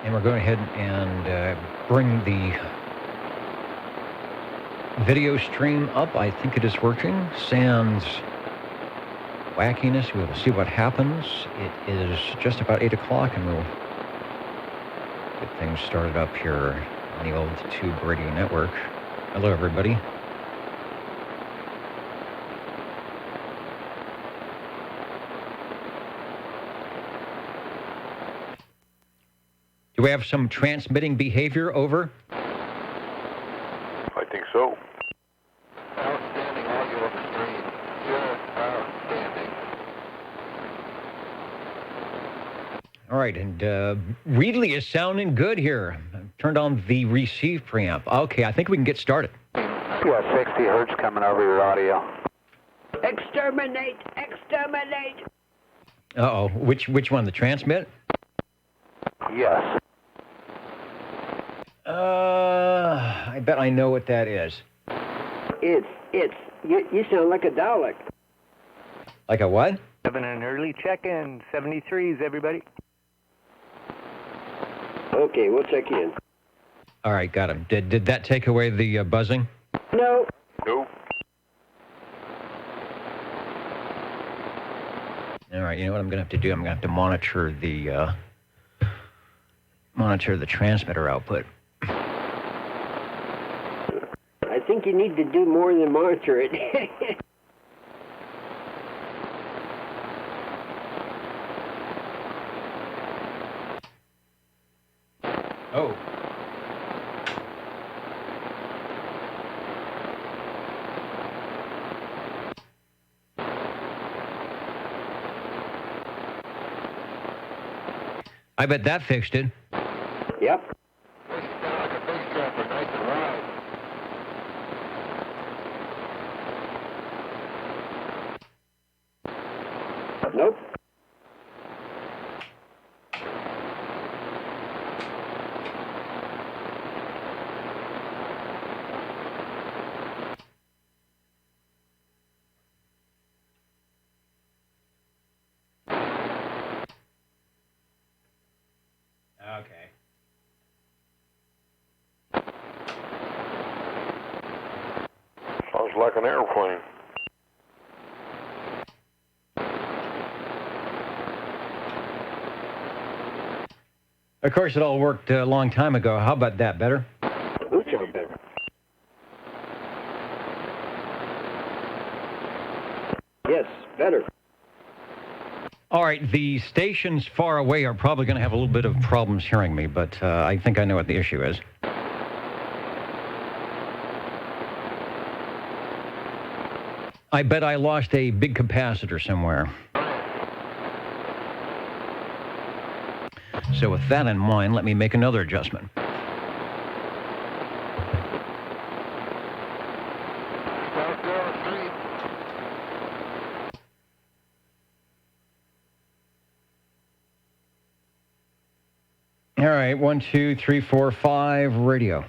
And we're going ahead and bring the video stream up. I think it is working. Sans wackiness. We'll see what happens. It is just about 8 o'clock, and we'll get things started up here on the old Tube Radio Network. Hello, everybody. Do we have some transmitting behavior? Over? I think so. Outstanding audio on the screen. Just outstanding. All right, and Reedley is sounding good here. I've turned on the receive preamp. Okay, I think we can get started. Yeah, 60 hertz coming over your audio. Exterminate! Exterminate! Uh-oh, which one, the transmit? Yes. I bet I know what that is. You sound like a Dalek. Like a what? Having an early check-in, 73s, everybody. Okay, we'll check in. All right, got him. Did that take away the buzzing? No. Nope. All right, you know what I'm going to have to do? I'm going to have to monitor the transmitter output. I think you need to do more than monitor it. Oh. I bet that fixed it. Yep. This sounds like a big jumper. Nice and right. Nope. Okay. Sounds like an airplane. Of course, it all worked a long time ago. How about that? Better? Who sound better? Yes, better. All right, the stations far away are probably going to have a little bit of problems hearing me, but I think I know what the issue is. I bet I lost a big capacitor somewhere. So with that in mind, let me make another adjustment. South Door Street. All right, 1, 2, 3, 4, 5, radio.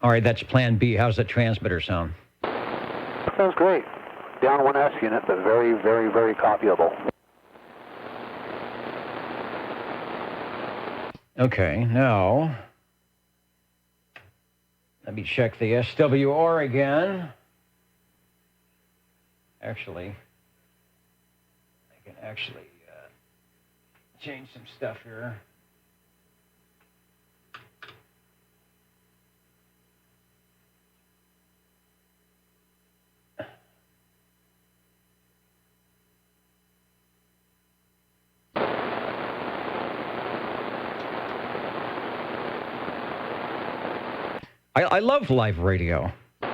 All right, that's plan B. How's that transmitter sound? Sounds great. Down 1S unit, but very, very, very copyable. Okay, now let me check the SWR again. Actually, I can actually change some stuff here. I love live radio. Get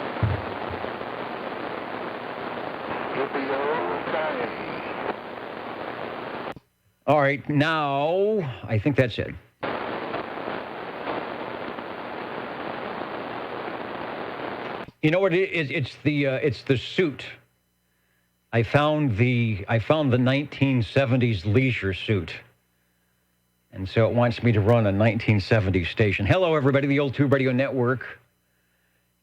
the old time. All right, now I think that's it. You know what it is? It's the suit. I found the 1970s leisure suit. And so it wants me to run a 1970s station. Hello, everybody, the old Tube Radio Network,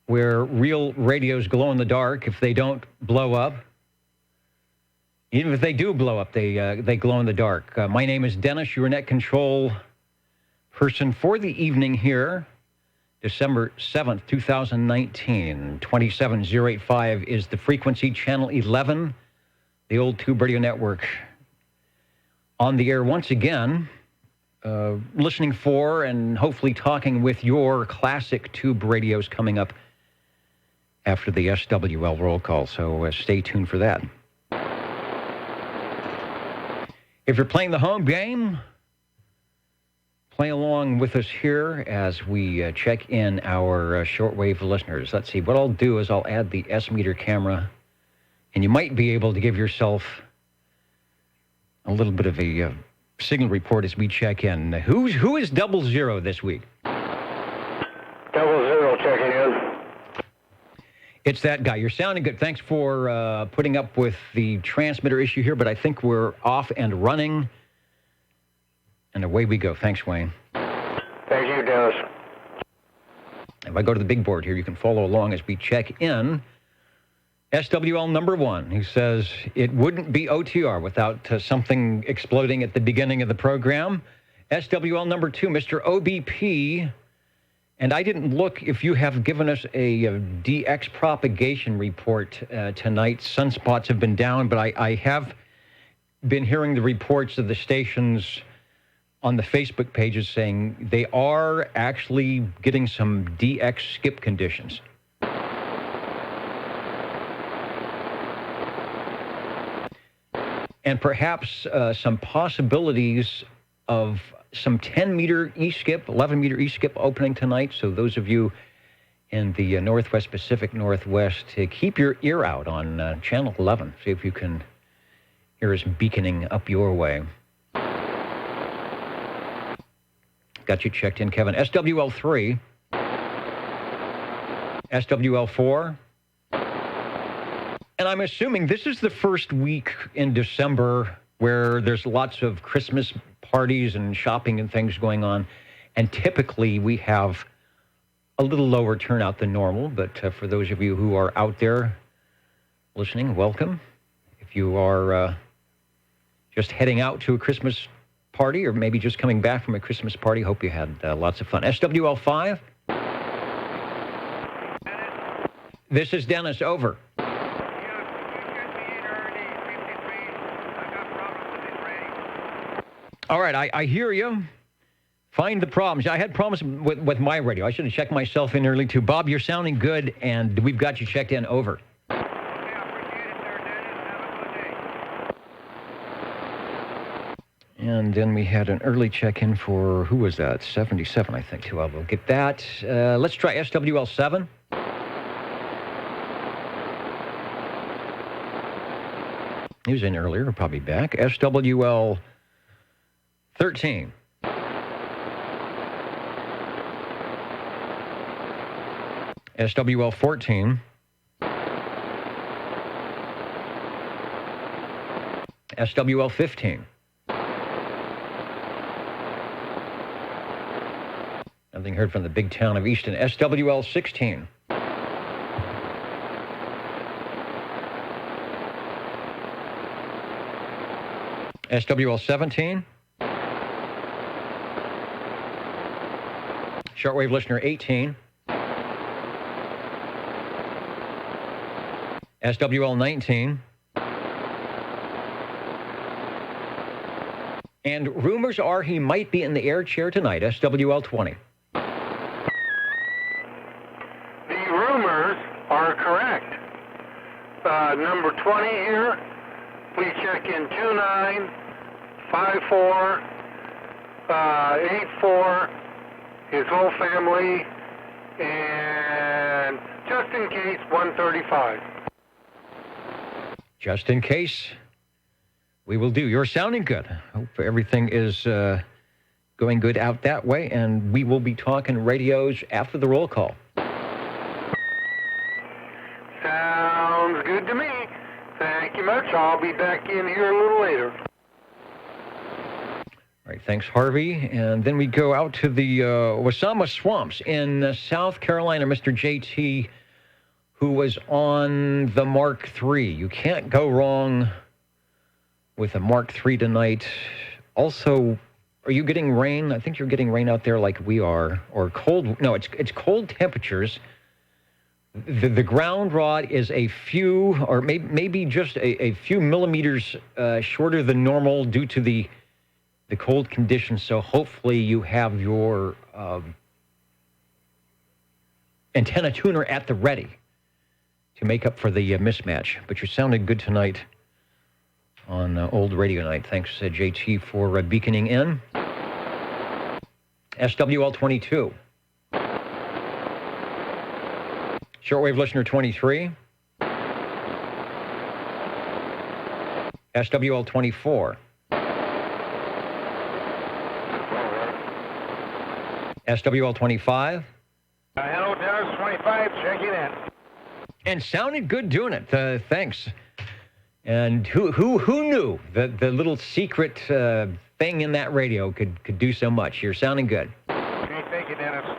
where real radios glow in the dark if they don't blow up. Even if they do blow up, they glow in the dark. My name is Dennis, your net control person for the evening here. December 7th, 2019. 27085 is the frequency, channel 11, the old Tube Radio Network. On the air once again, listening for and hopefully talking with your classic Tube radios coming up after the SWL roll call, so stay tuned for that. If you're playing the home game, play along with us here as we check in our shortwave listeners. Let's see, what I'll do is I'll add the S-meter camera, and you might be able to give yourself a little bit of a signal report as we check in. Who is 00 this week? 00 checking in. It's that guy. You're sounding good. Thanks for putting up with the transmitter issue here, but I think we're off and running. And away we go. Thanks, Wayne. Thank you, Dennis. If I go to the big board here, you can follow along as we check in. SWL number 1, who says it wouldn't be OTR without something exploding at the beginning of the program. SWL number 2, Mr. OBP. And I didn't look if you have given us a DX propagation report tonight. Sunspots have been down, but I have been hearing the reports of the stations on the Facebook pages saying they are actually getting some DX skip conditions. And perhaps some possibilities of some 10-meter E-skip, 11-meter E-skip opening tonight. So those of you in the Northwest Pacific Northwest, keep your ear out on Channel 11. See if you can hear us beaconing up your way. Got you checked in, Kevin. SWL 3, SWL 4, and I'm assuming this is the first week in December where there's lots of Christmas parties and shopping and things going on, and typically we have a little lower turnout than normal, but for those of you who are out there listening, welcome. If you are just heading out to a Christmas party or maybe just coming back from a Christmas party, hope you had lots of fun. SWL 5. This is Dennis, over. All right, I hear you. Find the problems. I had problems with my radio. I should have checked myself in early too. Bob, you're sounding good, and we've got you checked in, over. And then we had an early check-in for, who was that? 77, I think, too. I will get that. Let's try SWL 7. He was in earlier, probably back. SWL 13. SWL 14. SWL 15. Nothing heard from the big town of Easton. SWL 16. SWL 17. Shortwave listener 18. SWL 19. And rumors are he might be in the air chair tonight, SWL 20. The rumors are correct. Number 20 here, please check in 295484, his whole family, and just in case, 135. Just in case, we will do. You're sounding good. Hope everything is going good out that way, and we will be talking radios after the roll call. Sounds good to me. Thank you much. I'll be back in here a little later. All right, thanks, Harvey. And then we go out to the Wasama Swamps in South Carolina, Mr. JT, who was on the Mark III. You can't go wrong with a Mark III tonight. Also, are you getting rain? I think you're getting rain out there like we are, or cold. No, it's cold temperatures. The ground rod is a few, or maybe just a few millimeters shorter than normal due to the cold conditions. So hopefully you have your antenna tuner at the ready to make up for the mismatch. But you're sounding good tonight on Old Radio Night. Thanks, JT, for beaconing in. SWL 22. Shortwave listener 23. SWL 24. SWL 25. Hello, Dennis 25, checking in. And sounded good doing it. Thanks. And who knew that the little secret thing in that radio could do so much? You're sounding good. Okay, thank you, Dennis.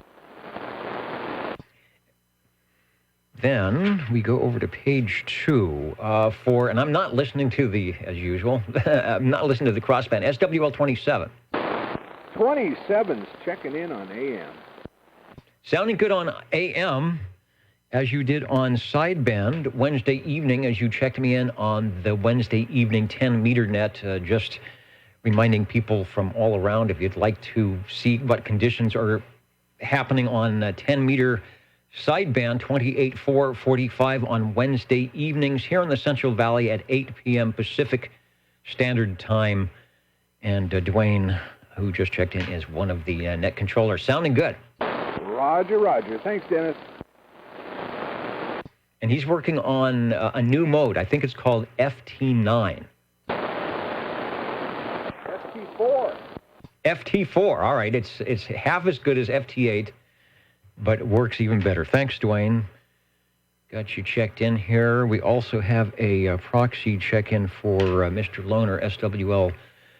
Then we go over to page 2 and I'm not listening to as usual, I'm not listening to the crossband, SWL 27. 27's checking in on AM. Sounding good on AM, as you did on sideband Wednesday evening, as you checked me in on the Wednesday evening 10-meter net, just reminding people from all around, if you'd like to see what conditions are happening on 10-meter sideband 28-4-45 on Wednesday evenings here in the Central Valley at 8 p.m. Pacific Standard Time. And Dwayne, who just checked in, is one of the net controllers. Sounding good. Roger. Thanks, Dennis. And he's working on a new mode. I think it's called FT9. FT4. FT4. All right. It's half as good as FT8. But it works even better. Thanks, Dwayne. Got you checked in here. We also have a proxy check-in for Mr. Loner, SWL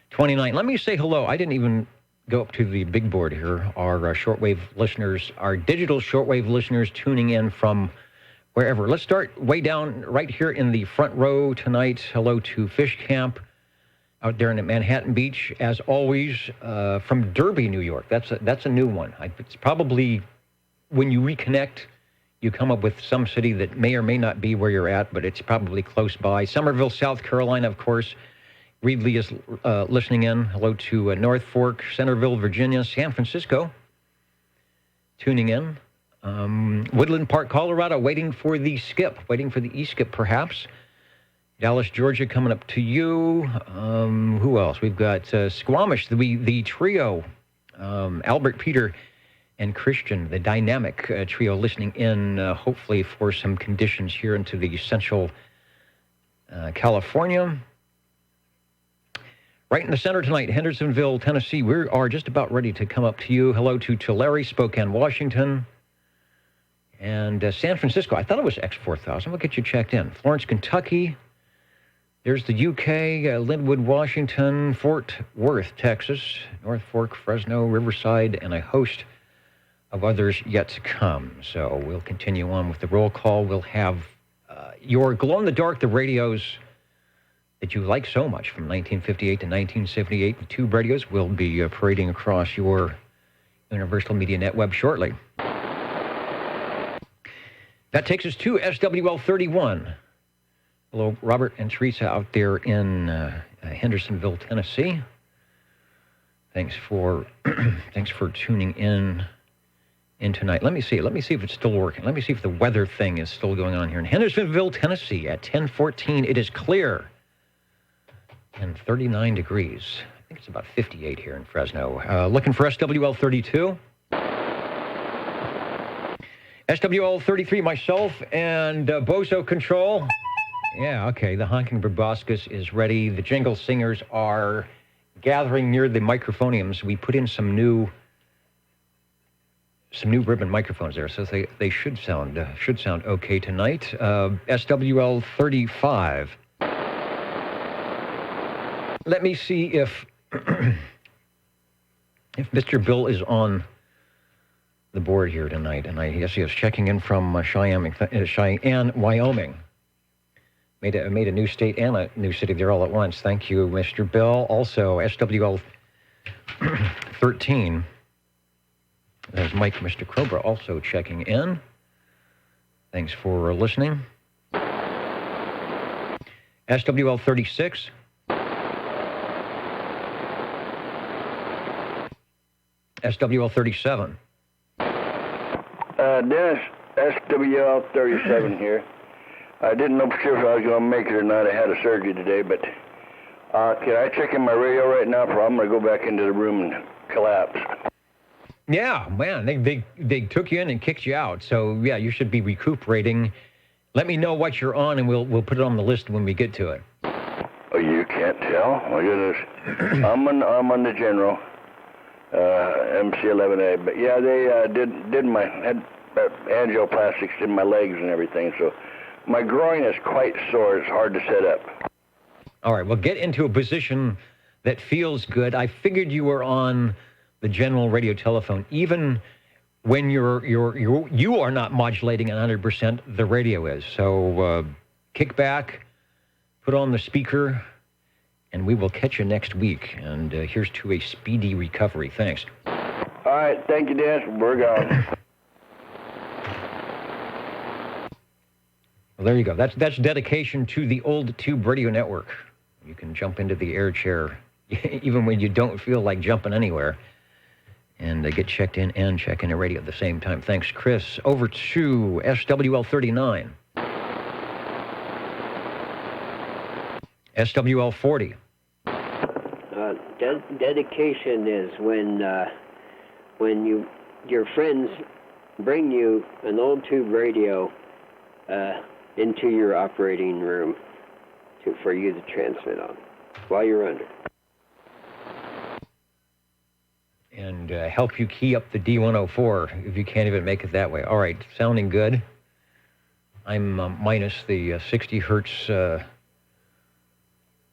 29. Let me say hello. I didn't even go up to the big board here. Our shortwave listeners, our digital shortwave listeners tuning in from wherever. Let's start way down right here in the front row tonight. Hello to Fish Camp out there in Manhattan Beach. As always, from Derby, New York. That's a new one. It's probably... When you reconnect, you come up with some city that may or may not be where you're at, but it's probably close by. Somerville, South Carolina, of course. Reedley is listening in. Hello to North Fork, Centerville, Virginia, San Francisco, tuning in. Woodland Park, Colorado, waiting for the E-skip, perhaps. Dallas, Georgia, coming up to you. Who else? We've got Squamish, the trio, Albert, Peter, and Christian, the dynamic trio, listening in, hopefully for some conditions here into the central California. Right in the center tonight, Hendersonville, Tennessee. We are just about ready to come up to you. Hello to Tulare, Spokane, Washington, and San Francisco. I thought it was X4000. We'll get you checked in. Florence, Kentucky. There's the UK, Linwood, Washington, Fort Worth, Texas, North Fork, Fresno, Riverside, and a host of others yet to come. So we'll continue on with the roll call. We'll have your glow-in-the-dark, the radios that you like so much from 1958 to 1978. The tube radios will be parading across your Universal Media Net web shortly. That takes us to SWL 31. Hello, Robert and Teresa out there in Hendersonville, Tennessee. Thanks for tuning in tonight. Let me see if it's still working. Let me see if the weather thing is still going on here in Hendersonville, Tennessee at 10:14. It is clear and 39 degrees. I think it's about 58 here in Fresno. Looking for SWL 32. SWL 33, myself and Bozo Control. Yeah, okay. The honking proboscis is ready. The jingle singers are gathering near the microphoniums. We put in some new ribbon microphones there, so they should sound okay tonight. SWL 35. Let me see if Mr. Bill is on the board here tonight, and yes, he is checking in from Cheyenne, Wyoming. Made a new state and a new city there all at once. Thank you, Mr. Bill. Also, SWL 13. There's Mike, Mr. Cobra, also checking in. Thanks for listening. SWL 36. SWL 37. Dennis, SWL 37 here. I didn't know for sure if I was going to make it or not. I had a surgery today, but can I check in my radio right now? Or I'm going to go back into the room and collapse. Yeah, man, they took you in and kicked you out. So, yeah, you should be recuperating. Let me know what you're on, and we'll put it on the list when we get to it. Oh, you can't tell? My goodness. I'm on the general, MC11A. But, yeah, they did my had angioplastics in my legs and everything, so my groin is quite sore. It's hard to set up. All right, well, get into a position that feels good. I figured you were on the general radio telephone. Even when you are not modulating at 100%, the radio is. So kick back, put on the speaker, and we will catch you next week. And here's to a speedy recovery. Thanks. All right, thank you, Dennis. We're gone. Well, there you go. That's dedication to the old tube radio network. You can jump into the air chair even when you don't feel like jumping anywhere, and get checked in and check in the radio at the same time. Thanks, Chris. Over to SWL 39. SWL 40. Dedication is when your friends bring you an old tube radio into your operating room for you to transmit on while you're under. And help you key up the D104 if you can't even make it that way. All right, sounding good. I'm minus the 60 hertz,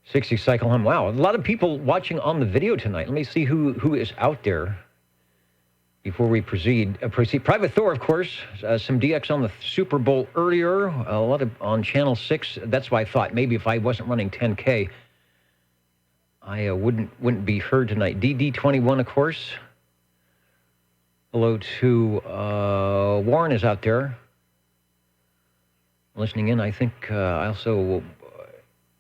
60 cycle hum. Wow, a lot of people watching on the video tonight. Let me see who is out there before we proceed. Private Thor, of course, some DX on the Super Bowl earlier, a lot of on Channel 6. That's why I thought maybe if I wasn't running 10K, I wouldn't be heard tonight. DD21, of course. Hello to Warren is out there listening in. I think I also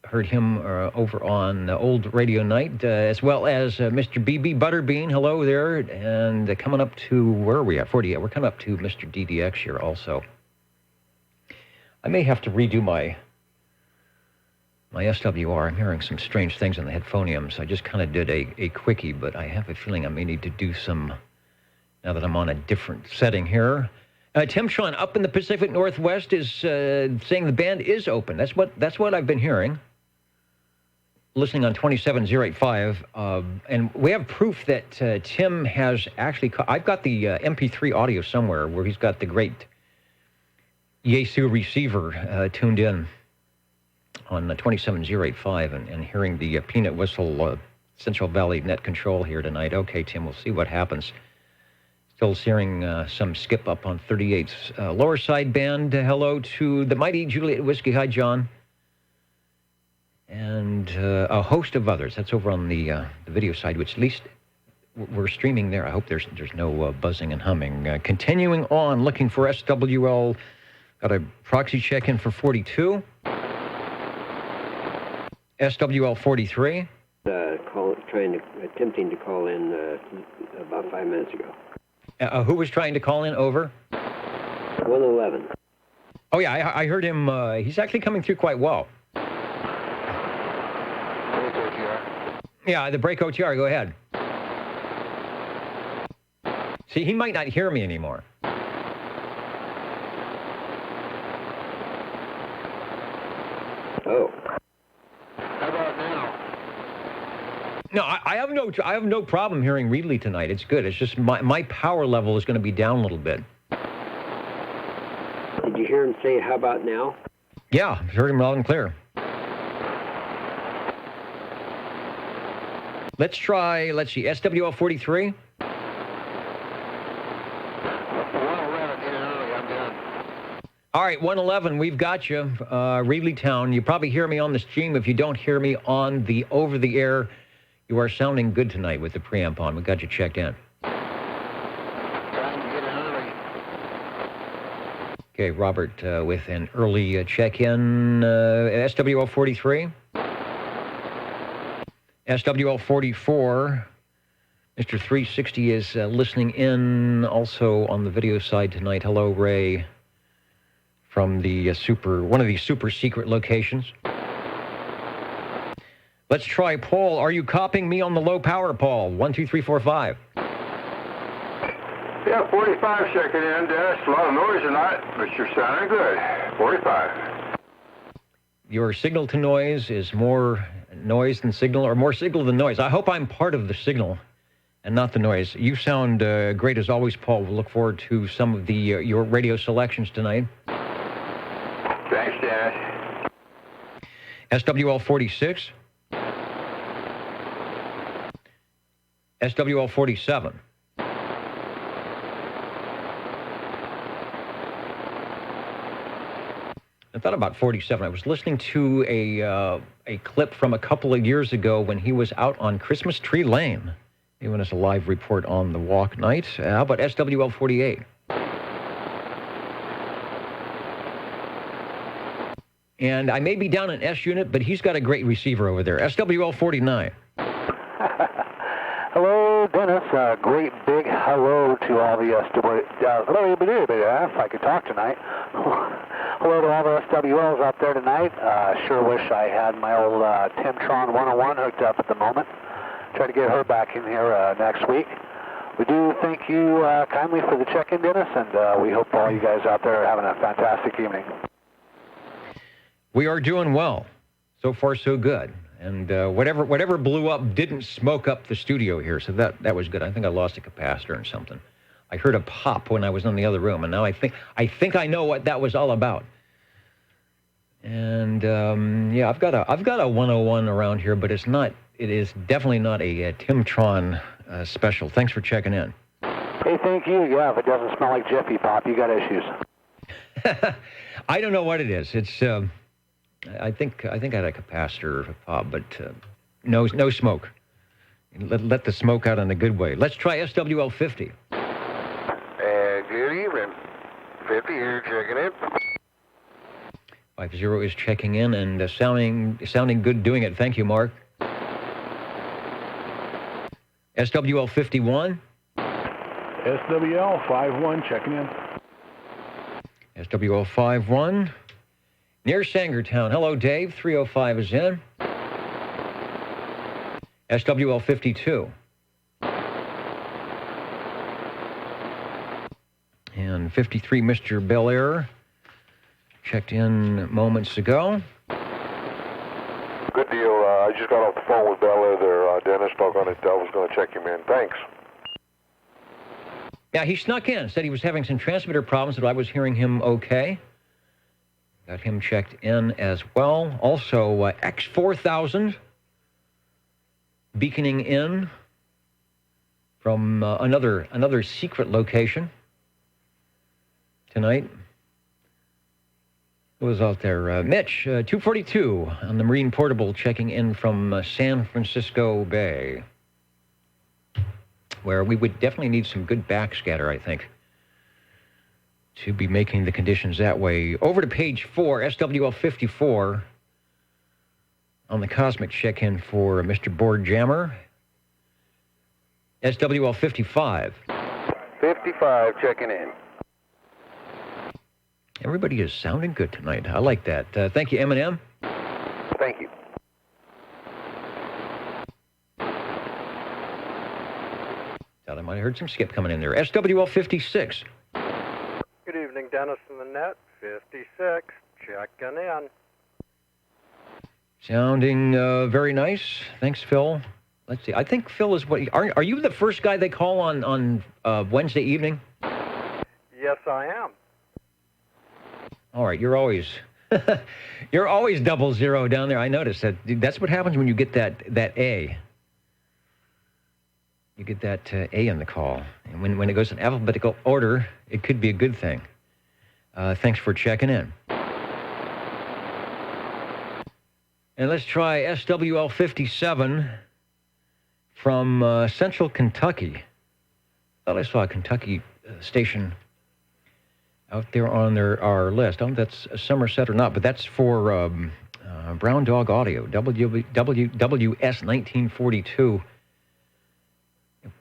heard him over on Old Radio Night, as well as Mr. BB Butterbean. Hello there. And coming up to, where are we at? 48. We're coming up to Mr. DDX here also. I may have to redo my SWR. I'm hearing some strange things in the headphoniums. I just kind of did a quickie, but I have a feeling I may need to do some now that I'm on a different setting here. Tim Sean up in the Pacific Northwest is saying the band is open. That's what I've been hearing. Listening on 27085, and we have proof that Tim has actually. I've got the MP3 audio somewhere where he's got the great Yaesu receiver tuned in on 27085 and hearing the peanut whistle Central Valley net control here tonight. Okay, Tim, we'll see what happens. Still hearing some skip up on 38's lower side band. Hello to the mighty Juliet Whiskey. Hi, John. And a host of others. That's over on the video side, which at least we're streaming there. I hope there's no buzzing and humming. Continuing on, looking for SWL. Got a proxy check-in for 42. SWL 43. Attempting to call in about 5 minutes ago. Who was trying to call in? Over. 111. Oh yeah, I heard him. He's actually coming through quite well. Yeah, the break OTR. Go ahead. See, he might not hear me anymore. Oh. How about now? No, I have no problem hearing Reedley tonight. It's good. It's just my power level is going to be down a little bit. Did you hear him say, how about now? Yeah, heard him loud and clear. Let's see, SWL 43. All right, 111, we've got you. Reedleytown, you probably hear me on the stream. If you don't hear me on the over-the-air, you are sounding good tonight with the preamp on. We got you checked in. Trying to get in early. Okay, Robert with an early check-in. SWL 43. SWL 44. Mr. 360 is listening in also on the video side tonight. Hello, Ray, from the one of these super secret locations. Let's try Paul. Are you copying me on the low power, Paul? 1, 2, 3, 4, 5. Yeah, 45 checking in, Dennis. A lot of noise tonight, but you're sounding good. 45. Your signal to noise is more noise than signal, or more signal than noise. I hope I'm part of the signal and not the noise. You sound great as always, Paul. We'll look forward to some of the your radio selections tonight. Thanks, Dennis. SWL 46. SWL 47. I thought about 47. I was listening to a clip from a couple of years ago when he was out on Christmas Tree Lane, giving us a live report on the walk night. How about SWL 48? And I may be down in S unit, but he's got a great receiver over there. SWL 49. Hello, Dennis. Great big hello to all the if I could talk tonight. Hello to all the SWLs out there tonight. Sure wish I had my old Timtron 101 hooked up at the moment. Try to get her back in here next week. We do thank you kindly for the check-in, Dennis, and we hope all you guys out there are having a fantastic evening. We are doing well. So far, so good. And whatever blew up didn't smoke up the studio here, so that was good. I think I lost a capacitor or something. I heard a pop when I was in the other room, and now I think I know what that was all about. And yeah, I've got a 101 around here, but it is definitely not a Timtron special. Thanks for checking in. Hey, thank you. Yeah, if it doesn't smell like Jiffy Pop, you got issues. I don't know what it is. It's I think I had a capacitor pop, but no smoke. Let the smoke out in a good way. Let's try SWL 50. Good evening. 50 here, checking in. 50 is checking in and sounding good doing it. Thank you, Mark. SWL 51. SWL 51 checking in. SWL 51. Near Sangertown. Hello, Dave. 305 is in. SWL 52. And 53, Mr. Bel Air. Checked in moments ago. Good deal. I just got off the phone with Bel Air there. Dennis, talk on it. I was going to check him in. Thanks. Yeah, he snuck in. Said he was having some transmitter problems, but I was hearing him okay. Got him checked in as well. Also, X4000 beaconing in from another secret location tonight. Who was out there? Mitch, 242 on the Marine Portable, checking in from San Francisco Bay, where we would definitely need some good backscatter, I think, to be making the conditions that way. Over to page 4, SWL 54 on the Cosmic check-in for Mr. Board Jammer. SWL 55. 55 checking in. Everybody is sounding good tonight. I like that. Thank you, Eminem. Thank you. Thought I might have heard some skip coming in there. SWL 56. Good evening, Dennis and the net. 56, checking in. Sounding very nice. Thanks, Phil. Let's see. I think Phil is what... Are you the first guy they call on Wednesday evening? Yes, I am. All right, you're always you're always 00 down there. I noticed that. That's what happens when you get that A. You get that A in the call, and when it goes in alphabetical order, it could be a good thing. Thanks for checking in. And let's try SWL 57 from Central Kentucky. I thought I saw a Kentucky station out there on our list. I don't know if that's Somerset or not, but that's for Brown Dog Audio, WS 1942.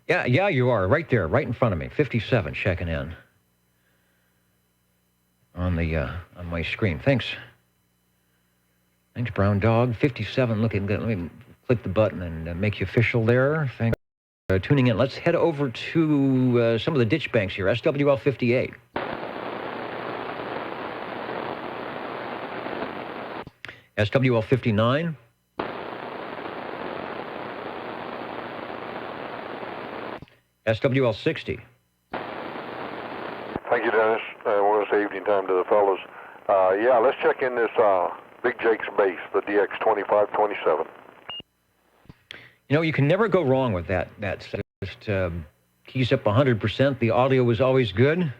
Yeah, you are right there, right in front of me. 57 checking in on my screen. Thanks, Brown Dog. 57 looking good. Let me click the button and make you official there. Thanks for tuning in. Let's head over to some of the ditch banks here. SWL 58. SWL 59. SWL 60. Thank you, Dennis. We're going to say evening time to the fellows. Yeah, let's check in this Big Jake's bass, the DX2527. You know, you can never go wrong with that. That just keys up 100%. The audio is always good.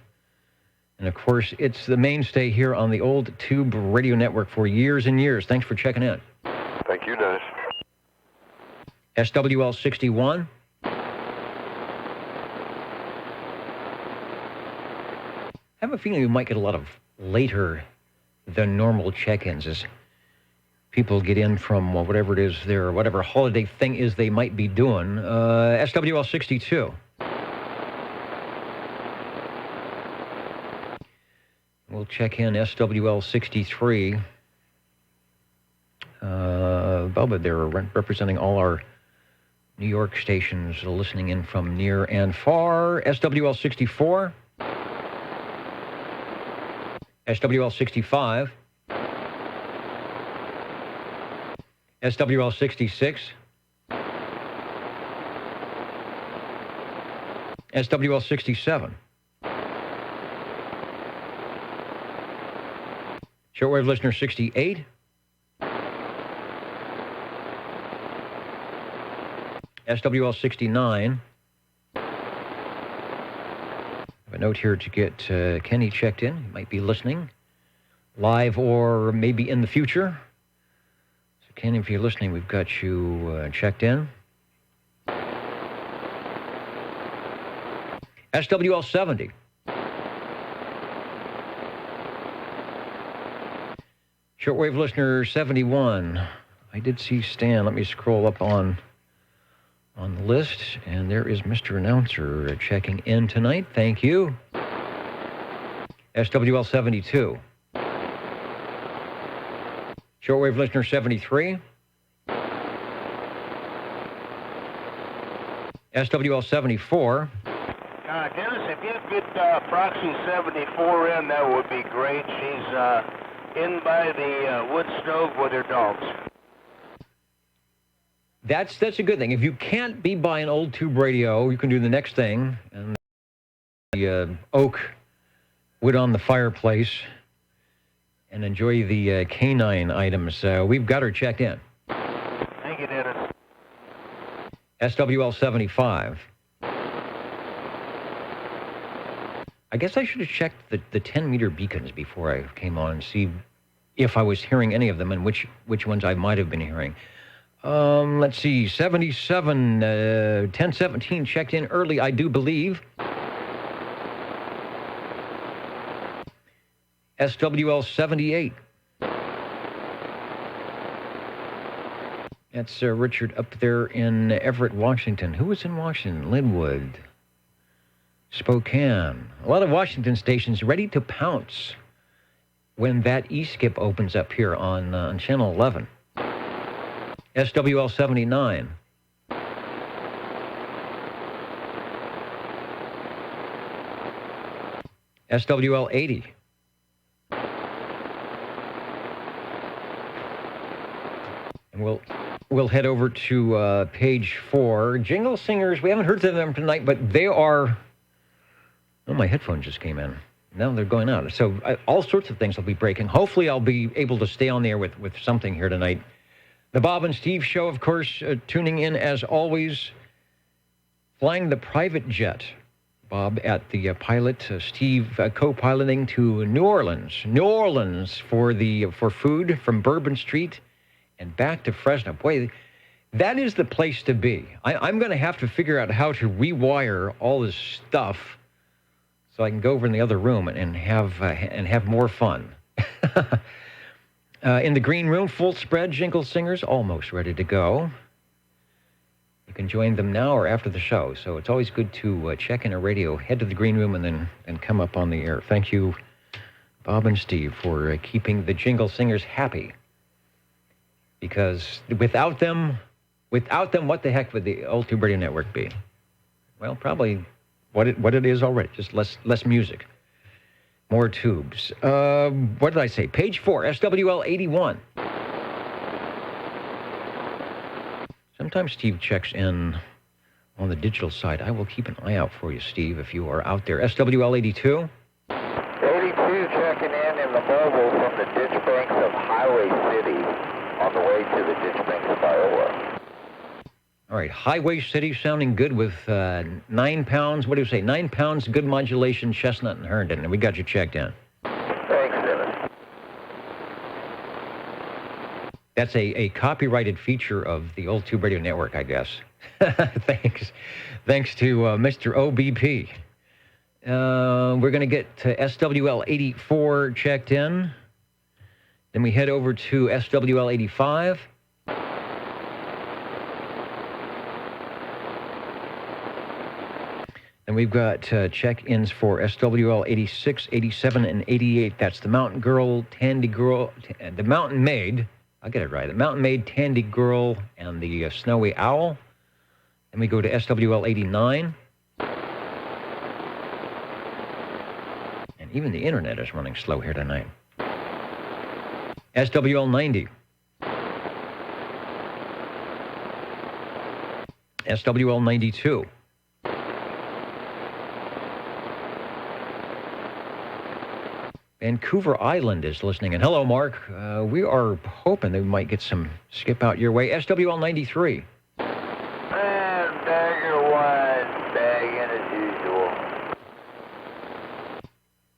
And, of course, it's the mainstay here on the old Tube Radio Network for years and years. Thanks for checking in. Thank you, Dennis. SWL 61. I have a feeling we might get a lot of later than normal check-ins as people get in from whatever it is their whatever holiday thing is they might be doing. SWL 62. We'll check in SWL 63. Bubba, they're representing all our New York stations listening in from near and far. SWL 64. SWL 65. SWL 66. SWL 67. Shortwave listener 68. SWL 69. I have a note here to get Kenny checked in. He might be listening live or maybe in the future. So Kenny, if you're listening, we've got you checked in. SWL 70. Shortwave listener 71. I did see Stan. Let me scroll up on the list, and there is Mr. Announcer checking in tonight. Thank you. SWL 72. Shortwave listener 73. SWL 74. Dennis, if you get Proxy 74 in, that would be great. She's in by the wood stove with her dogs. That's a good thing. If you can't be by an old tube radio, you can do the next thing. And the oak wood on the fireplace and enjoy the canine items. We've got her checked in. Thank you, Dennis. SWL 75. I guess I should have checked the 10-meter beacons before I came on and see if I was hearing any of them and which ones I might have been hearing. Let's see, 77, 1017 checked in early, I do believe. SWL 78. That's Richard up there in Everett, Washington. Who was in Washington? Linwood. Spokane. A lot of Washington stations ready to pounce when that E-skip opens up here on Channel 11. SWL 79. SWL 80. And we'll head over to page 4. Jingle Singers, we haven't heard from them tonight, but they are... Oh, my headphones just came in. Now they're going out. So all sorts of things will be breaking. Hopefully I'll be able to stay on the air with something here tonight. The Bob and Steve Show, of course, tuning in as always. Flying the private jet Bob at the pilot, Steve co-piloting to New Orleans. New Orleans for food from Bourbon Street and back to Fresno. Boy, that is the place to be. I'm going to have to figure out how to rewire all this stuff so I can go over in the other room and have more fun. In the green room, full spread, Jingle Singers, almost ready to go. You can join them now or after the show. So it's always good to check in a radio, head to the green room, and then come up on the air. Thank you, Bob and Steve, for keeping the Jingle Singers happy. Because without them, what the heck would the Old Tube Radio Network be? Well, probably what it is already, just less music. More tubes. What did I say? Page 4, SWL 81. Sometimes Steve checks in on the digital side. I will keep an eye out for you, Steve, if you are out there. SWL 82. 82 checking in the mobile from the ditch banks of Highway City on the way to the ditch banks of Iowa. All right, Highway City sounding good with 9 pounds. What do you say? 9 pounds, good modulation, Chestnut and Herndon. And we got you checked in. Thanks, Dennis. That's a copyrighted feature of the Old Tube Radio Network, I guess. Thanks to Mr. OBP. We're going to get to SWL 84 checked in. Then we head over to SWL 85. And we've got check-ins for SWL 86, 87, and 88. That's the Mountain Girl, Tandy Girl, the Mountain Maid. I'll get it right. The Mountain Maid, Tandy Girl, and the Snowy Owl. Then we go to SWL 89. And even the internet is running slow here tonight. SWL 90. SWL 92. Vancouver Island is listening. And hello, Mark. We are hoping that we might get some skip out your way. SWL 93. And Bagger one, bagging as usual.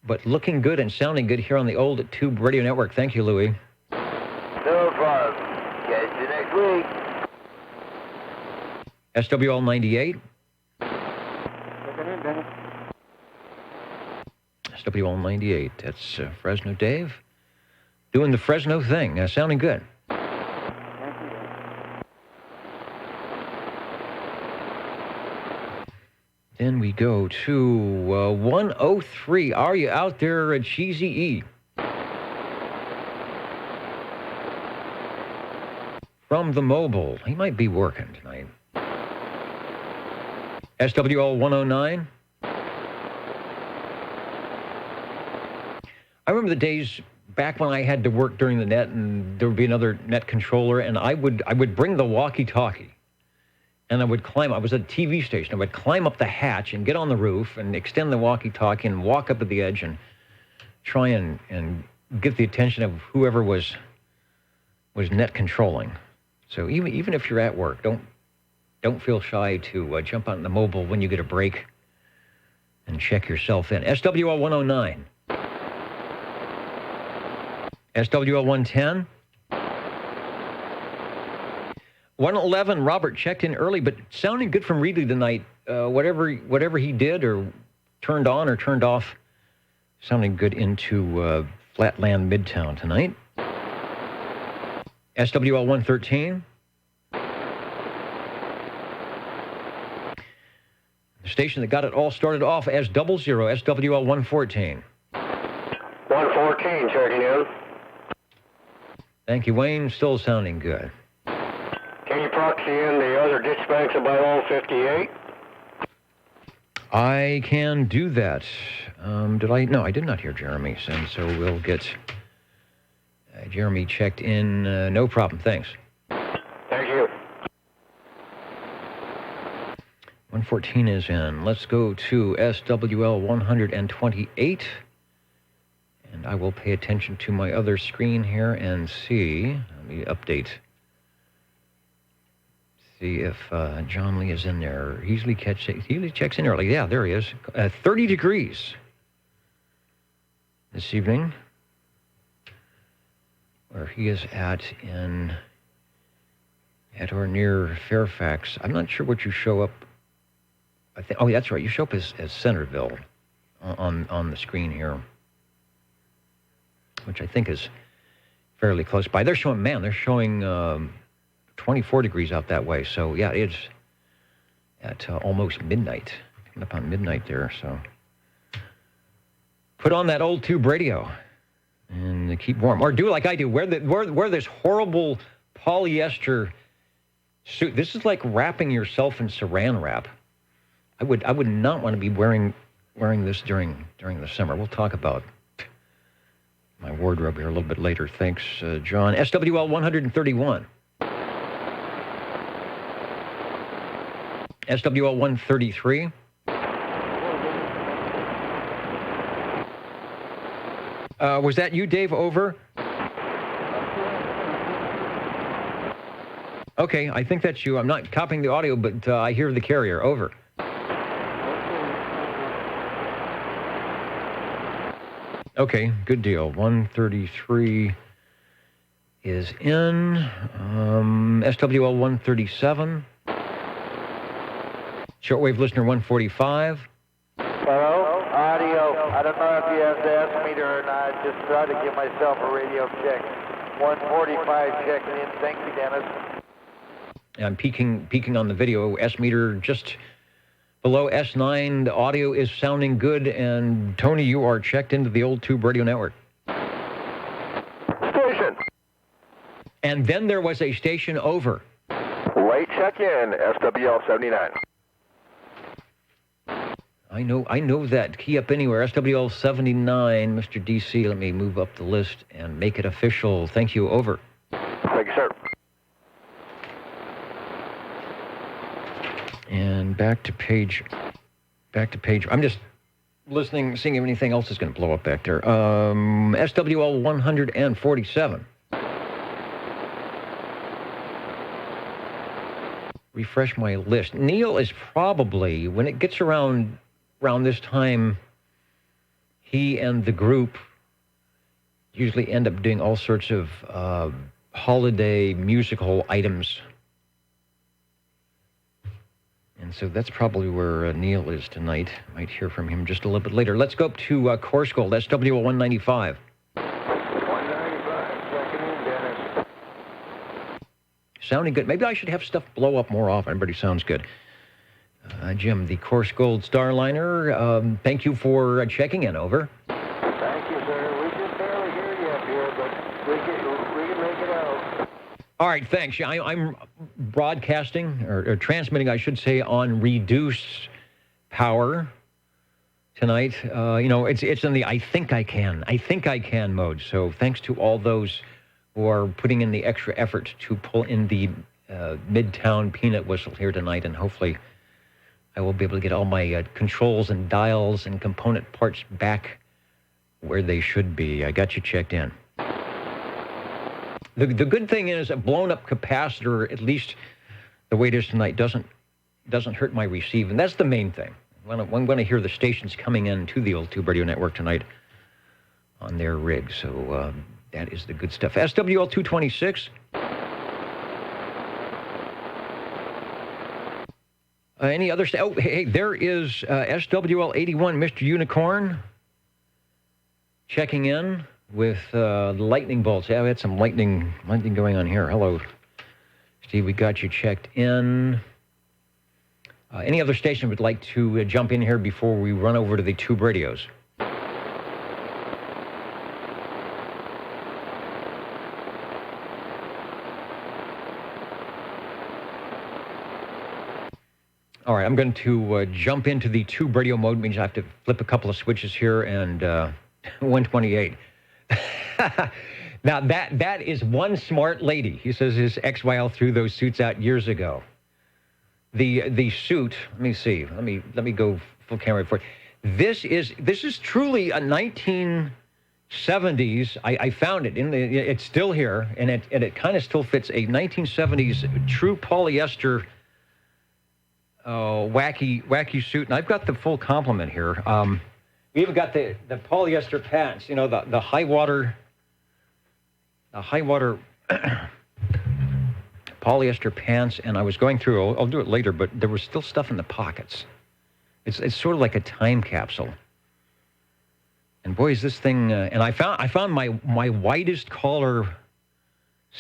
But looking good and sounding good here on the Old Tube Radio Network. Thank you, Louie. No problem. Catch you next week. SWL 98. SWL 98. That's Fresno Dave. Doing the Fresno thing. Sounding good. Then we go to 103. Are you out there at Cheesy E? From the mobile. He might be working tonight. SWL 109. I remember the days back when I had to work during the net and there would be another net controller, and I would bring the walkie-talkie and I would climb. I was at a TV station. I would climb up the hatch and get on the roof and extend the walkie-talkie and walk up to the edge and try and get the attention of whoever was net controlling. So even if you're at work, don't feel shy to jump on the mobile when you get a break and check yourself in. SWL 109. SWL 110. 111, Robert checked in early, but sounding good from Reedley tonight. Whatever he did or turned on or turned off, sounding good into Flatland Midtown tonight. SWL 113. The station that got it all started off as 00, SWL 114. 114, checking in. Thank you, Wayne. Still sounding good. Can you proxy in the other ditch banks of Bayonne 58? I can do that. Did I? No, I did not hear Jeremy. So we'll get Jeremy checked in. No problem. Thanks. Thank you. 114 is in. Let's go to SWL 128. And I will pay attention to my other screen here and see. Let me update. See if John Lee is in there. He usually checks in early. Yeah, there he is. 30 degrees this evening, where he is at or near Fairfax. I'm not sure what you show up. Oh, that's right. You show up as Centerville on the screen here, which I think is fairly close by. They're showing 24 degrees out that way. So, yeah, it's at almost midnight. Coming up on midnight there. So, put on that old tube radio and keep warm. Or do like I do. Wear this horrible polyester suit. This is like wrapping yourself in saran wrap. I would not want to be wearing this during the summer. We'll talk about my wardrobe here a little bit later. Thanks, John. SWL 131. SWL 133. Was that you, Dave? Over? Okay, I think that's you. I'm not copying the audio, but I hear the carrier. Over. Okay, good deal. 133 is in. SWL 137. Shortwave listener 145. Hello? Audio. I don't know if you have the S meter or not. Just try to give myself a radio check. 145 checking in. Thank you, Dennis. I'm peeking on the video. S meter just below S9. The audio is sounding good. And Tony, you are checked into the old tube radio network. Station. And then there was a station over. Late check-in, SWL 79. I know that. Key up anywhere. SWL 79, Mr. DC. Let me move up the list and make it official. Thank you. Over. Thank you, sir. And back to page. I'm just listening, seeing if anything else is going to blow up back there. SWL 147. Refresh my list. Neil is probably, when it gets around this time, he and the group usually end up doing all sorts of holiday musical items. And so that's probably where Neil is tonight. Might hear from him just a little bit later. Let's go up to Course Gold, SWL 195. 195, checking in, Dennis. Sounding good. Maybe I should have stuff blow up more often. Everybody sounds good. Jim, the Course Gold Starliner, thank you for checking in. Over. Thank you, sir. We can barely hear you up here, but we can make it out. All right, thanks. Yeah, I'm broadcasting, or transmitting, I should say, on reduced power tonight. It's in the I think I can mode. So thanks to all those who are putting in the extra effort to pull in the Midtown peanut whistle here tonight, and hopefully I will be able to get all my controls and dials and component parts back where they should be. I got you checked in. The good thing is a blown-up capacitor, at least the way it is tonight, doesn't hurt my receive, and that's the main thing. I'm going to hear the stations coming in to the old tube radio network tonight on their rig, so that is the good stuff. SWL 226. Any other? Oh, hey, there is SWL 81, Mr. Unicorn, checking in with the lightning bolts. Yeah, we had some lightning going on here. Hello, Steve. We got you checked in. Any other station would like to jump in here before we run over to the tube radios? All right, I'm going to jump into the tube radio mode. Means I have to flip a couple of switches here, and 128. Now that is one smart lady. He says his XYL threw those suits out years ago. The suit. Let me see. Let me go full camera for it. This is truly a 19 70s. I found it it's still here, and it kind of still fits a 1970s true polyester wacky suit, and I've got the full complement here. We even got the polyester pants, you know, the high water polyester pants, and I was going through. I'll do it later, but there was still stuff in the pockets. It's sort of like a time capsule. And boy, is this thing! And I found my widest collar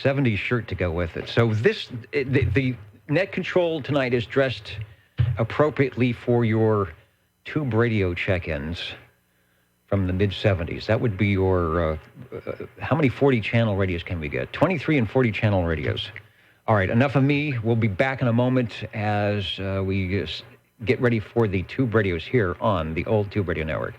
70s shirt to go with it. So the Net Control tonight is dressed appropriately for your tube radio check-ins from the mid-70s. That would be your how many 40-channel radios can we get? 23 and 40-channel radios. All right, enough of me. We'll be back in a moment as we get ready for the tube radios here on the Old Tube Radio Network.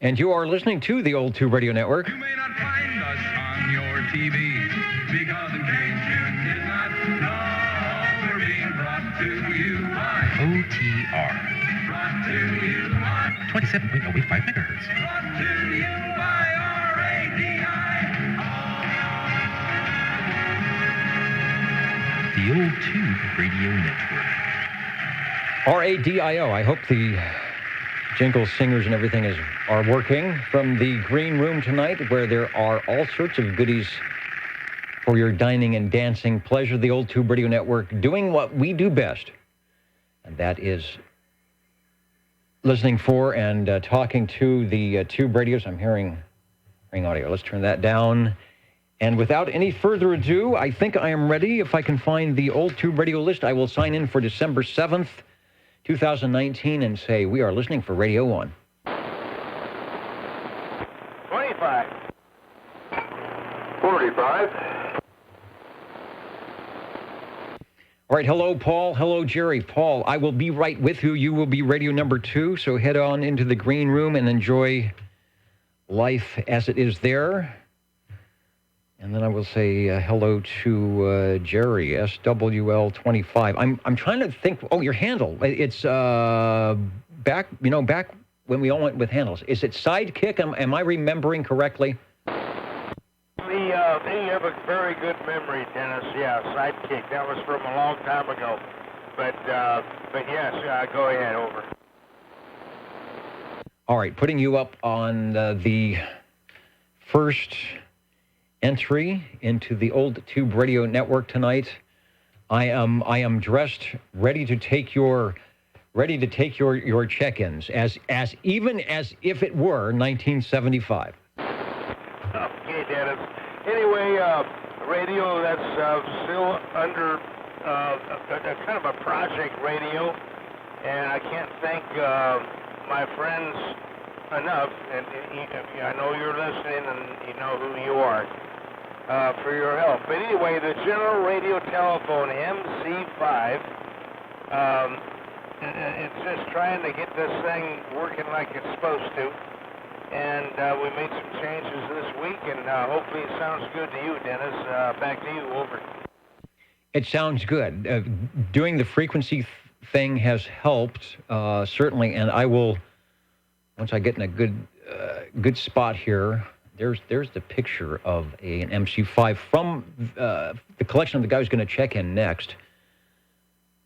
And you are listening to the Old Tube Radio Network. You may not find us on your TV because in case you did not know, we're being brought to you by OTR. Brought to you by 27.085 megahertz. Brought to you by RADI. The Old Tube Radio Network. RADIO. I hope the jingle singers and everything are working from the green room tonight, where there are all sorts of goodies for your dining and dancing pleasure. The Old Tube Radio Network doing what we do best, and that is listening for and talking to the tube radios. I'm hearing audio. Let's turn that down. And without any further ado, I think I am ready. If I can find the Old Tube Radio list, I will sign in for December 7th, 2019, and say we are listening for Radio 1. 25. 45. All right, hello, Paul. Hello, Jerry. Paul, I will be right with you. You will be radio number 2, so head on into the green room and enjoy life as it is there. And then I will say hello to Jerry, SWL25. I'm trying to think. Oh, your handle. It's back when we all went with handles. Is it Sidekick? Am I remembering correctly? You have a very good memory, Dennis. Yeah, Sidekick. That was from a long time ago. But yes, go ahead. Over. All right, putting you up on the first entry into the Old Tube Radio Network tonight. I am dressed, ready to take your check-ins as even as if it were 1975. Okay, Dennis. Anyway, radio that's still under kind of a project radio, and I can't thank my friends enough, and I know you're listening and you know who you are, for your help. But anyway, the General Radio Telephone MC5 It's just trying to get this thing working like it's supposed to. And we made some changes this week, and hopefully it sounds good to you, Dennis. Back to you, over. It sounds good. Doing the frequency thing has helped, certainly, and I will, once I get in a good spot here, there's the picture of an MC5 from the collection of the guy who's going to check in next.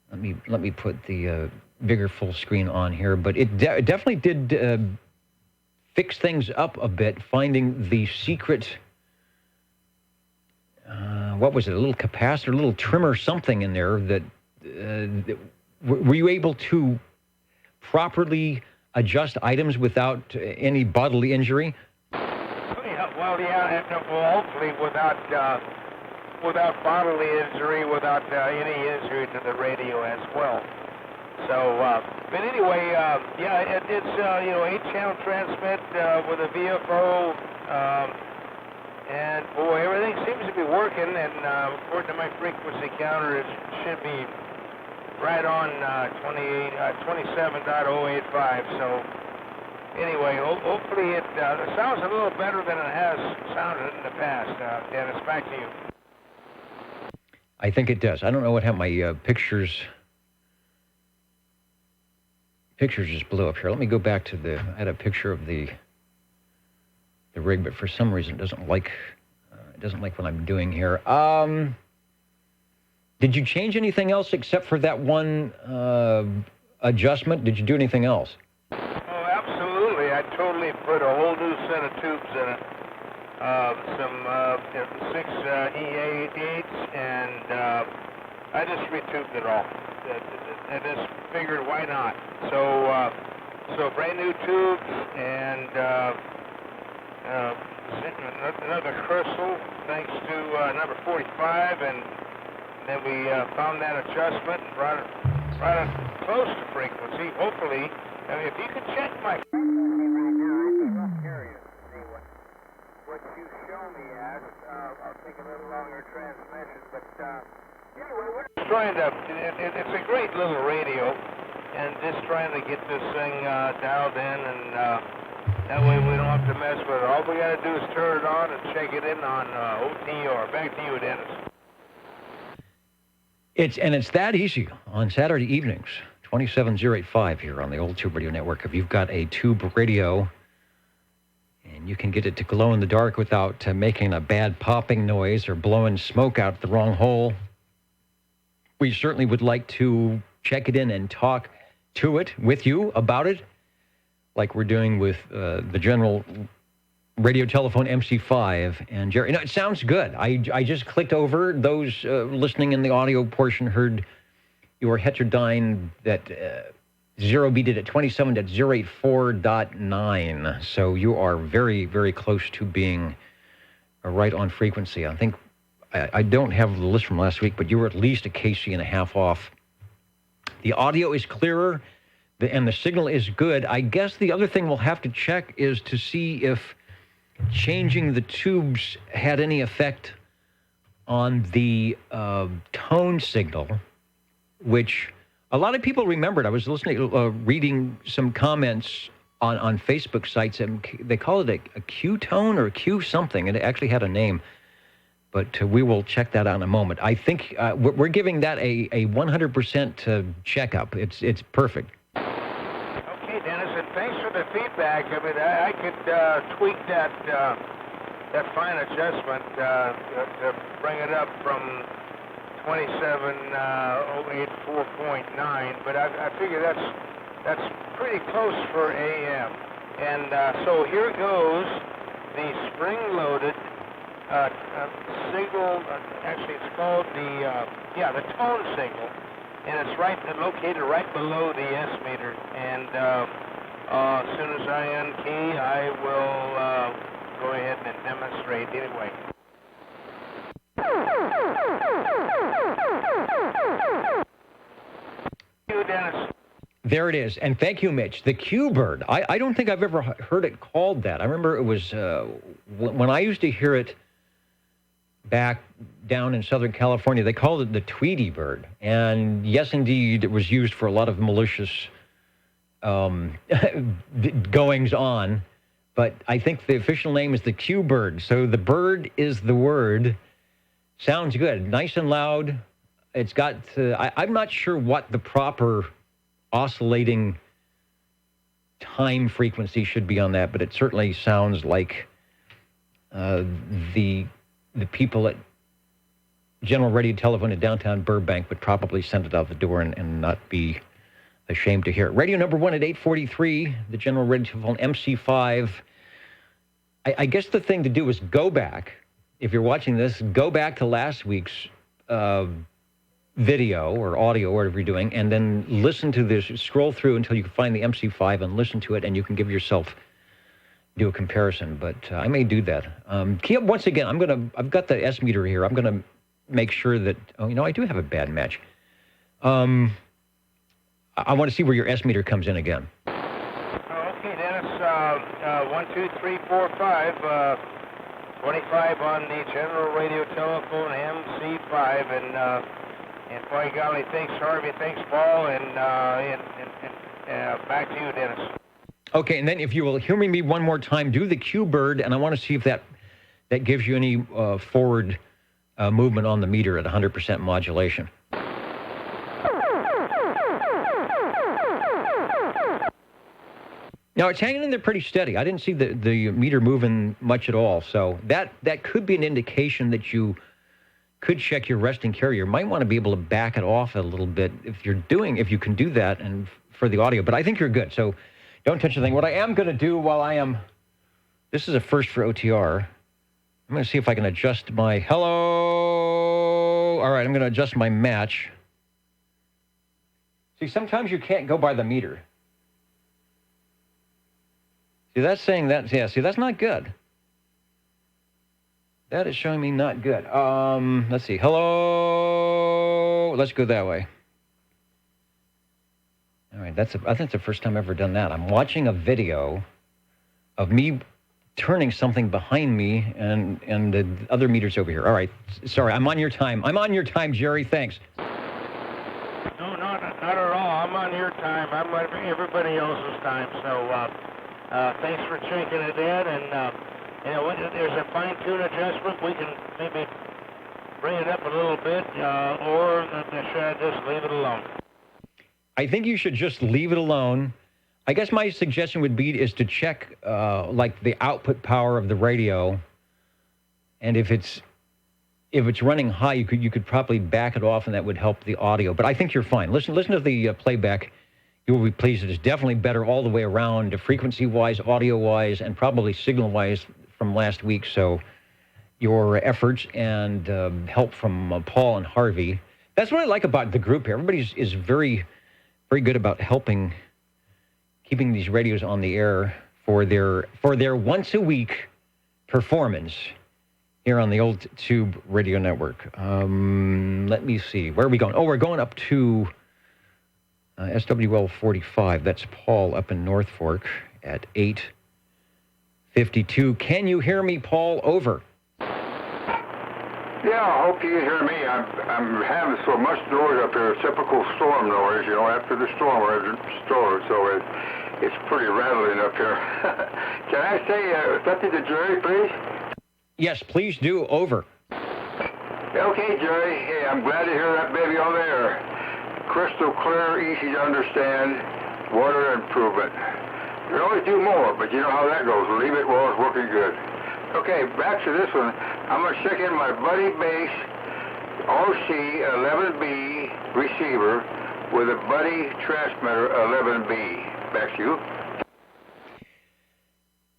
Let me put the bigger full screen on here, but it definitely did fix things up a bit, finding the secret, what was it, a little capacitor, a little trimmer, something in there that, were you able to properly adjust items without any bodily injury? Hopefully without bodily injury, without any injury to the radio as well. So, but anyway, it's 8-channel transmit with a VFO, and boy, everything seems to be working. And according to my frequency counter, it should be right on 27.085. So, anyway, hopefully it sounds a little better than it has sounded in the past. Dennis, back to you. I think it does. I don't know what happened. My pictures just blew up here. Let me go back to I had a picture of the rig, but for some reason it doesn't like what I'm doing here. Did you change anything else except for that one adjustment? Did you do anything else? Oh, absolutely. I totally put a whole new set of tubes in it. Some 6 EA8s, and I just retubed it all. I just figured, why not? So brand new tubes and another crystal, thanks to number 45, and then we found that adjustment and brought it close to frequency. Hopefully, I mean, if you could check my frequency right now, I'd be real curious to see what you show me as. I'll take a little longer transmission, but anyway, we're just trying to, it's a great little radio, and just trying to get this thing dialed in, and that way we don't have to mess with it. All we got to do is turn it on and check it in on OTR. Back to you, Dennis. It's that easy on Saturday evenings, 27085 here on the Old Tube Radio Network. If you've got a tube radio and you can get it to glow in the dark without making a bad popping noise or blowing smoke out the wrong hole, we certainly would like to check it in and talk to it with you about it, like we're doing with the General Radio Telephone MC5 and Jerry. No, it sounds good. I just clicked over. Those listening in the audio portion heard your heterodyne that zero B did at 27.084.9. So you are very, very close to being right on frequency. I think I don't have the list from last week, but you were at least a KC and a half off. The audio is clearer and the signal is good. I guess the other thing we'll have to check is to see if changing the tubes had any effect on the tone signal, which a lot of people remembered. I was reading some comments on Facebook sites, and they call it a Q tone or a Q something, and it actually had a name. But we will check that out in a moment. I think we're giving that a 100% checkup. It's perfect. Okay, Dennis, and thanks for the feedback. I mean, I could tweak that fine adjustment to bring it up from 27.084.9, but I figure that's pretty close for AM. And so here goes the spring-loaded signal. Actually, it's called the tone signal, and it's located right below the S meter. And as soon as I unkey, I will go ahead and demonstrate anyway. Thank you, Dennis. There it is. And thank you, Mitch. The Q-Bird. I don't think I've ever heard it called that. I remember it was when I used to hear it back down in Southern California, they called it the Tweety bird. And yes, indeed, it was used for a lot of malicious goings on. But I think the official name is the Q bird. So the bird is the word. Sounds good. Nice and loud. It's got, I'm not sure what the proper oscillating time frequency should be on that, but it certainly sounds like the people at General Radio Telephone in downtown Burbank would probably send it out the door and not be ashamed to hear it. Radio number 1 at 843, the General Radio Telephone MC5. I guess the thing to do is go back. If you're watching this, go back to last week's video or audio, whatever you're doing, and then listen to this, scroll through until you can find the MC5 and listen to it, and you can give yourself, do a comparison. But I may do that. Once again, I've got the S meter here. I'm going to make sure that, I do have a bad match. I want to see where your S meter comes in again. Okay, Dennis, 1, 2, 3, 4, 5, 25 on the General Radio Telephone MC5, and by golly, thanks Harvey, thanks Paul, and back to you, Dennis. Okay, and then if you will hear me one more time, do the Q bird, and I want to see if that gives you any forward movement on the meter at 100% modulation. Now, it's hanging in there pretty steady. I didn't see the meter moving much at all, so that could be an indication that you could check your resting carrier. You might want to be able to back it off a little bit if you can do that and for the audio, but I think you're good, so don't touch anything. What I am going to do this is a first for OTR. I'm going to see if I can adjust my, hello. All right, I'm going to adjust my match. See, sometimes you can't go by the meter. See, that's saying that, yeah, see, that's not good. That is showing me not good. Let's see, hello. Let's go that way. All right, I think it's the first time I've ever done that. I'm watching a video of me turning something behind me and the other meter's over here. All right, sorry, I'm on your time. Jerry, thanks. No, not at all. I'm on your time. I'm on everybody else's time, so thanks for checking it in, and there's a fine-tune adjustment. We can maybe bring it up a little bit, or should I just leave it alone? I think you should just leave it alone. I guess my suggestion would be is to check like the output power of the radio, and if it's running high, you could probably back it off, and that would help the audio. But I think you're fine. Listen to the playback. You will be pleased. It is definitely better all the way around, frequency-wise, audio-wise, and probably signal-wise from last week. So your efforts and help from Paul and Harvey. That's what I like about the group here. Everybody is very, very good about helping, keeping these radios on the air for their once-a-week performance here on the old Tube Radio Network. Let me see. Where are we going? Oh, we're going up to SWL 45. That's Paul up in North Fork at 8:52. Can you hear me, Paul? Over. Yeah, I hope you can hear me. I'm having so much noise up here, typical storm noise, after the storm, so it's pretty rattling up here. Can I say something to Jerry, please? Yes, please do. Over. Okay, Jerry. Hey, I'm glad to hear that baby on the air. Crystal clear, easy to understand, water improvement. You can always do more, but you know how that goes. Leave it while it's working good. Okay, back to this one. I'm going to check in my Buddy Base OC11B receiver with a Buddy transmitter 11B. Back to you.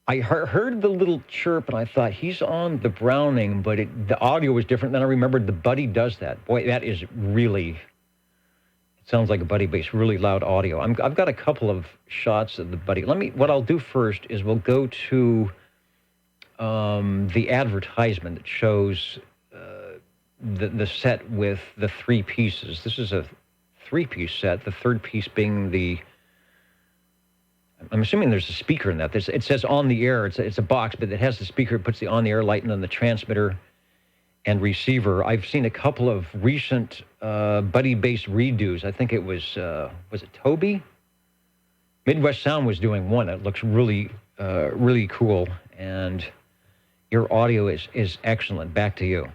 I heard the little chirp, and I thought, he's on the Browning, but the audio was different. Then I remembered the Buddy does that. Boy, that is really... It sounds like a Buddy Base, really loud audio. I've got a couple of shots of the Buddy. What I'll do first is we'll go to the advertisement that shows the set with the three pieces. This is a three-piece set, the third piece being I'm assuming there's a speaker in that. It says on the air. It's a box, but it has the speaker. It puts the on the air light and then the transmitter. and receiver. I've seen a couple of recent Buddy Bass redos. I think it was it Toby? Midwest Sound was doing one that looks really, really cool, and your audio is excellent. Back to you.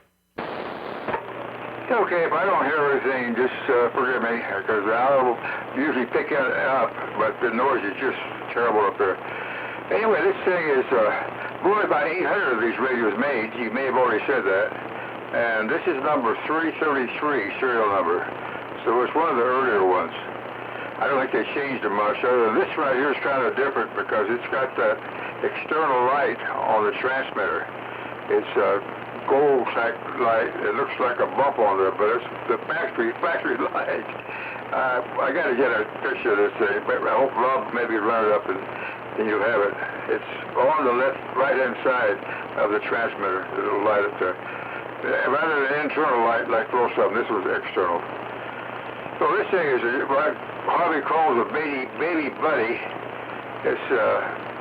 Okay, if I don't hear everything, just forgive me, because I'll usually pick it up, but the noise is just terrible up there. Anyway, this thing is, only about 800 of these radios made. You may have already said that. And this is number 333 serial number. So it's one of the earlier ones. I don't think they changed it much. Other than this right here is kind of different because it's got that external light on the transmitter. It's gold type light. It looks like a bump on there, but it's the factory light. I got to get a picture of this thing. I hope Rob maybe run it up and you'll have it. It's on the right-hand side of the transmitter, the little light up there. Rather than internal light like most of them, this was external. So this thing is what Harvey calls a baby buddy. It's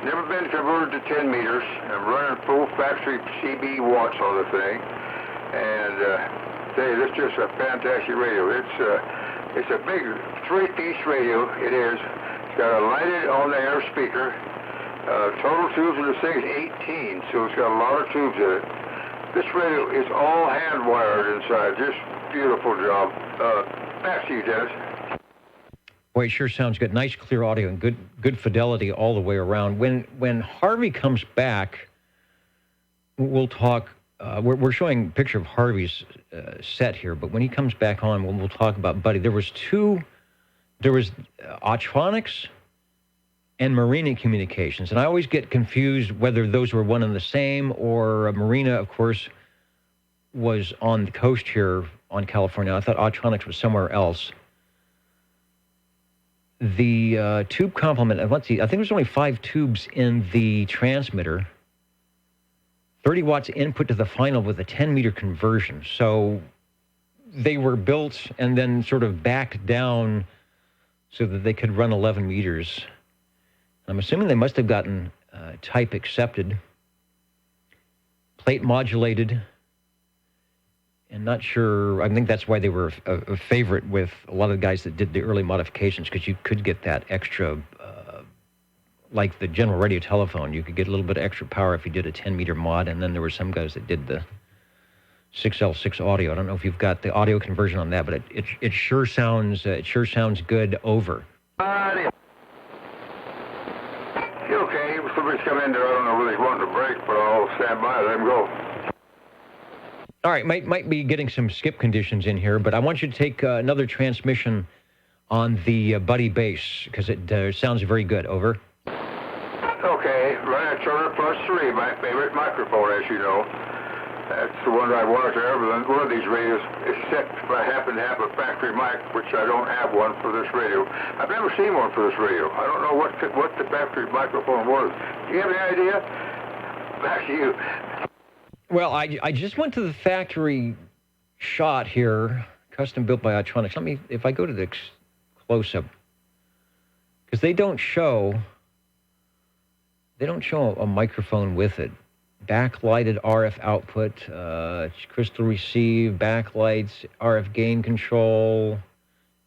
never been converted to 10 meters. I'm running full factory CB watts on the thing. And tell you, this is just a fantastic radio. It's a big 3-piece radio. It is. It's got a lighted on-the-air speaker. Total tubes in this thing is 18, so it's got a lot of tubes in it. This radio is all hand-wired inside. Just beautiful job. Back to you, Dennis. Boy, it sure sounds good. Nice, clear audio and good fidelity all the way around. When Harvey comes back, we'll talk. We're showing a picture of Harvey's set here, but when he comes back on, we'll talk about Buddy. There was Autronics and Marina Communications, and I always get confused whether those were one and the same, or Marina, of course, was on the coast here on California. I thought Autronics was somewhere else. The tube complement, let's see, I think there's only 5 tubes in the transmitter. 30 watts input to the final with a 10-meter conversion. So they were built and then sort of backed down so that they could run 11 meters. I'm assuming they must have gotten type accepted, plate modulated, and not sure. I think that's why they were a favorite with a lot of the guys that did the early modifications, because you could get that extra, like the General Radio Telephone, you could get a little bit of extra power if you did a 10-meter mod, and then there were some guys that did the 6L6 audio. I don't know if you've got the audio conversion on that, but it sure sounds good over. Okay, somebody's come in there. I don't know whether he's wanting to break, but I'll stand by. Let him go. All right, might be getting some skip conditions in here, but I want you to take another transmission on the Buddy Bass, because it sounds very good. Over. Okay, right at Turner Plus 3, my favorite microphone, as you know. That's the one I wanted to have. One of these radios, except if I happen to have a factory mic, which I don't have one for this radio. I've never seen one for this radio. I don't know what the factory microphone was. Do you have any idea? Back to you. Well, I just went to the factory shot here, custom built by Autronics. Let me, if I go to the close-up, because they don't show a microphone with it. Backlighted RF output, crystal receive, backlights, RF gain control,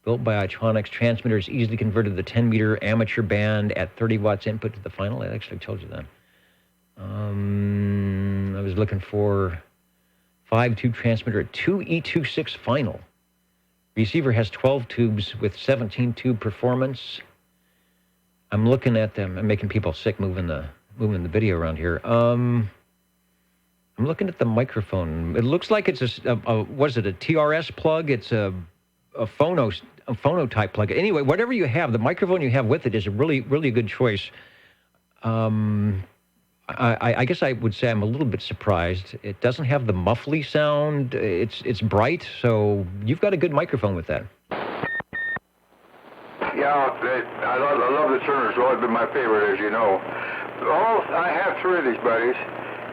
built by Autronics. Transmitter is easily converted to the 10-meter amateur band at 30 watts input to the final. I actually told you that. I was looking for 5-tube transmitter at 2E26 final. Receiver has 12 tubes with 17-tube performance. I'm looking at them. I'm making people sick moving the video around here. I'm looking at the microphone. It looks like it's what is it, a TRS plug? It's a phono type plug. Anyway, whatever you have, the microphone you have with it is a really, really good choice. I guess I would say I'm a little bit surprised. It doesn't have the muffly sound. It's bright, so you've got a good microphone with that. Yeah, I love the Turner. It's always been my favorite, as you know. I have 3 of these buddies,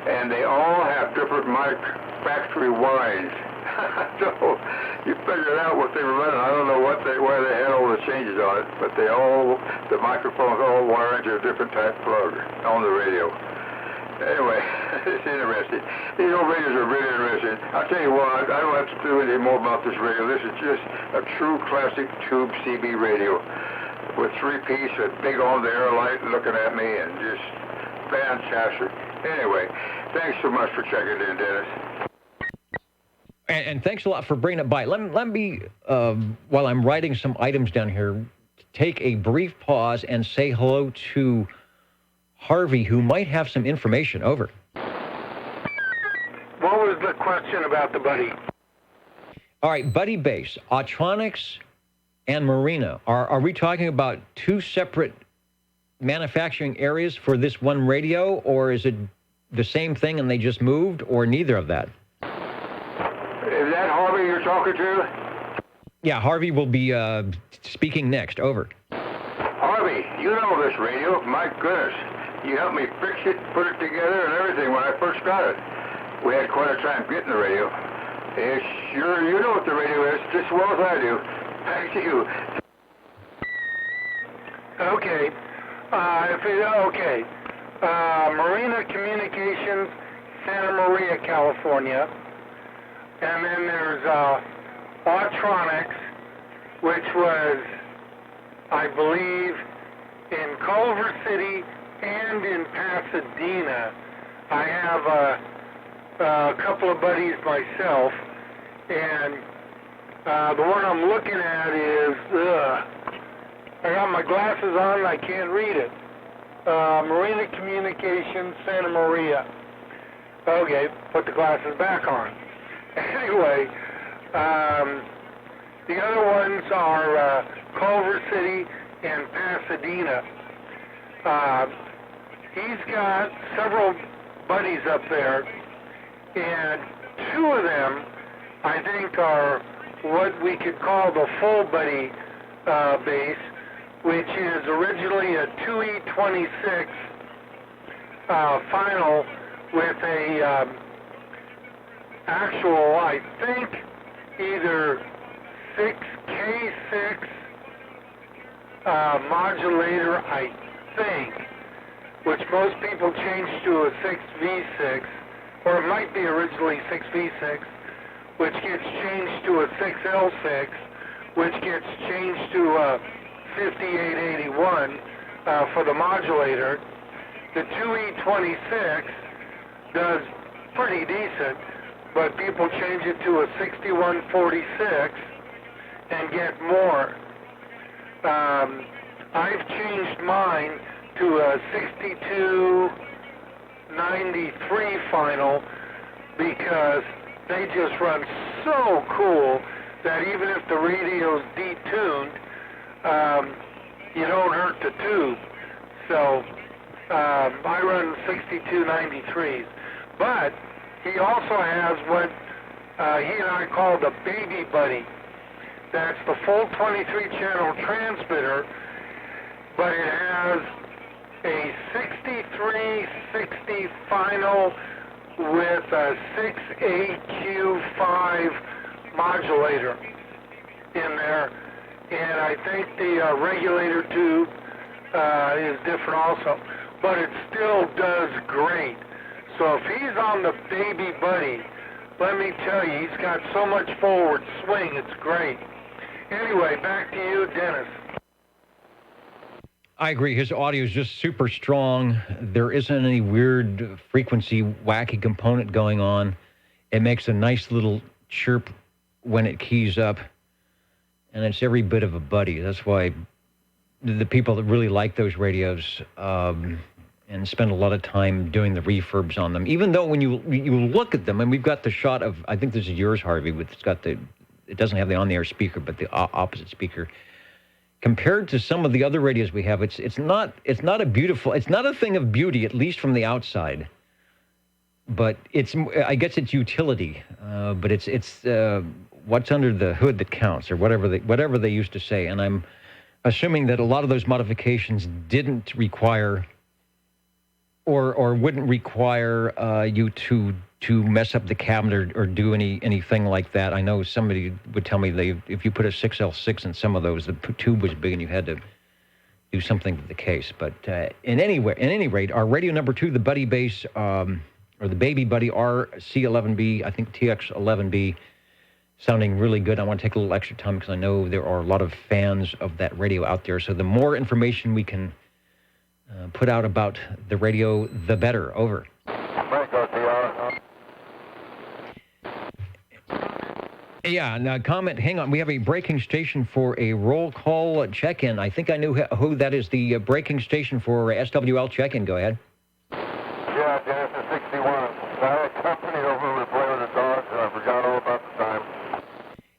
and they all have different mic factory winds. So you figured out what they were running. I don't know why they had all the changes on it, but the microphones all wire into a different type plug on the radio. Anyway, it's interesting. These old radios are really interesting. I'll tell you what, I don't have to do anything more about this radio. This is just a true classic tube CB radio with 3-piece, a big on-the-air light looking at me, and just fantastic. Anyway, thanks so much for checking in, Dennis. And thanks a lot for bringing it by. Let me while I'm writing some items down here, take a brief pause and say hello to Harvey, who might have some information. Over. What was the question about the Buddy? All right, Buddy Base, Autronics and Marina. Are we talking about two separate manufacturing areas for this one radio, or is it the same thing and they just moved, or neither of that? Is that Harvey you're talking to? Yeah, Harvey will be speaking next. Over. Harvey, you know this radio. My goodness. You helped me fix it, put it together, and everything when I first got it. We had quite a time getting the radio. It's sure you know what the radio is just as well as I do. Back to you. Okay. Marina Communications, Santa Maria, California. And then there's Autronics, which was, I believe, in Culver City and in Pasadena. I have a couple of buddies myself, and the one I'm looking at is, I got my glasses on and I can't read it. Marina Communications, Santa Maria. Okay, put the glasses back on. Anyway, the other ones are Culver City and Pasadena. He's got several buddies up there, and two of them, I think, are what we could call the full buddy base, which is originally a 2E26 final with a actual, I think, either 6K6 modulator, I think, which most people changed to a 6V6, or it might be originally 6V6, which gets changed to a 6L6, which gets changed to a 5881 for the modulator. The 2E26 does pretty decent, but people change it to a 6146 and get more. I've changed mine to a 6293 final because they just run so cool that even if the radio's detuned, you don't hurt the tube. So I run 6293s. But he also has what he and I call the Baby Buddy. That's the full 23-channel transmitter, but it has a 6360 final with a 6AQ5 modulator in there, and I think the regulator tube is different also, but it still does great. So if he's on the Baby Buddy, let me tell you, he's got so much forward swing, it's great. Anyway, back to you, Dennis. I agree. His audio is just super strong. There isn't any weird frequency, wacky component going on. It makes a nice little chirp when it keys up, and it's every bit of a buddy. That's why the people that really like those radios and spend a lot of time doing the refurbs on them, even though when you look at them, and we've got the shot of, I think this is yours, Harvey, it's got it doesn't have the on-the-air speaker, but the opposite speaker. Compared to some of the other radios we have, it's not a thing of beauty, at least from the outside. But I guess it's utility. But it's what's under the hood that counts, or whatever they used to say. And I'm assuming that a lot of those modifications didn't require, or wouldn't require you to mess up the cabinet or do anything like that. I know somebody would tell me if you put a 6L6 in some of those, the tube was big and you had to do something to the case. But in any rate, our radio number 2, the Buddy Bass, or the Baby Buddy RC11B, I think TX11B, sounding really good. I want to take a little extra time because I know there are a lot of fans of that radio out there. So the more information we can put out about the radio, the better. Over. Yeah, now comment, hang on. We have a breaking station for a roll call check-in. I think I knew who that is, the breaking station for SWL check-in. Go ahead. Yeah, Genesis 61. I had company over with playing the dogs, and I forgot all about the time.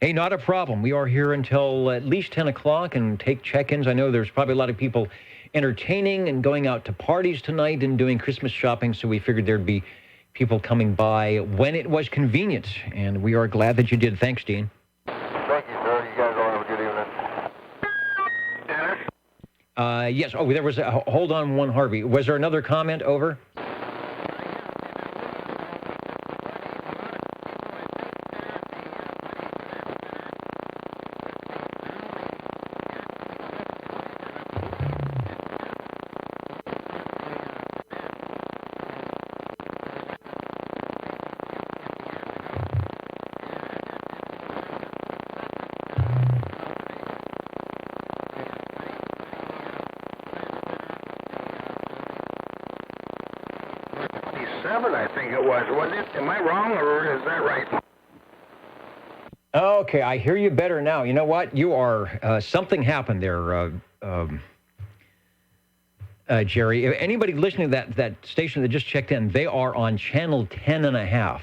Hey, not a problem. We are here until at least 10 o'clock and take check-ins. I know there's probably a lot of people entertaining and going out to parties tonight and doing Christmas shopping, so we figured there'd be people coming by when it was convenient, and we are glad that you did. Thanks, Dean. Thank you, sir. You guys all have a good evening. Dennis? Yes. Oh, there was a... Hold on one, Harvey. Was there another comment? Over? I think it was. Was it? Am I wrong, or is that right? Okay, I hear you better now. You know what? You are... something happened there, Jerry. If anybody listening to that station that just checked in, they are on channel 10 and a half.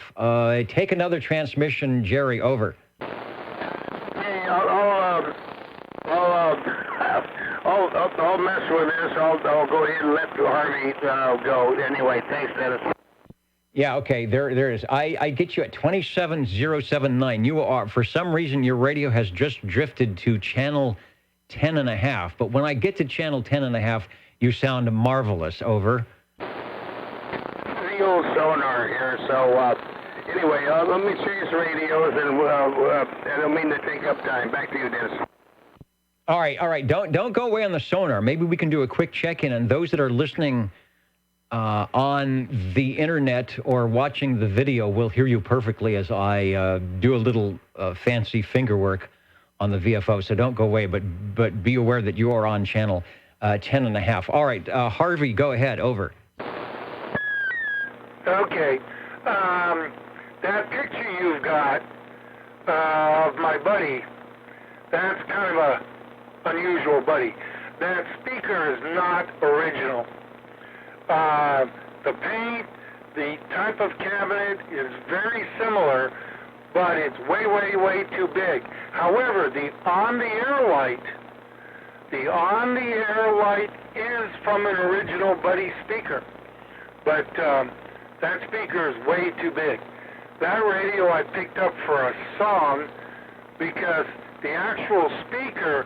Take another transmission, Jerry. Over. Hey, I'll mess with this. I'll go ahead and let Harvey go. Anyway, thanks, Dennis. Yeah, okay, there it is. I get you at 27079. You are, for some reason, your radio has just drifted to channel 10 and a half. But when I get to channel 10 and a half, you sound marvelous. Over. The old sonar here. So anyway, let me change the radios, and I don't mean to take up time. Back to you, Dennis. All right. Don't go away on the sonar. Maybe we can do a quick check-in, and those that are listening on the internet or watching the video will hear you perfectly as I do a little fancy finger work on the VFO. So don't go away, but be aware that you are on channel 10 and a half. All right, Harvey, go ahead. Over. Okay. That picture you've got of my buddy, that's kind of a unusual buddy. That speaker is not original. The paint, the type of cabinet is very similar, but it's way, way, way too big. However, the on-the-air light is from an original Buddy speaker, but that speaker is way too big. That radio I picked up for a song because the actual speaker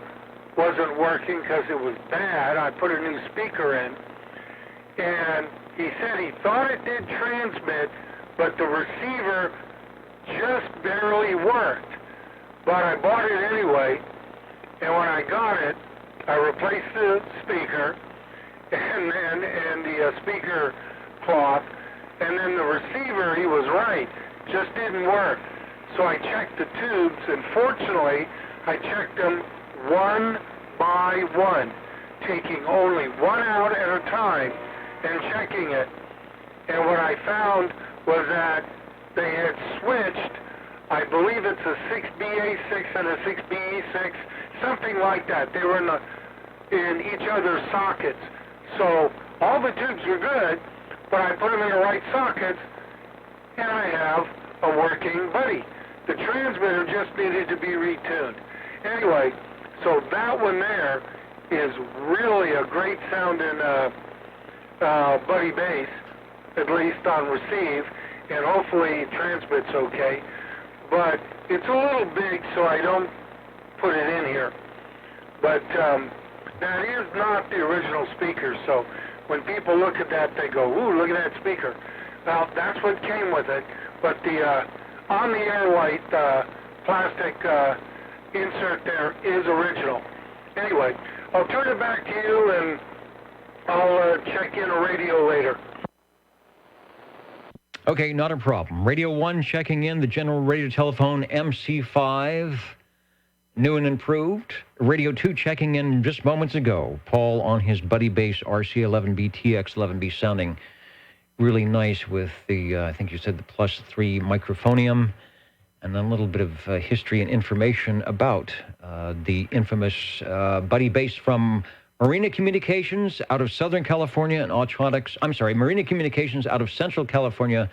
wasn't working because it was bad. I put a new speaker in, and he said he thought it did transmit, but the receiver just barely worked. But I bought it anyway, and when I got it, I replaced the speaker and the speaker cloth, and then the receiver, he was right, just didn't work. So I checked the tubes, and fortunately, I checked them one by one, taking only one out at a time and checking it. And what I found was that they had switched, I believe it's a 6BA6 and a 6BE6, something like that. They were in each other's sockets. So all the tubes were good, but I put them in the right sockets, and I have a working Buddy. The transmitter just needed to be retuned. Anyway, so that one there is really a great sounding Buddy bass, at least on receive, and hopefully transmits okay. But it's a little big, so I don't put it in here. But that is not the original speaker, so when people look at that, they go, ooh, look at that speaker. Well, that's what came with it, but the on-the-air light plastic insert there is original. Anyway, I'll turn it back to you, and I'll check in a radio later. Okay, not a problem. Radio 1 checking in, the General Radio Telephone MC5, new and improved. Radio 2 checking in just moments ago. Paul on his Buddy Bass RC11B TX11B sounding really nice with the, I think you said the +3 microphonium, and then a little bit of history and information about the infamous Buddy Bass from Marina Communications out of Southern California and Autronics. I'm sorry, Marina Communications out of Central California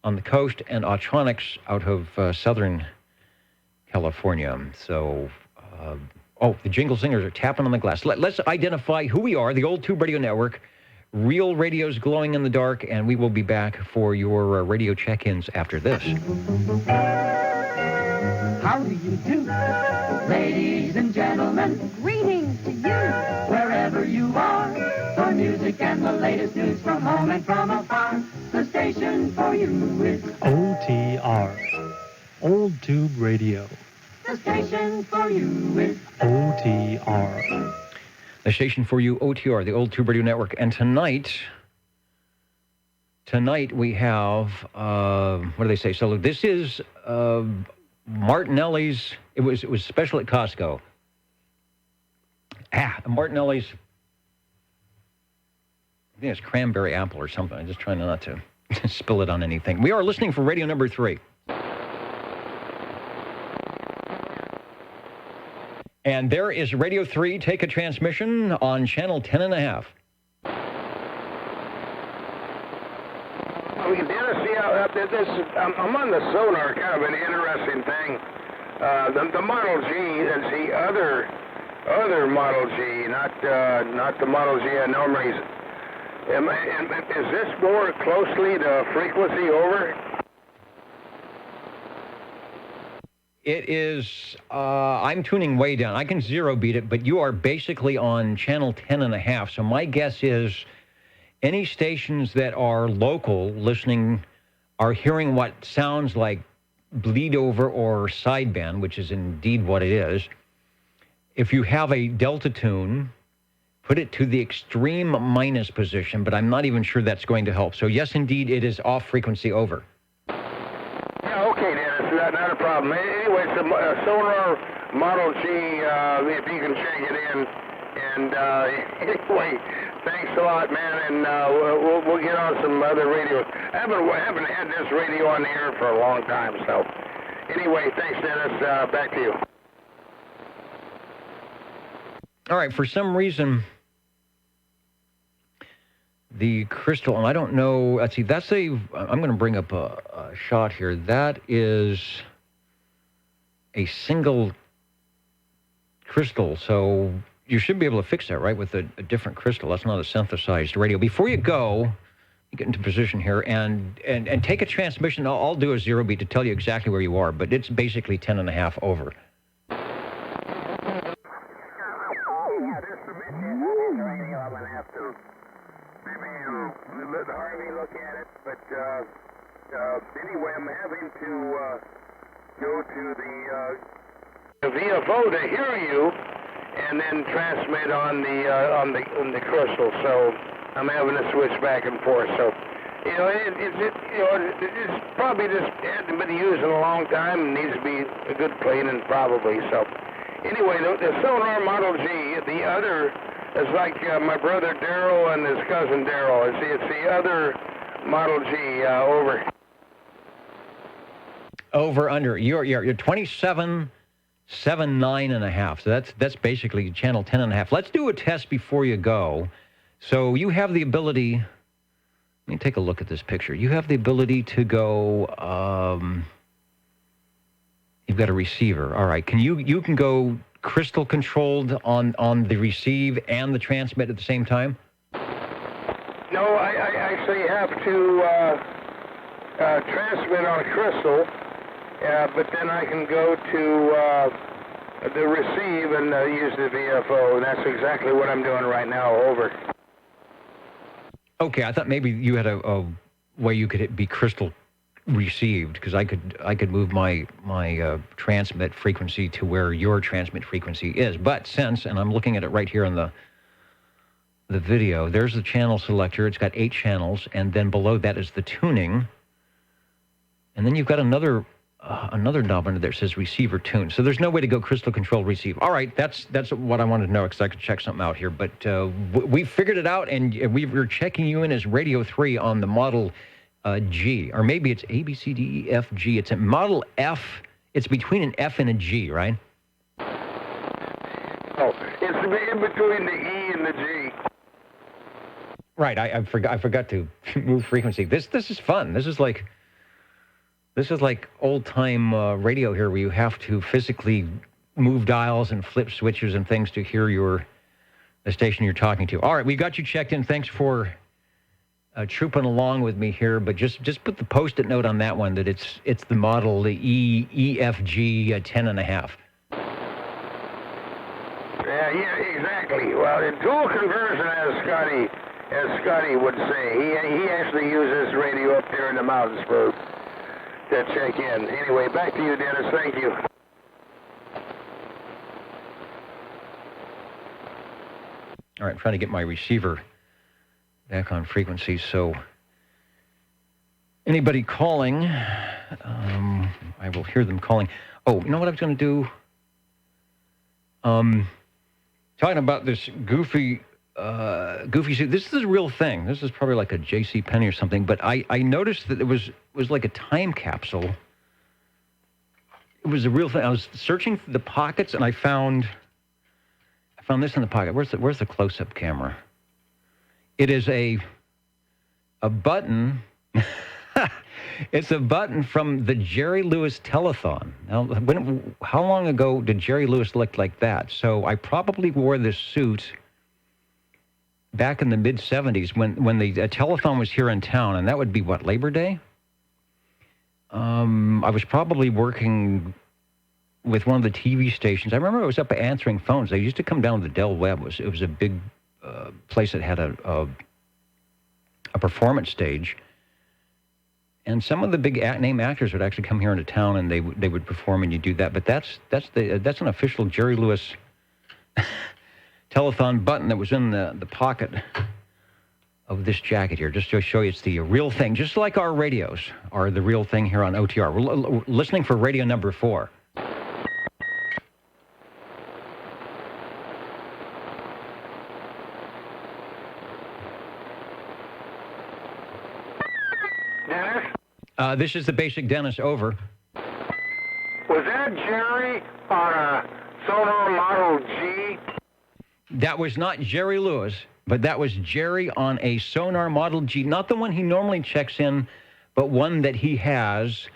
on the coast, and Autronics out of Southern California. So, the jingle singers are tapping on the glass. Let's identify who we are, the Old Tube Radio Network, real radios glowing in the dark, and we will be back for your radio check-ins after this. How do you do, ladies and gentlemen? Greetings to you, wherever you are. For music and the latest news from home and from afar, the station for you is OTR, Old Tube Radio. The station for you is OTR. The station for you, OTR, the Old Tube Radio Network. And tonight we have, what do they say? So this is Martinelli's, it was special at Costco. Martinelli's, I think it's cranberry apple or something. I'm just trying not to spill it on anything. We are listening for radio number 3. And there is Radio 3, take a transmission on channel 10.5. Dennis, I'm on the sonar, kind of an interesting thing. The Model G is the other Model G, not the Model G I normally. Is this more closely to frequency over? It is, I'm tuning way down. I can zero beat it, but you are basically on channel 10.5. So my guess is any stations that are local listening are hearing what sounds like bleed over or sideband, which is indeed what it is. If you have a delta tune, put it to the extreme minus position, but I'm not even sure that's going to help. So yes, indeed, it is off frequency over. Yeah, okay, Dennis, not a problem. Anyway, it's a Sonar Model G, if you can check it in. And anyway, thanks a lot, man, and we'll get on some other radios. I haven't had this radio on the air for a long time, so anyway, thanks, Dennis. Back to you. All right, for some reason, the crystal, and I don't know, let's see, I'm going to bring up a shot here. That is a single crystal, so you should be able to fix that, right, with a different crystal. That's not a synthesized radio. Before you go, you get into position here, and take a transmission. I'll do a zero beat to tell you exactly where you are, but it's basically 10.5 over. Let Harvey look at it, but anyway, I'm having to go to the VFO to hear you, and then transmit on the crystal. So I'm having to switch back and forth. So it's probably just hasn't been used in a long time and needs to be a good cleaning probably. So anyway, the Sonar Model G, the other. It's like my brother Daryl and his cousin Daryl. It's the other Model G over. Over under. You're 27.79.5. So that's basically channel 10.5. Let's do a test before you go. So you have the ability. Let me take a look at this picture. You have the ability to go. You've got a receiver. All right. You can go crystal controlled on the receive and the transmit at the same time? No, I actually have to transmit on a crystal, but then I can go to the receive and use the VFO, and that's exactly what I'm doing right now, over. Okay, I thought maybe you had a way you could be crystal received, because I could move my transmit frequency to where your transmit frequency is. But since, and I'm looking at it right here on the video, there's the channel selector. It's got 8 channels, and then below that is the tuning. And then you've got another knob under there that says receiver tune. So there's no way to go crystal control receive. All right, that's what I wanted to know, because I could check something out here. But we figured it out, and we're checking you in as Radio 3 on the Model G, or maybe it's A, B, C, D, E, F, G. It's a Model F. It's between an F and a G, right? Oh, it's in between the E and the G. Right. I forgot to move frequency. This is fun. This is like old time radio here, where you have to physically move dials and flip switches and things to hear the station you're talking to. All right, we got you checked in. Thanks for trooping along with me here, but just put the post-it note on that one that it's the model, the EFG 10.5. Yeah, exactly. Well, in dual conversion, as Scotty would say, he actually uses radio up there in the mountains to check in. Anyway, back to you, Dennis. Thank you. All right, I'm trying to get my receiver back on frequency, so anybody calling, I will hear them calling. Oh, you know what I was going to do? Talking about this goofy suit. This is a real thing. This is probably like a J.C. Penney or something, but I noticed that it was like a time capsule. It was a real thing. I was searching through the pockets, and I found this in the pocket. Where's the close-up camera? It is a button. It's a button from the Jerry Lewis telethon. Now, how long ago did Jerry Lewis look like that? So I probably wore this suit back in the mid-'70s when the telethon was here in town, and that would be, what, Labor Day? I was probably working with one of the TV stations. I remember I was up answering phones. They used to come down to the Del Webb. It was a big place that had a performance stage, and some of the big name actors would actually come here into town, and they would perform, and you do that. But that's an official Jerry Lewis telethon button that was in the pocket of this jacket here, just to show you it's the real thing, just like our radios are the real thing here on OTR. We're listening for radio number 4. This is the basic Dennis, over. Was that Jerry on a Sonar Model G? That was not Jerry Lewis, but that was Jerry on a Sonar Model G, not the one he normally checks in, but one that he has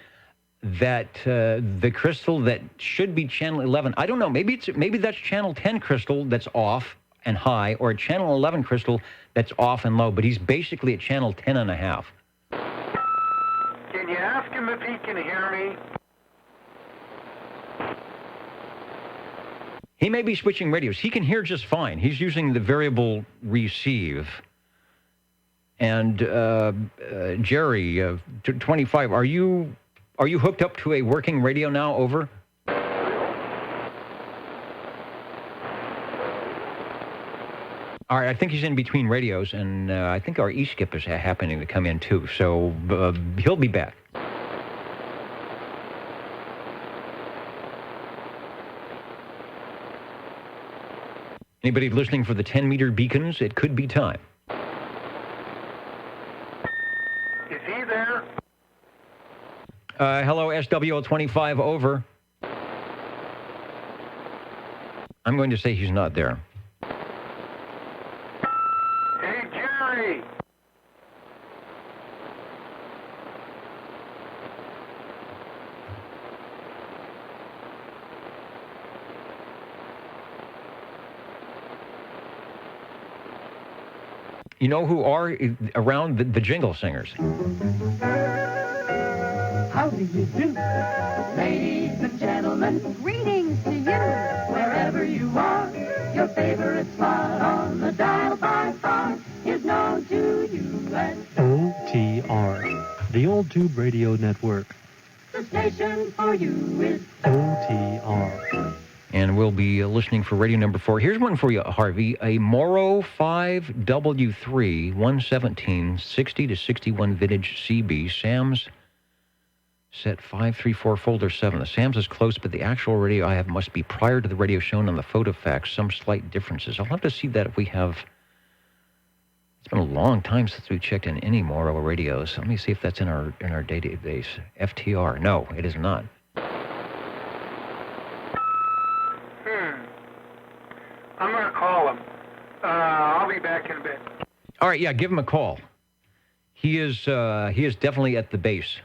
that the crystal that should be channel 11. I don't know, maybe that's channel 10 crystal that's off and high, or a channel 11 crystal that's off and low, but he's basically at channel 10.5. Can you ask him if he can hear me? He may be switching radios. He can hear just fine. He's using the variable receive. And Jerry, 25, are you hooked up to a working radio now? Over. All right, I think he's in between radios, and I think our E-skip is happening to come in too, so he'll be back. Anybody listening for the 10-meter beacons? It could be time. Is he there? Hello, SWL25, over. I'm going to say he's not there. Hey, Jerry! You know who are around the jingle singers? How do you do? Ladies and gentlemen, greetings to you. Wherever you are, your favorite spot on the dial by far is known to you as OTR, the The Old Tube Radio Network. The station for you is OTR. And we'll be listening for radio number 4. Here's one for you, Harvey. A Morrow 5W3 117 60 to 61 vintage CB. Sam's set 534 folder 7. The Sam's is close, but the actual radio I have must be prior to the radio shown on the photo fax. Some slight differences. I'll have to see that if we have... It's been a long time since we checked in any Morrow radios. Let me see if that's in our database. FTR. No, it is not. I'm going to call him. I'll be back in a bit. All right, yeah, give him a call. He is definitely at the base.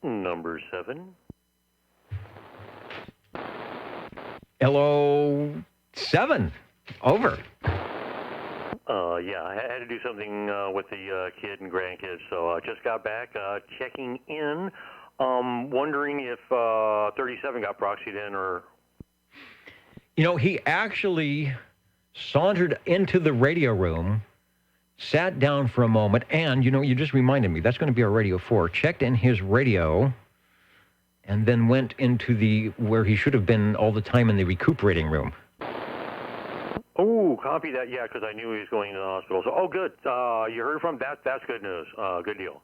Number 7. Hello, 7. Over. Yeah, I had to do something with the kid and grandkids, so just got back, checking in. Wondering if 37 got proxied in or... You know, he actually sauntered into the radio room, sat down for a moment, and, you know, you just reminded me, that's going to be our Radio 4, checked in his radio, and then went into where he should have been all the time in the recuperating room. Oh, copy that, yeah, because I knew he was going to the hospital. So, oh, good. You heard from that? That's good news. Good deal.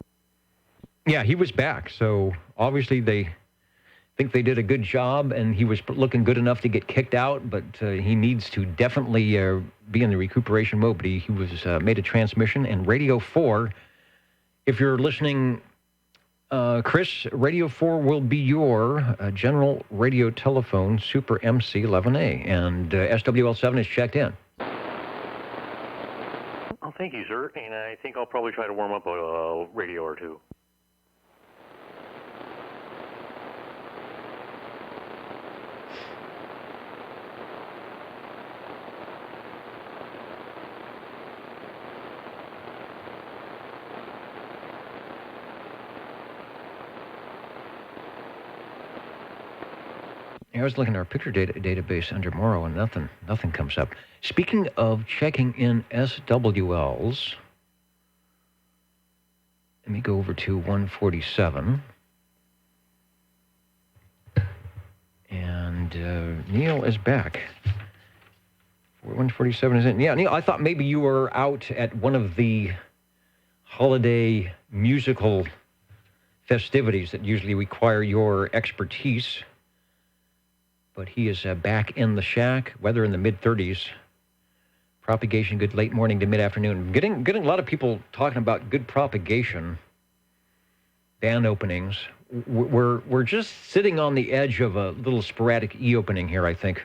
Yeah, he was back, so obviously they think they did a good job, and he was looking good enough to get kicked out, but he needs to definitely be in the recuperation mode. But he was made a transmission, and Radio 4, if you're listening, Chris, Radio 4 will be your general radio telephone Super MC11A, and SWL7 is checked in. Oh, thank you, sir, and I think I'll probably try to warm up a radio or two. I was looking at our picture database under Morrow, and nothing comes up. Speaking of checking in SWLs, let me go over to 147. And Neil is back. 147 is in. Yeah, Neil, I thought maybe you were out at one of the holiday musical festivities that usually require your expertise. But he is back in the shack, weather in the mid-30s. Propagation good late morning to mid-afternoon. Getting a lot of people talking about good propagation. Band openings. We're just sitting on the edge of a little sporadic E-opening here, I think,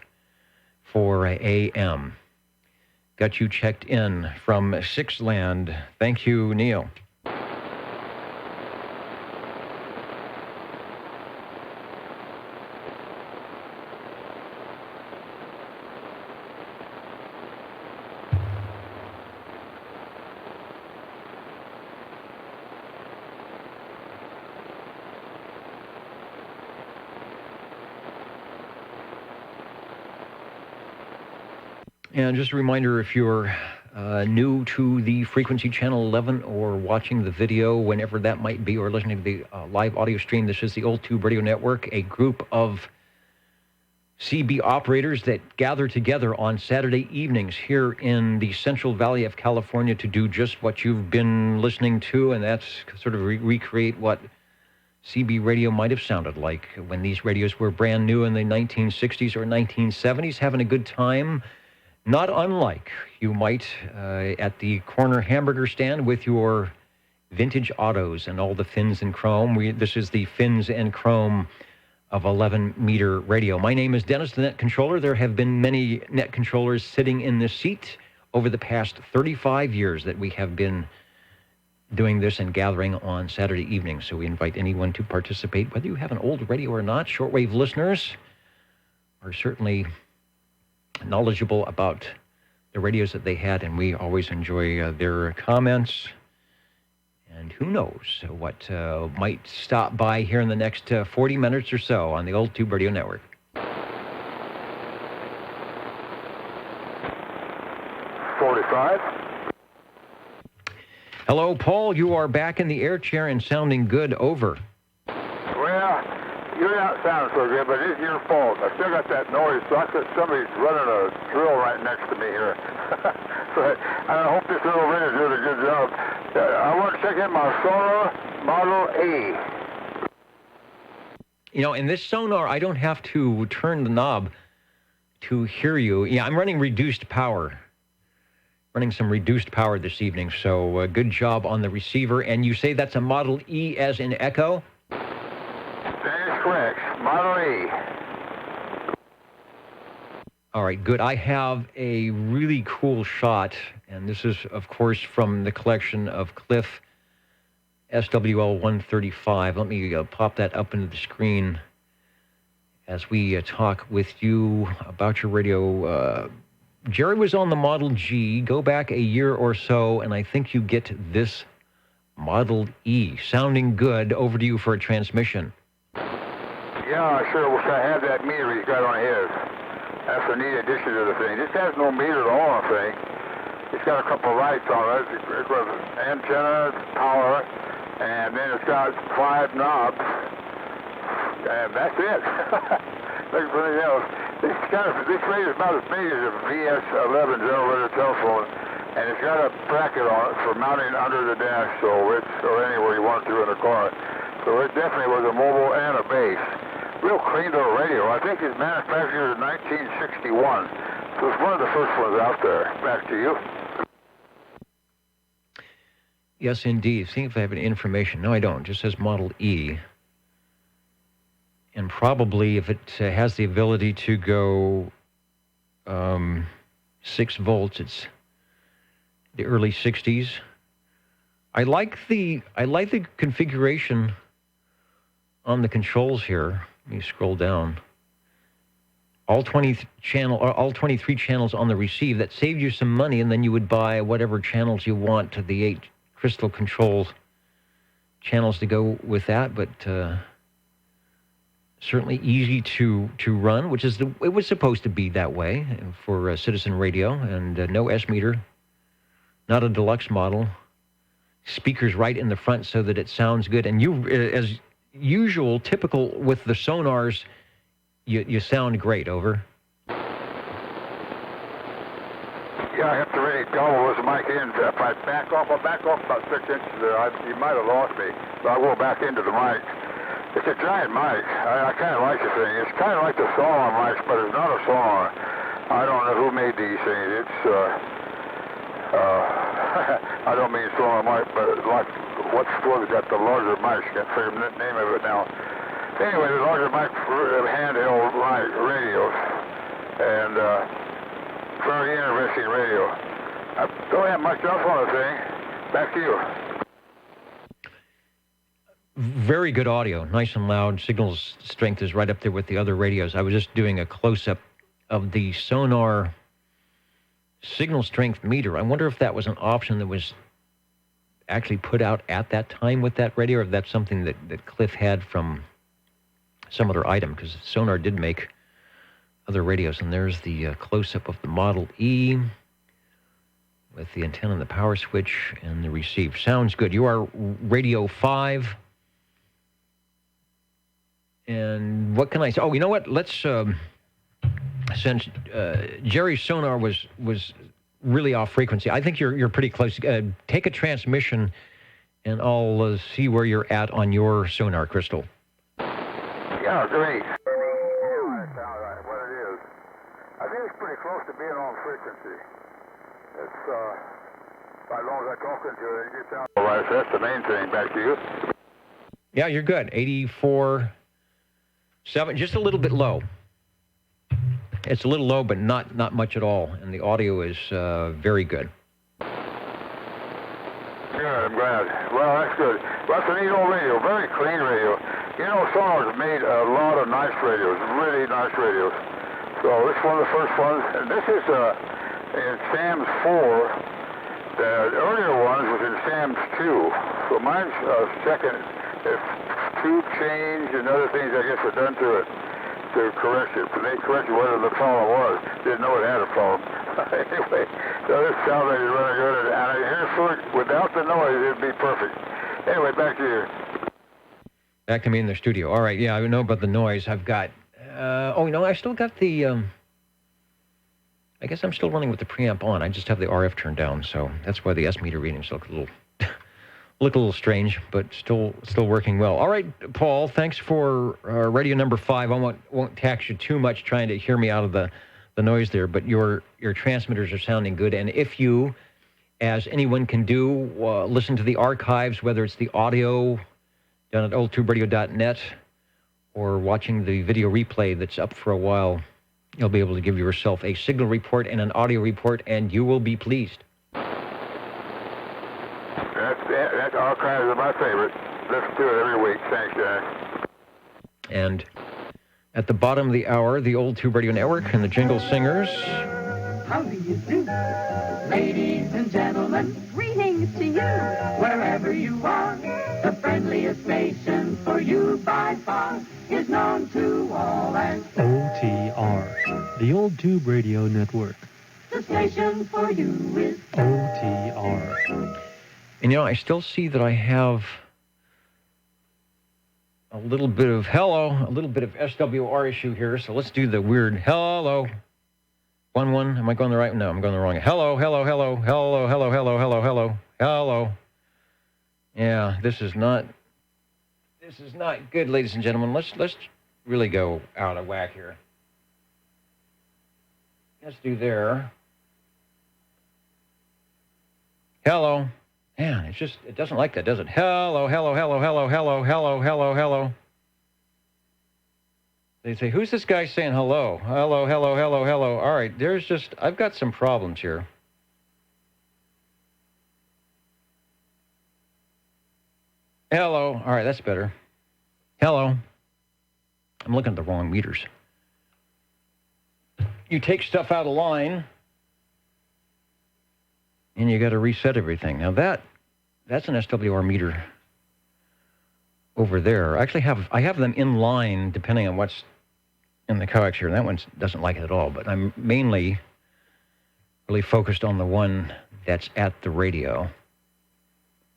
for AM. Got you checked in from Sixland. Thank you, Neil. And just a reminder, if you're new to the frequency channel 11 or watching the video whenever that might be, or listening to the live audio stream, this is the Old Tube Radio Network, a group of CB operators that gather together on Saturday evenings here in the Central Valley of California to do just what you've been listening to, and that's sort of recreate what CB radio might have sounded like when these radios were brand new in the 1960s or 1970s, having a good time. Not unlike you might at the corner hamburger stand with your vintage autos and all the fins and chrome. This is the fins and chrome of 11-meter radio. My name is Dennis, the net controller. There have been many net controllers sitting in this seat over the past 35 years that we have been doing this and gathering on Saturday evenings. So we invite anyone to participate, whether you have an old radio or not. Shortwave listeners are certainly knowledgeable about the radios that they had, and we always enjoy their comments. And who knows what might stop by here in the next 40 minutes or so on the Old Tube Radio Network. 45. Hello, Paul. You are back in the air chair and sounding good. Over. Well, you're not sounding so good, but it's your fault. I still got that noise, so I thought somebody's running a drill right next to me here. But I hope this little ring is doing a good job. I want to check in my sonar Model A. You know, in this sonar, I don't have to turn the knob to hear you. Yeah, I'm running reduced power. Running some reduced power this evening, so good job on the receiver. And you say that's a Model E as in Echo? That is correct. Model E. All right, good. I have a really cool shot, and this is, of course, from the collection of Cliff SWL 135. Let me pop that up into the screen as we talk with you about your radio. Jerry was on the Model G. Go back a year or so, and I think you get this Model E. Sounding good. Over to you for a transmission. Yeah, I sure wish I had that meter he's got on his. That's a neat addition to the thing. This has no meter at all on the thing. It's got a couple of lights on it. It's got antenna, power, and then it's got 5 knobs. And that's it. Looking for anything else. This radio is about as big as a VS11 general radio telephone, and it's got a bracket on it for mounting under the dash, or anywhere you want to in the car. So it definitely was a mobile and a base. Real clean little radio. I think it's manufactured in 1961. So it's one of the first ones out there. Back to you. Yes, indeed. See if I have any information. No, I don't. It just says Model E. And probably if it has the ability to go 6 volts, it's the early 60s. I like the configuration on the controls here. Let me scroll down. All 23 channels on the receive. That saved you some money, and then you would buy whatever channels you want to the 8 crystal control channels to go with that. But certainly easy to run, which is it was supposed to be that way for Citizen Radio, and no S meter, not a deluxe model. Speakers right in the front so that it sounds good, and you, as usual, typical with the sonars, you sound great. Over. Yeah, I have to really double this mic in. If I back off, I'll back off about 6 inches there. You might have lost me, so I'll go back into the mic. It's a giant mic. I kind of like the thing. It's kind of like the Sonar mics, but it's not a Sonar. I don't know who made these things. It's, I don't mean Sonar mic, but like what's got the larger mics. Can't figure the name of it now. Anyway, the larger mic for handheld radios. And, very interesting radio. I don't have much else on the thing. Back to you. Very good audio, nice and loud. Signal strength is right up there with the other radios. I was just doing a close-up of the Sonar signal strength meter. I wonder if that was an option that was actually put out at that time with that radio, or if that's something that Cliff had from some other item, because Sonar did make other radios. And there's the close-up of the Model E with the antenna and the power switch and the receive. Sounds good. You are Radio 5. And what can I say? Oh, you know what? Let's, since Jerry's sonar was really off frequency, I think you're pretty close. Take a transmission, and I'll see where you're at on your sonar, Crystal. Yeah, great. What it is. I think it's pretty close to being on frequency. It's, as long as I talk into it, it gets out. All right, so that's the main thing. Back to you. Yeah, you're good. 84.7, just a little bit low. It's a little low, but not much at all, and the audio is very good. Good, I'm glad. Well, that's good. Well, that's a neat old radio, very clean radio. You know, Sonar's made a lot of nice radios, really nice radios. So this is one of the first ones, and this is in SAMS 4. The earlier ones was in SAMS 2. So mine's second. If tube change and other things, I guess, are done to it to correct it. But they corrected whether the problem was. Didn't know it had a problem. Anyway, so this salvage is really good, and I hear food without the noise, it'd be perfect. Anyway, back to you. Back to me in the studio. All right, yeah, I know about the noise. I've got, I still got the, I guess I'm still running with the preamp on. I just have the RF turned down, so that's why the S meter readings look a little strange, but still working well. All right, Paul, thanks for radio number 5. I won't tax you too much trying to hear me out of the noise there, but your transmitters are sounding good. And if you, as anyone can do, listen to the archives, whether it's the audio down at oldtuberadio.net or watching the video replay that's up for a while, you'll be able to give yourself a signal report and an audio report, and you will be pleased. That archive is my favorite. Listen to it every week. Thanks, Jack. And at the bottom of the hour, the Old Tube Radio Network and the Jingle Singers. How do you do? Ladies and gentlemen, greetings to you. Wherever you are, the friendliest station for you by far is known to all as OTR, the Old Tube Radio Network. the station for you is OTR. And I still see that I have a little bit of SWR issue here. So let's do the weird hello. 1-1. Am I going the right? No, I'm going the wrong. Hello. Yeah, this is not good, ladies and gentlemen. Let's really go out of whack here. Let's do there. Hello. Man, it doesn't like that, does it? Hello. They say, who's this guy saying hello? Hello. All right, I've got some problems here. Hello. All right, that's better. Hello. I'm looking at the wrong meters. You take stuff out of line, and you got to reset everything. Now that's an SWR meter over there. Actually, I have them in line depending on what's in the coax here. That one doesn't like it at all, but I'm mainly really focused on the one that's at the radio,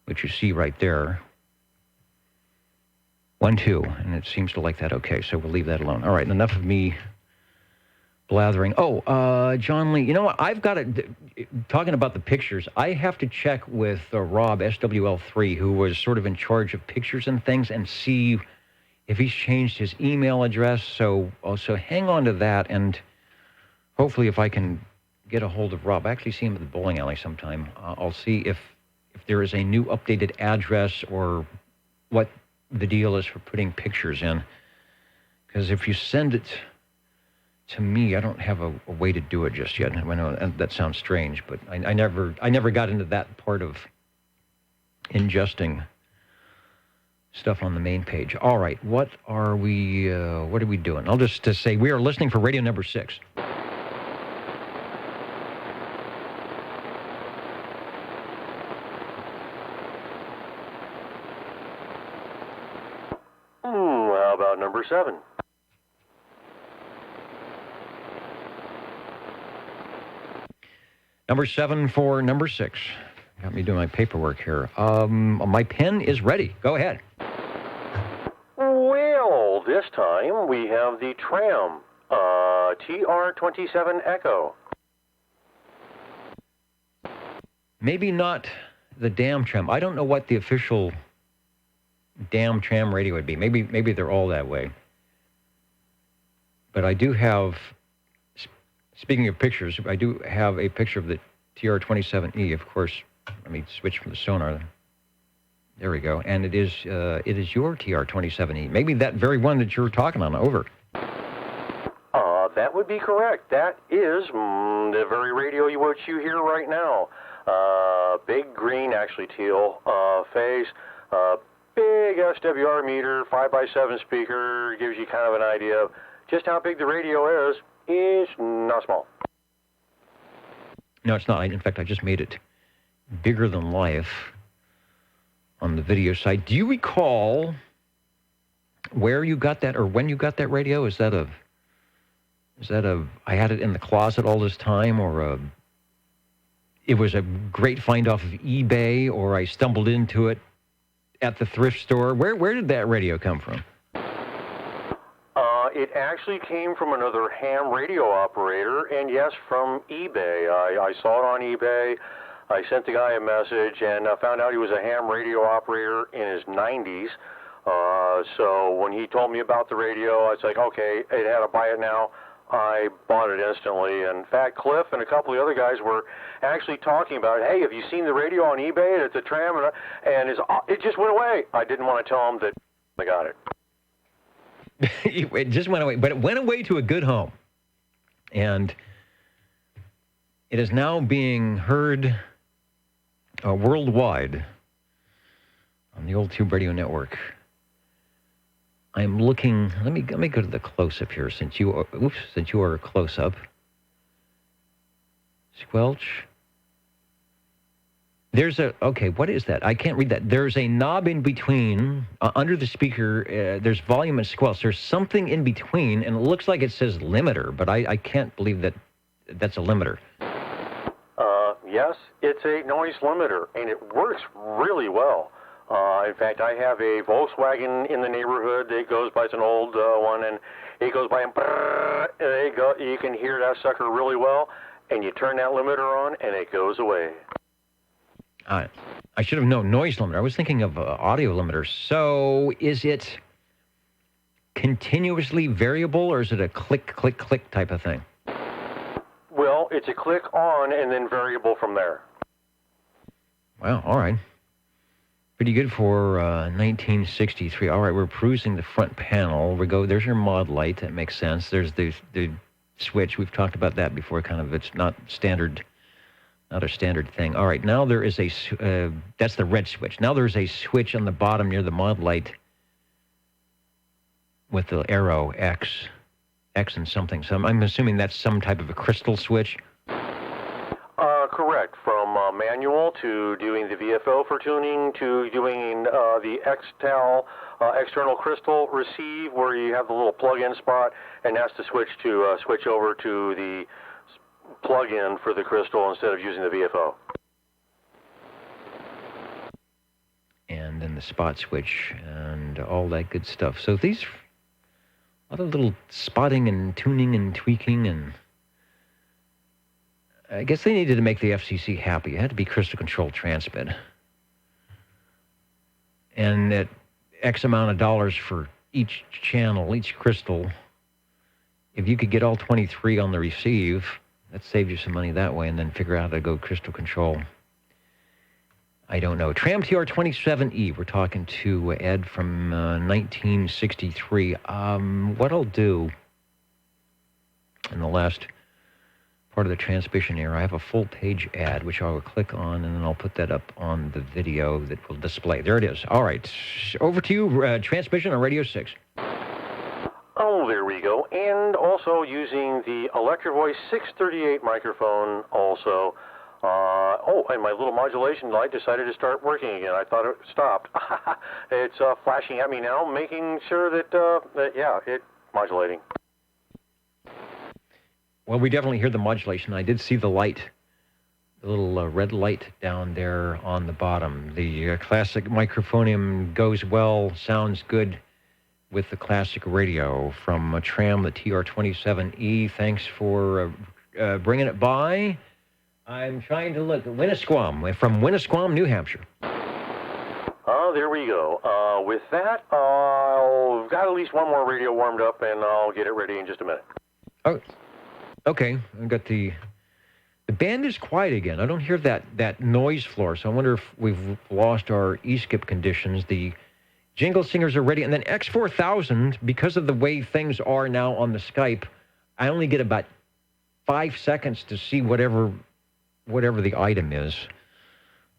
which you see right there. 1, 2, and it seems to like that. Okay, so we'll leave that alone. All right, enough of me blathering. John Lee, you know what? I've got talking about the pictures, I have to check with Rob, SWL3, who was sort of in charge of pictures and things, and see if he's changed his email address. So hang on to that, and hopefully if I can get a hold of Rob, I actually see him at the bowling alley sometime. I'll see if there is a new updated address or what the deal is for putting pictures in. Because if you send it to me, I don't have a way to do it just yet. I know that sounds strange, but I never got into that part of ingesting stuff on the main page. All right, what are we doing? I'll just say we are listening for radio number 6. How about number 7? Number 7 for number 6. Got me doing my paperwork here. My pen is ready. Go ahead. Well, this time we have the tram, TR27 Echo. Maybe not the dam tram. I don't know what the official dam tram radio would be. Maybe they're all that way. But I do have, speaking of pictures, I do have a picture of the TR27E. Of course, let me switch from the sonar. There we go. And it is your TR27E. Maybe that very one that you're talking on. Over. That would be correct. That is the very radio which you hear right now. Big green, actually teal phase. Big SWR meter, 5x7 speaker. Gives you kind of an idea of just how big the radio is. It's not small. No, it's not. In fact, I just made it bigger than life on the video side. Do you recall where you got that or when you got that radio? Is that Is that I had it in the closet all this time, or it was a great find off of eBay, or I stumbled into it at the thrift store? Where did that radio come from? It actually came from another ham radio operator, and yes, from eBay. I saw it on eBay. I sent the guy a message and found out he was a ham radio operator in his 90s. So when he told me about the radio, I was like, okay, it had to buy it now. I bought it instantly. In fact, Cliff and a couple of the other guys were actually talking about it. Hey, have you seen the radio on eBay? It's a tram, and it just went away. I didn't want to tell them that I got it. It just went away, but it went away to a good home. And it is now being heard worldwide on the Old Tube Radio Network. I'm looking, let me go to the close-up here, since you are a close-up. Squelch. Okay, what is that? I can't read that. There's a knob in between, under the speaker, there's volume and squelch. There's something in between, and it looks like it says limiter, but I can't believe that's a limiter. Yes, it's a noise limiter, and it works really well. In fact, I have a Volkswagen in the neighborhood. It goes by, it's an old one, and it goes by, and you can hear that sucker really well, and you turn that limiter on, and it goes away. I should have known noise limiter. I was thinking of audio limiter. So is it continuously variable, or is it a click, click, click type of thing? Well, it's a click on and then variable from there. Well, all right. Pretty good for 1963. All right, we're perusing the front panel. There's your mod light. That makes sense. There's the switch. We've talked about that before. Kind of, it's not standard. Not a standard thing. All right, now there is that's the red switch. Now there's a switch on the bottom near the mod light with the arrow X and something. So I'm assuming that's some type of a crystal switch? Correct. From manual to doing the VFO for tuning to doing the XTAL external crystal receive, where you have the little plug-in spot, and that's the switch to switch over to the plug-in for the crystal instead of using the VFO. And then the spot switch and all that good stuff. So these, a lot of little spotting and tuning and tweaking, and I guess they needed to make the FCC happy. It had to be crystal control transmit. And at X amount of dollars for each channel, each crystal, if you could get all 23 on the receive, that saved you some money that way, and then figure out how to go crystal control. I don't know. Tram TR27E, we're talking to Ed from 1963. What I'll do in the last part of the transmission here, I have a full-page ad, which I will click on, and then I'll put that up on the video that will display. There it is. All right. Over to you, transmission on Radio 6. Oh, there we go. And also using the Electro Voice 638 microphone also. And my little modulation light decided to start working again. I thought it stopped. It's flashing at me now, making sure that it's modulating. Well, we definitely hear the modulation. I did see the light, the little red light down there on the bottom. The classic microphonium goes well, sounds good with the classic radio from a Tram, the TR27E. Thanks for bringing it by. I'm trying to look at Winnisquam, from Winnisquam, New Hampshire. There we go. With that, I've got at least one more radio warmed up, and I'll get it ready in just a minute. Oh, okay. I've got the band is quiet again. I don't hear that noise floor, so I wonder if we've lost our E-skip conditions. The jingle singers are ready, and then X4000, because of the way things are now on the Skype, I only get about 5 seconds to see whatever the item is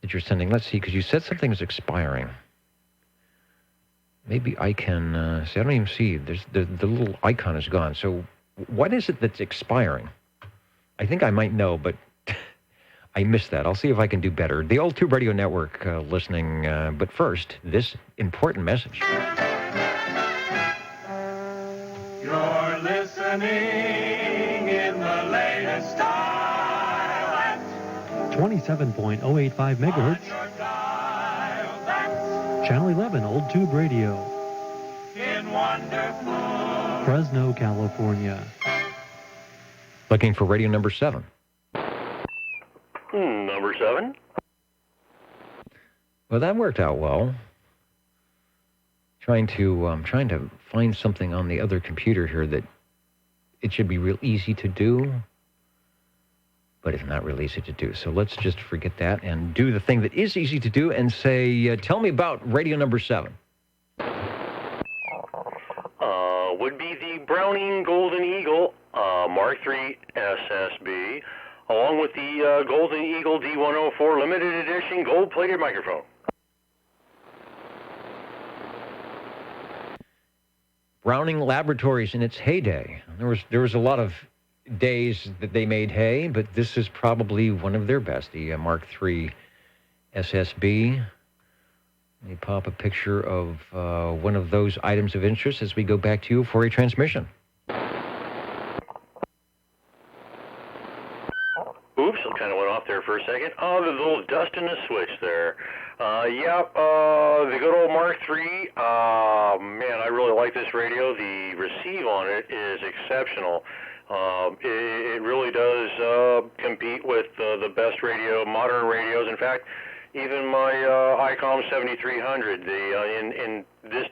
that you're sending. Let's see, because you said something is expiring. Maybe I can see. I don't even see. There's the little icon is gone. So what is it that's expiring? I think I might know, but I missed that. I'll see if I can do better. The Old Tube Radio Network listening. But first, this important message. You're listening 27.085 megahertz. Channel 11, Old Tube Radio. In wonderful Fresno, California. Looking for radio number 7. Number 7? Well, that worked out well. Trying to find something on the other computer here that it should be real easy to do, but it's not real easy to do. So let's just forget that and do the thing that is easy to do and say, tell me about radio number 7. Would be the Browning Golden Eagle Mark III SSB, along with the Golden Eagle D104 limited edition gold-plated microphone. Browning Laboratories in its heyday. There was a lot of days that they made hay, but this is probably one of their best, the Mark III SSB. Let me pop a picture of one of those items of interest as we go back to you for a transmission. Oops, I kind of went off there for a second. Oh, there's a little dust in the switch there. The good old Mark III. Man, I really like this radio. The receive on it is exceptional. It really does compete with the best modern radios. In fact, even my ICOM 7300,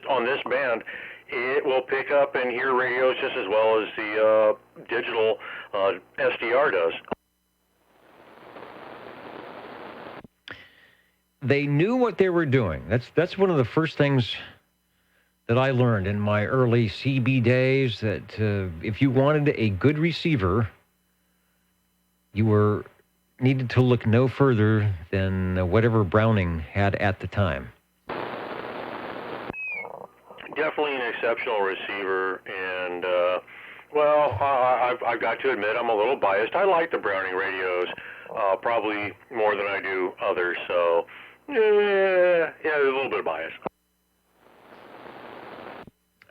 on this band, it will pick up and hear radios just as well as the digital SDR does. They knew what they were doing. That's one of the first things that I learned in my early CB days, that if you wanted a good receiver, you needed to look no further than whatever Browning had at the time. Definitely an exceptional receiver, and I've got to admit I'm a little biased. I like the Browning radios probably more than I do others, so yeah, there's a little bit of bias.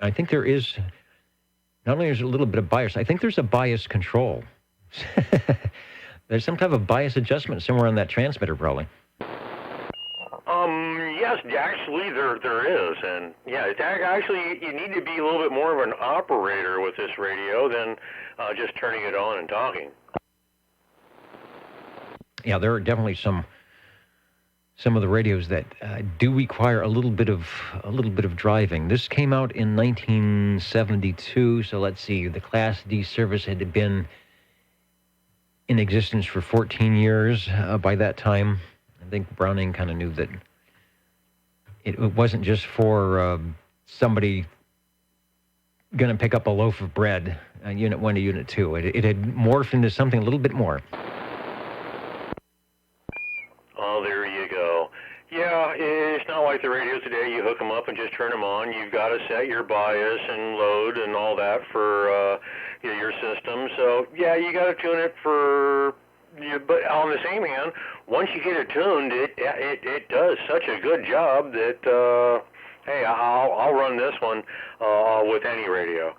I think there is, not only is there a little bit of bias, I think there's a bias control. There's some type of bias adjustment somewhere on that transmitter, probably. Yes, actually there is, and yeah, it's actually you need to be a little bit more of an operator with this radio than just turning it on and talking. Yeah, there are definitely some of the radios that do require a little bit of driving. This came out in 1972, so let's see, the Class D service had been in existence for 14 years by that time. I think Browning kind of knew that it wasn't just for somebody going to pick up a loaf of bread, Unit 1 to Unit 2. It had morphed into something a little bit more. Oh, there you go. Yeah, it's not like the radios today. You hook them up and just turn them on. You've got to set your bias and load and all that for your system. So, yeah, you got to tune it for... But on the same hand, once you get it tuned, it does such a good job that, hey, I'll run this one with any radio.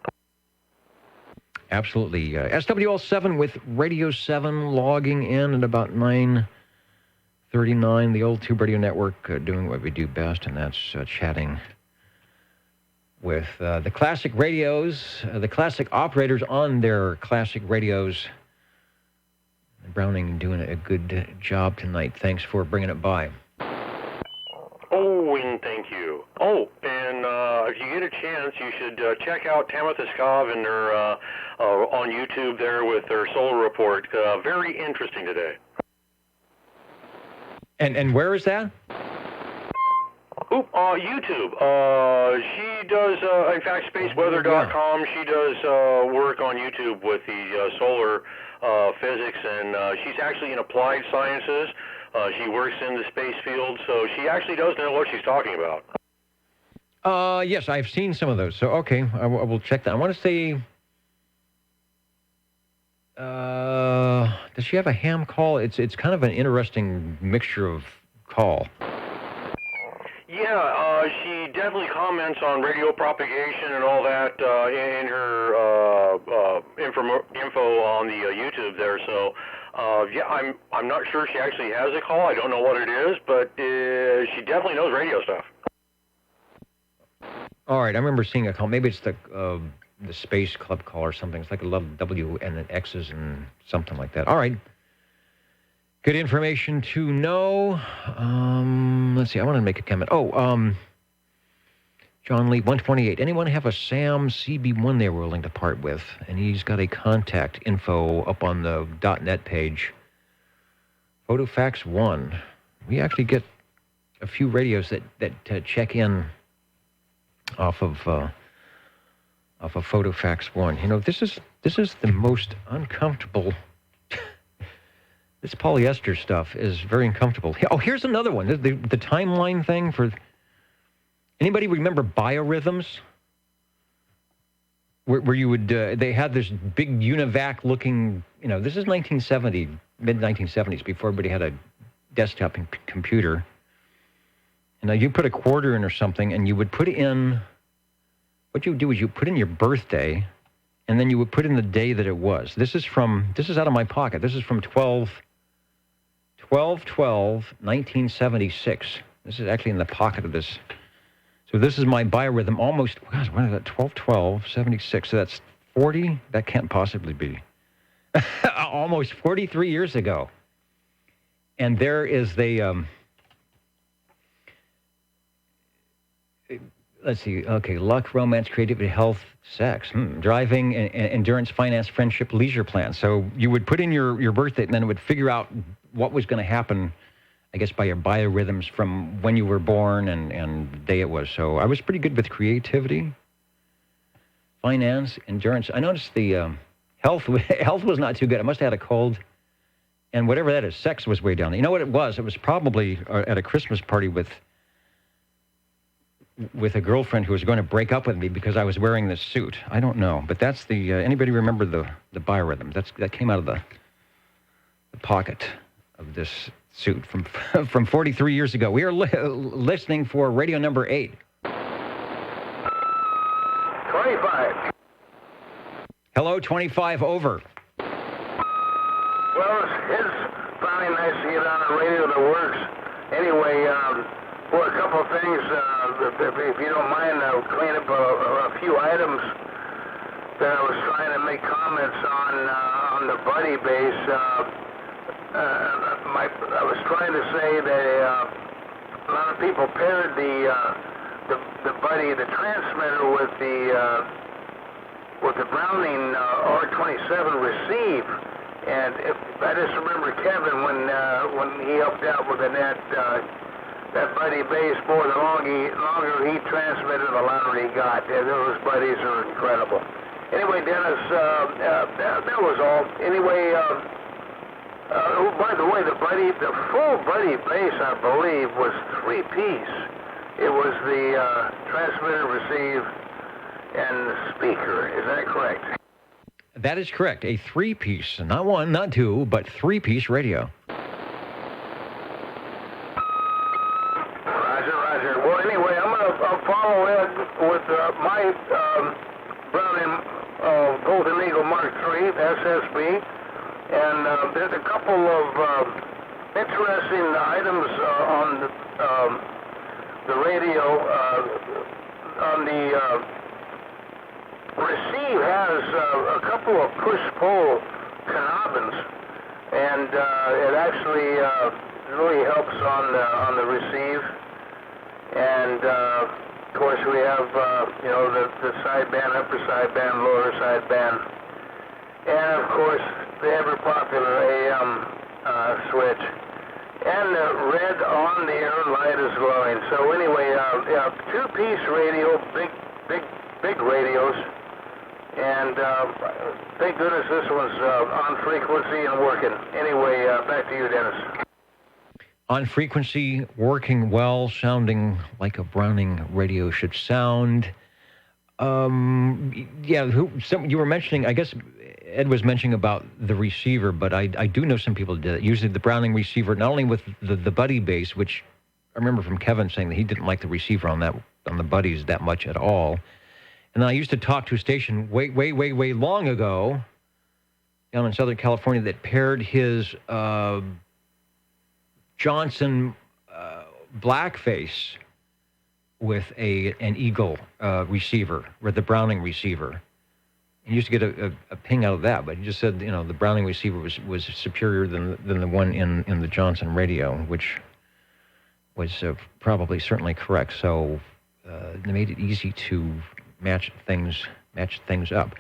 Absolutely. SWL7 with Radio 7 logging in at about 9:39. The Old Tube Radio Network doing what we do best, and that's chatting with the classic radios, the classic operators on their classic radios. Browning doing a good job tonight. Thanks for bringing it by. Oh, and thank you. Oh, and if you get a chance, you should check out Tamitha Skov and their on YouTube there with their Solar Report. Very interesting today. And where is that? YouTube. She does, in fact, spaceweather.com. She does work on YouTube with the solar physics, and she's actually in applied sciences. She works in the space field, so she actually does know what she's talking about. Yes, I've seen some of those. So, okay, I will check that. I want to say, does she have a ham call? It's kind of an interesting mixture of call. Yeah, she definitely comments on radio propagation and all that in her info on the YouTube there. So Yeah, I'm not sure she actually has a call. I don't know what it is, but she definitely knows radio stuff. All right, I remember seeing a call. Maybe it's the Space Club call or something. It's like a W and then X's and something like that. All right. Good information to know. Let's see. I want to make a comment. John Lee, 128. Anyone have a Sam CB1 they were willing to part with? And he's got a contact info up on the .net page. PhotoFax 1. We actually get a few radios that check in off of PhotoFax 1. You know, this is the most uncomfortable. This polyester stuff is very uncomfortable. Oh, here's another one. The timeline thing for... Anybody remember Biorhythms? Where you would... they had this big UNIVAC looking... You know, this is 1970, mid-1970s, before everybody had a desktop computer. And you put a quarter in or something, and you would put in... What you would do is you put in your birthday, and then you would put in the day that it was. This is out of my pocket. This is from 12/12/1976. This is actually in the pocket of this. So this is my biorhythm. Almost, gosh, when is that? 12/12/76. So that's 40. That can't possibly be. Almost 43 years ago. And there is the. Let's see. Okay, luck, romance, creativity, health, sex, driving, endurance, finance, friendship, leisure plan. So you would put in your birthday, and then it would figure out what was going to happen, I guess, by your biorhythms from when you were born and the day it was. So I was pretty good with creativity, finance, endurance. I noticed the health was not too good. I must have had a cold, and whatever that is, sex was way down there. You know what it was? It was probably at a Christmas party with a girlfriend who was going to break up with me because I was wearing this suit. I don't know, but that's the. Anybody remember the biorhythm? That came out of the pocket of this suit from 43 years ago. We are listening for radio number 8. 25. Hello, 25 over. Well, it's finally nice to get on a radio that works. Anyway, for a couple of things, if you don't mind, I'll clean up a few items that I was trying to make comments on the Buddy base. I was trying to say that a lot of people paired the Buddy, the transmitter, with the Browning R27 receive. And if I just remember Kevin when he helped out with that Buddy base, boy, the longer he transmitted, the louder he got. Those Buddies are incredible. Anyway, Dennis, that was all. Anyway, by the way, the full Buddy base, I believe, was 3-piece. It was the transmitter, receive, and the speaker. Is that correct? That is correct. A 3-piece, not one, not two, but 3-piece radio. Roger. Well, anyway, I'll follow it with my Browning Golden Eagle Mark III SSB, and there's a couple of interesting items on the radio. On the receive has a couple of push-pull knobbins, and it actually really helps on the receive. And of course, we have the sideband, upper sideband, lower sideband, and of course the ever popular AM switch. And the red on the air light is glowing. So anyway, 2-piece radio, big radios. And thank goodness this one's on frequency and working. Anyway, back to you, Dennis. On frequency, working well, sounding like a Browning radio should sound. You were mentioning, I guess Ed was mentioning about the receiver, but I do know some people did it. Usually the Browning receiver, not only with the Buddy base, which I remember from Kevin saying that he didn't like the receiver on the Buddies that much at all. And I used to talk to a station way long ago down in Southern California that paired his Johnson Blackface with an Eagle receiver, with the Browning receiver. He used to get a ping out of that, but he just said, the Browning receiver was superior than the one in the Johnson radio, which was probably certainly correct. So they made it easy to match things up.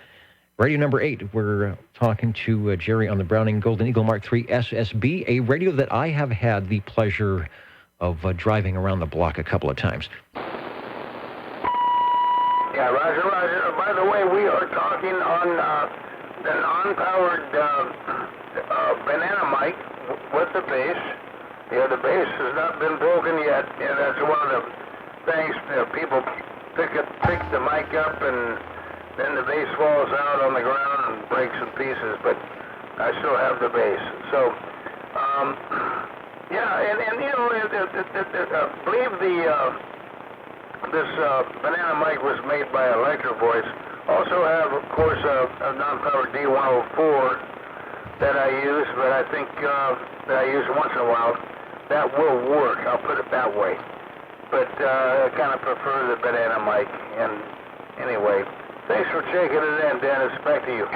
Radio number 8, we're talking to Jerry on the Browning Golden Eagle Mark III SSB, a radio that I have had the pleasure of driving around the block a couple of times. Yeah, Roger. By the way, we are talking on the non-powered banana mic with the bass. Yeah, the bass has not been broken yet. Yeah, that's one of the things. People pick the mic up, and then the bass falls out on the ground and breaks in pieces. But I still have the bass. So, yeah, and I believe this banana mic was made by Electro Voice. Also have, of course, a non-powered D104 that I use, but I think that I use once in a while. That will work, I'll put it that way. But I kind of prefer the banana mic. And anyway, thanks for checking it in, Dennis. Back to you.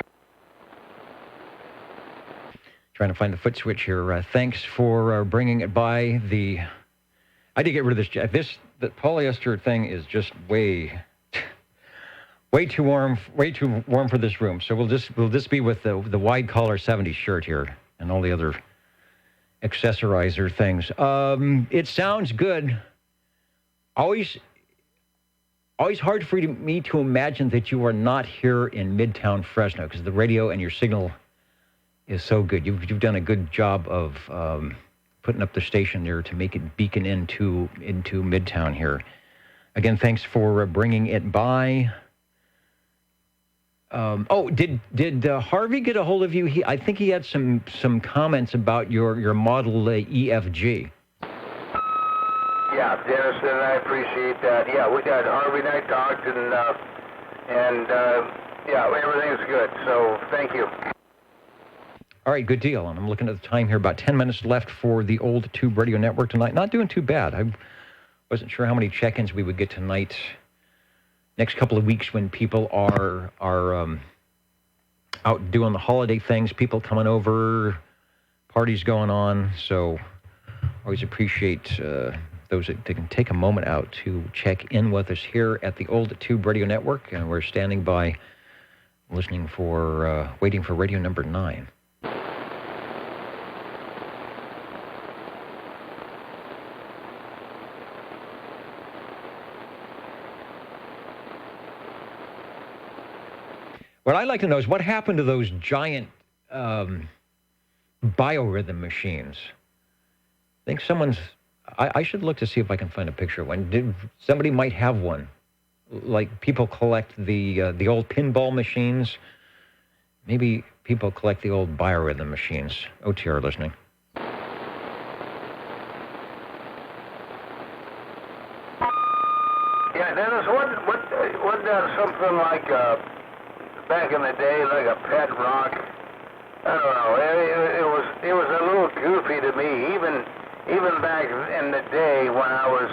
Trying to find the foot switch here. Thanks for bringing it by. I did get rid of this. The polyester thing is just way too warm for this room. So we'll just be with the wide collar 70s shirt here and all the other accessorizer things. It sounds good. Always hard for me to imagine that you are not here in Midtown Fresno, because the radio and your signal is so good. You've done a good job of putting up the station there to make it beacon into Midtown here. Again, thanks for bringing it by. Did Harvey get a hold of you? I think he had some comments about your Model EFG. Yeah, Dennis, and I appreciate that. Yeah, we got Harvey and I talked, and yeah, everything's good. So thank you. All right, good deal. And I'm looking at the time here, about 10 minutes left for the Old Tube Radio Network tonight. Not doing too bad. I wasn't sure how many check-ins we would get tonight. Next couple of weeks when people are out doing the holiday things, people coming over, parties going on. So always appreciate those that can take a moment out to check in with us here at the Old Tube Radio Network. And we're standing by, waiting for radio number 9. What I'd like to know is what happened to those giant biorhythm machines. I think I should look to see if I can find a picture of one. Somebody might have one. Like people collect the old pinball machines. Maybe people collect the old biorhythm machines. OTR listening. Yeah, Dennis, what does something like back in the day, like a pet rock? I don't know. It was a little goofy to me, even back in the day when I was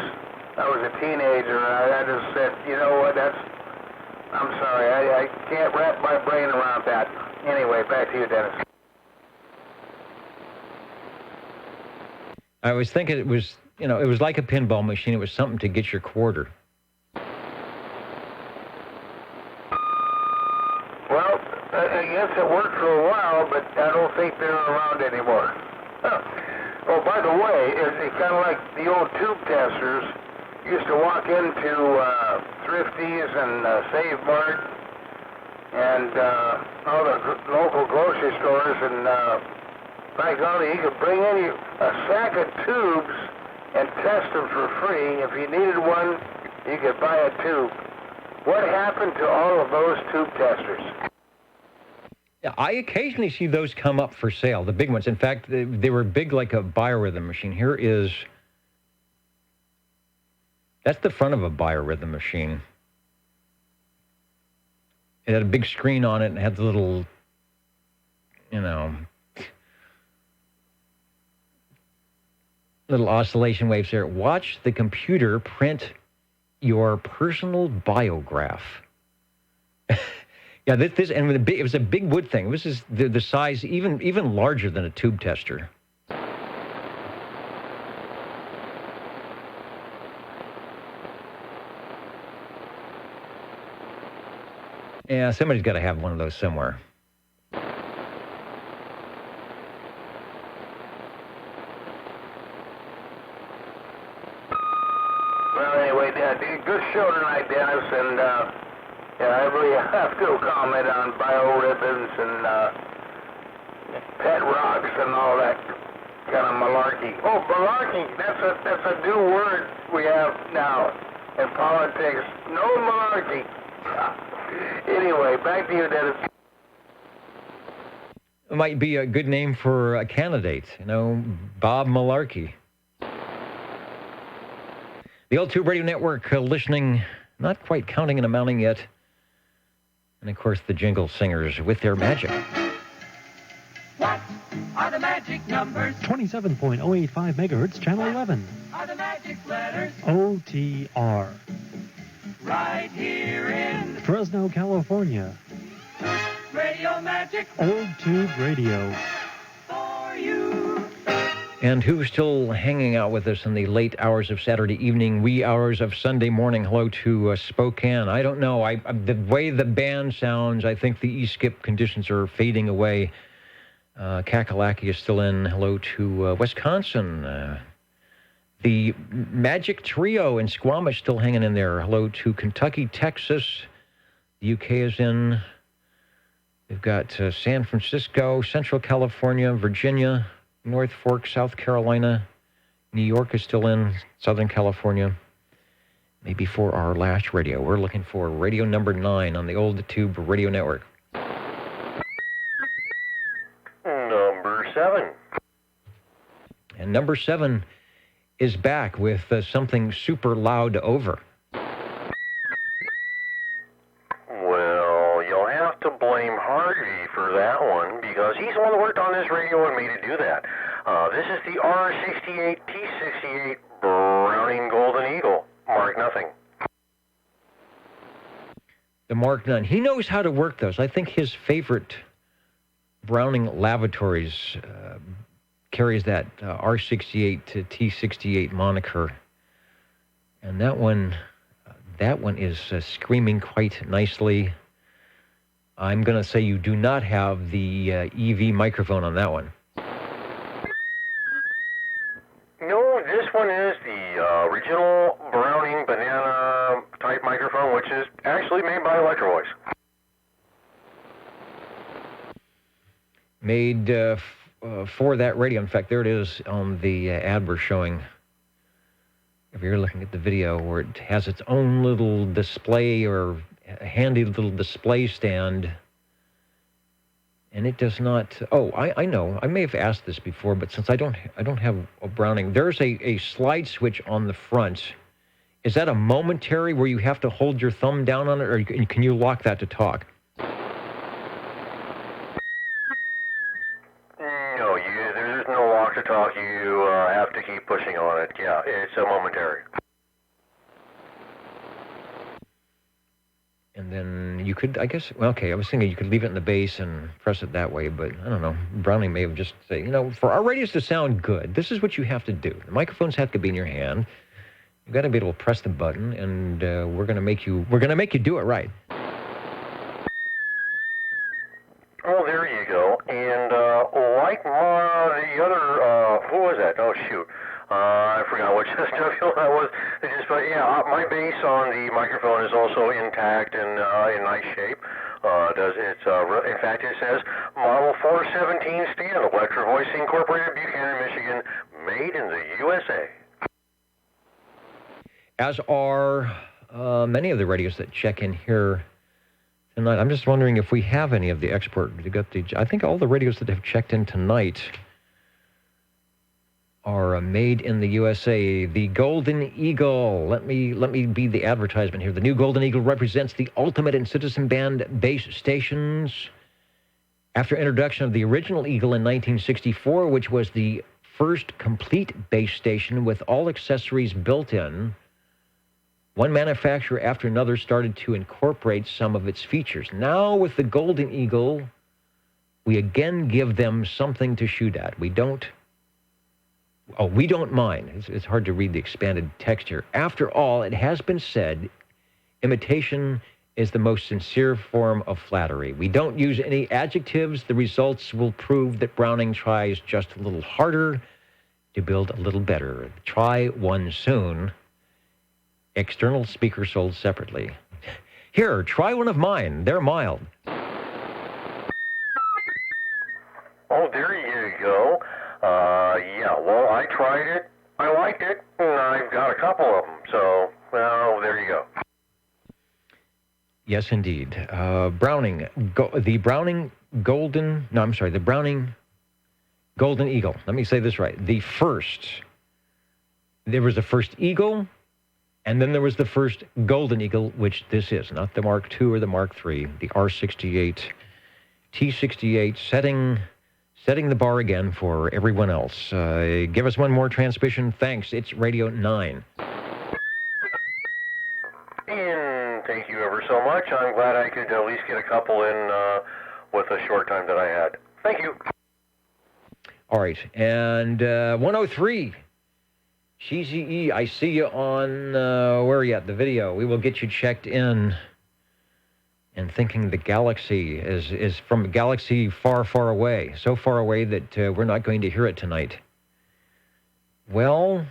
a teenager. I just said, you know what? I'm sorry, I can't wrap my brain around that. Anyway, back to you, Dennis. I was thinking it was like a pinball machine. It was something to get your quarter. Well, I guess it worked for a while, but I don't think they're around anymore. Oh, by the way, it's kind of like the old tube testers used to walk into Thrifties and Save Mart and all the local grocery stores, and by golly, you could bring in a sack of tubes and test them for free. If you needed one, you could buy a tube. What happened to all of those tube testers? Yeah, I occasionally see those come up for sale, the big ones. In fact, they were big like a biorhythm machine. That's the front of a biorhythm machine. It had a big screen on it and had the little little oscillation waves there. Watch the computer print your personal biograph. Yeah, this and it was a big wood thing. This is the size even larger than a tube tester. Yeah, somebody's got to have one of those somewhere. Well, anyway, good show tonight, Dennis, and I really have to comment on bioribbons and pet rocks and all that kind of malarkey. Oh, malarkey, that's a new word we have now in politics. No malarkey. Anyway, back to you, Dennis. It might be a good name for a candidate, Bob Malarkey. The Old Tube Radio Network listening, not quite counting and amounting yet. And, of course, the Jingle Singers with their magic. What are the magic numbers? 27.085 megahertz, channel 11. Are the magic letters? OTR. Right here in Fresno, California. Radio Magic. Old Tube Radio. For you. And who's still hanging out with us in the late hours of Saturday evening, wee hours of Sunday morning? Hello to Spokane. I don't know. The way the band sounds, I think the E-skip conditions are fading away. Kakalaki is still in. Hello to Wisconsin. The Magic Trio in Squamish still hanging in there. Hello to Kentucky, Texas. The UK is in. We've got San Francisco, Central California, Virginia, North Fork, South Carolina. New York is still in. Southern California. Maybe for our last radio. We're looking for radio number 9 on the Old Tube Radio Network. Number 7. And number 7 is back with something super loud over. Well, you'll have to blame Harvey for that one because he's the one that worked on this radio and made it do that. This is the R68 T68 Browning Golden Eagle. Mark nothing. The Mark None. He knows how to work those. I think his favorite Browning Lavatories carries that R68 to T68 moniker. And that one is screaming quite nicely. I'm going to say you do not have the EV microphone on that one. No, this one is the original Browning banana type microphone, which is actually made by Electro Voice. Made for that radio. In fact, there it is on the ad we're showing. If you're looking at the video where it has its own little display or a handy little display stand. And it does not... Oh, I know. I may have asked this before, but since I don't have a Browning, there's a slide switch on the front. Is that a momentary where you have to hold your thumb down on it, or can you lock that to talk? No, there's no walk to talk. You have to keep pushing on it. Yeah, it's a momentary. And then you could, I guess, well, okay, I was thinking you could leave it in the base and press it that way, but I don't know. Browning may have just said, for our radios to sound good, this is what you have to do. The microphones have to be in your hand. You've got to be able to press the button, and we're going to make you do it right. Oh, there you go. And like the other, who was that? Oh, shoot. I forgot which SW that was. But yeah, my base on the microphone is also intact and in nice shape. In fact, it says Model 417 stand, Electro Voice Incorporated, Buchanan, Michigan, made in the USA. As are many of the radios that check in here tonight. I'm just wondering if we have any of the export. I think all the radios that have checked in tonight are made in the USA. The Golden Eagle. Let me be the advertisement here. The new Golden Eagle represents the ultimate in citizen band base stations After introduction of the original Eagle in 1964, which was the first complete base station with all accessories built in, one manufacturer after another started to incorporate some of its features. Now with the Golden Eagle, we again give them something to shoot at. We don't mind. It's hard to read the expanded text here. After all, it has been said, imitation is the most sincere form of flattery. We don't use any adjectives. The results will prove that Browning tries just a little harder to build a little better. Try one soon. External speaker sold separately. Here, try one of mine. They're mild. Oh, there you go. Yeah, well, I tried it. I liked it, and I've got a couple of them. So, well, there you go. Yes, indeed. The Browning Golden Eagle. Let me say this right. There was the first Eagle, and then there was the first Golden Eagle, which this is, not the Mark II or the Mark III, the R68, T68, setting the bar again for everyone else. Give us one more transmission. Thanks. It's Radio 9. And thank you ever so much. I'm glad I could at least get a couple in with the short time that I had. Thank you. All right. And 103. CZE, I see you on, where are you at? The video. We will get you checked in. And thinking the galaxy is from a galaxy far, far away. So far away that we're not going to hear it tonight. Well,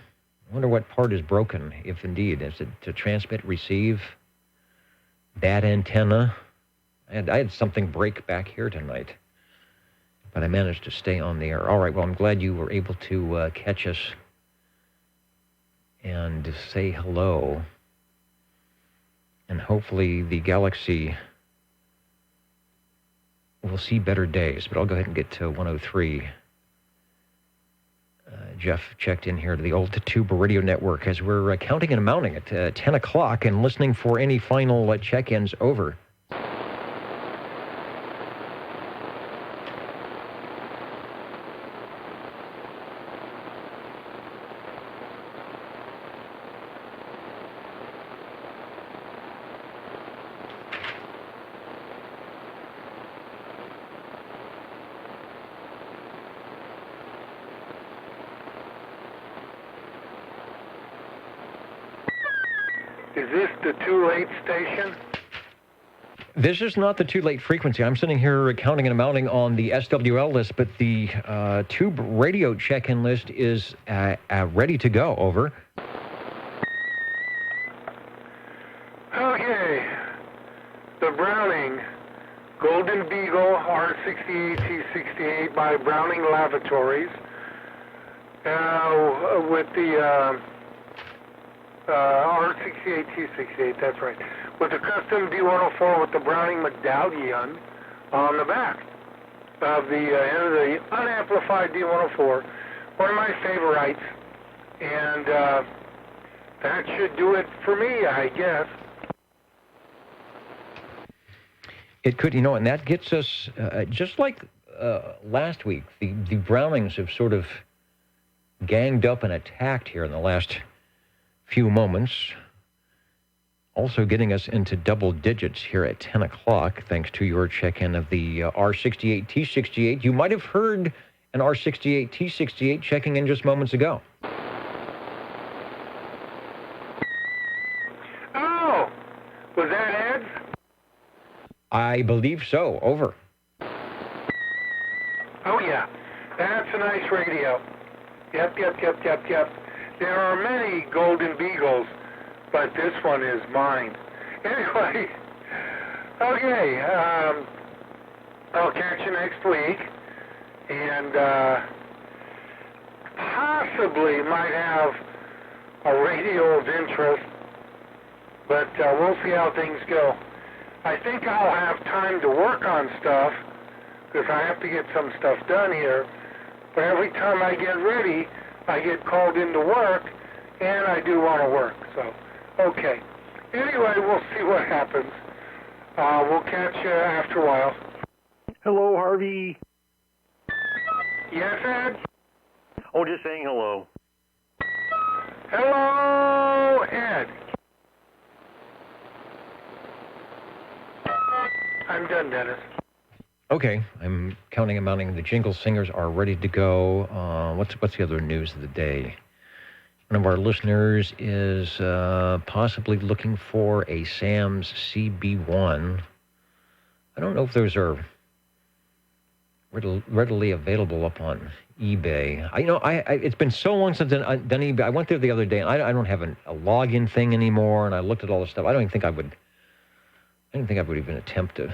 I wonder what part is broken, if indeed. Is it to transmit, receive? Bad antenna? I had something break back here tonight. But I managed to stay on the air. All right, well, I'm glad you were able to catch us and say hello. And hopefully the galaxy will see better days. But I'll go ahead and get to 103. Jeff checked in here to the Old Tatuba Radio Network as we're counting and mounting at 10 o'clock and listening for any final check-ins over. Is this the too late station? This is not the too late frequency. I'm sitting here counting and mounting on the SWL list, but the tube radio check-in list is ready to go. Over. Okay. The Browning Golden Beagle R68T68 by Browning Lavatories with the R68T68, that's right. With the custom D104 with the Browning medallion on the back of the unamplified D104. One of my favorites. And that should do it for me, I guess. It could, and that gets us, just like last week, the Brownings have sort of ganged up and attacked here in the last few moments, also getting us into double digits here at 10 o'clock, thanks to your check-in of the R68T68. You might have heard an R68T68 checking in just moments ago. Oh, was that Ed's? I believe so. Over. Oh, yeah. That's a nice radio. Yep. There are many Golden Beagles, but this one is mine. Anyway, okay, I'll catch you next week, and possibly might have a radio of interest, but we'll see how things go. I think I'll have time to work on stuff, because I have to get some stuff done here, but every time I get ready, I get called into work, and I do want to work, so, okay. Anyway, we'll see what happens. We'll catch you after a while. Hello, Harvey. Yes, Ed? Oh, just saying hello. Hello, Ed. I'm done, Dennis. Okay, I'm counting and mounting. The Jingle Singers are ready to go. What's the other news of the day? One of our listeners is possibly looking for a Sam's CB1. I don't know if those are readily available up on eBay. It's been so long since I've done eBay. I went there the other day, and I don't have a login thing anymore, and I looked at all the stuff. I didn't think I would even attempt to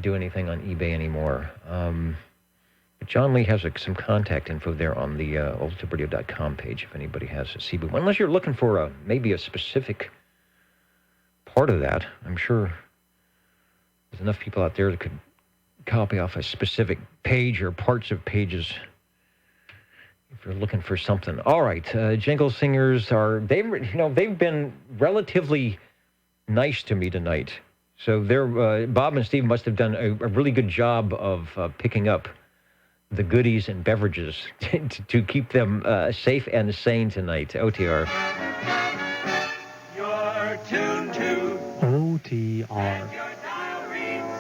do anything on eBay anymore. But John Lee has some contact info there on the oldtubradio.com page if anybody has a CB1. Unless you're looking for maybe a specific part of that. I'm sure there's enough people out there that could copy off a specific page or parts of pages if you're looking for something. All right, Jingle Singers they've been relatively nice to me tonight. So Bob and Steve must have done a really good job of picking up the goodies and beverages to keep them safe and sane tonight. OTR. You're tuned to OTR.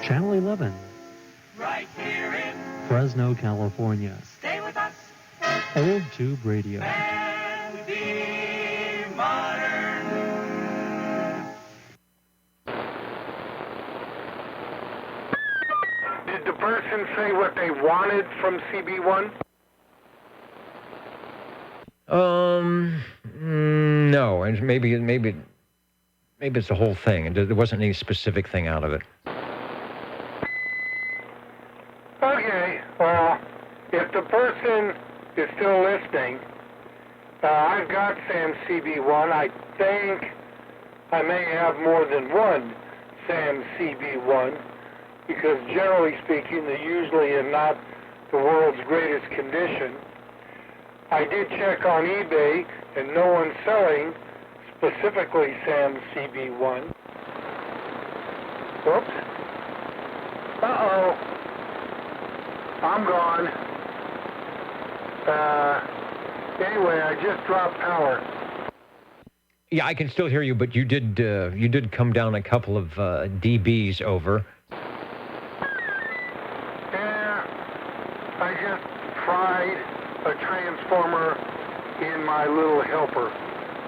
Channel 11. right here in Fresno, California. Stay with us Old Tube Radio. and be modern. Did the person say what they wanted from CB1? No, and maybe it's the whole thing, and there wasn't any specific thing out of it. Okay, well, if the person is still listening, I've got Sam CB1. I think I may have more than one Sam CB1, because generally speaking, they're usually in not the world's greatest condition. I did check on eBay, and no one's selling specifically Sam CB1. Whoops. Uh-oh. I'm gone. Anyway, I just dropped power. Yeah, I can still hear you, but you did come down a couple of dBs over. Yeah, I just fried a transformer in my little helper.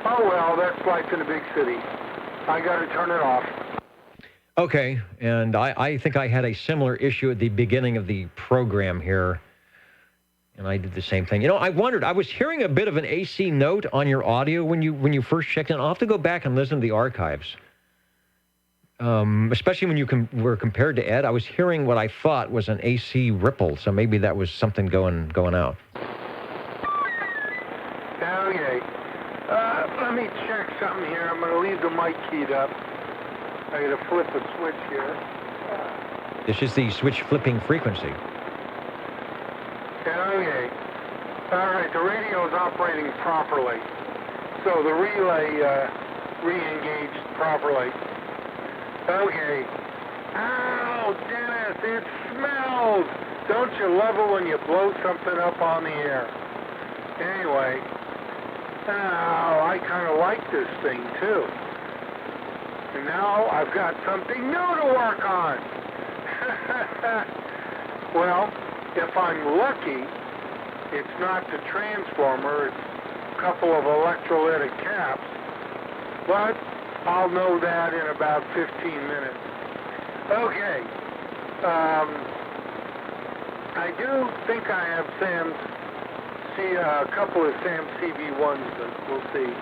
Oh well, that's life in a big city. I got to turn it off. Okay, and I think I had a similar issue at the beginning of the program here, and I did the same thing. You know, I wondered, I was hearing a bit of an AC note on your audio when you first checked in. I'll have to go back and listen to the archives. Especially when you were compared to Ed, I was hearing what I thought was an AC ripple, so maybe that was something going out. Okay. Let me check something here. I'm going to leave the mic keyed up. I got to flip a switch here. This is the switch flipping frequency. Okay. All right, the radio is operating properly. So the relay re-engaged properly. Okay. Ow, Dennis, it smells! Don't you love it when you blow something up on the air? Anyway, I kind of like this thing, too. And now I've got something new to work on. Well, if I'm lucky, it's not the transformer, it's a couple of electrolytic caps. But I'll know that in about 15 minutes. Okay. I do think I have a couple of Sam CB1s that we'll see.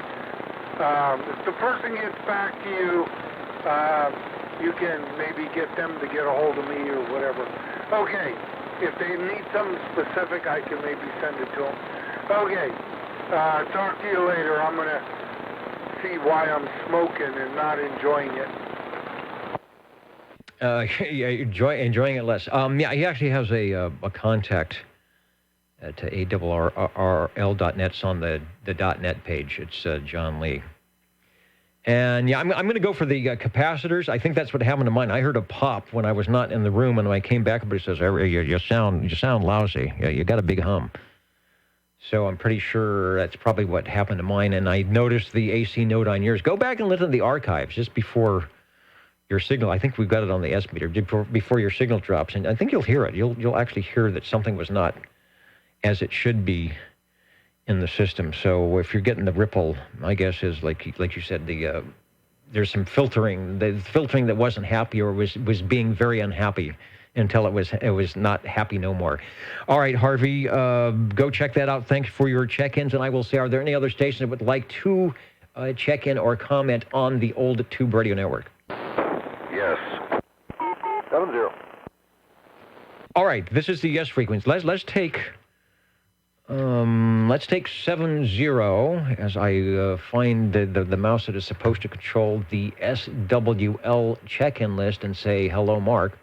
If the person gets back to you, you can maybe get them to get a hold of me or whatever. Okay. If they need something specific, I can maybe send it to them. Okay. Talk to you later. I'm going to see why I'm smoking and not enjoying it. Enjoying it less. Yeah, he actually has a contact at ARRL.net. It's on the .net page. It's John Lee. And yeah, I'm going to go for the capacitors. I think that's what happened to mine. I heard a pop when I was not in the room, and when I came back, everybody says, "You sound lousy. You got a big hum." So I'm pretty sure that's probably what happened to mine. And I noticed the AC note on yours. Go back and listen to the archives just before your signal. I think we've got it on the S meter before your signal drops, and I think you'll hear it. You'll actually hear that something was not as it should be in the system. So if you're getting the ripple, my guess is like you said, there's some filtering. The filtering that wasn't happy or was being very unhappy until it was not happy no more. All right, Harvey, go check that out. Thanks for your check-ins, and I will say, are there any other stations that would like to check in or comment on the old Tube Radio Network? Yes. 70. All right, this is the yes frequency. Let's take 70 as I find the mouse that is supposed to control the SWL check-in list and say hello, Mark.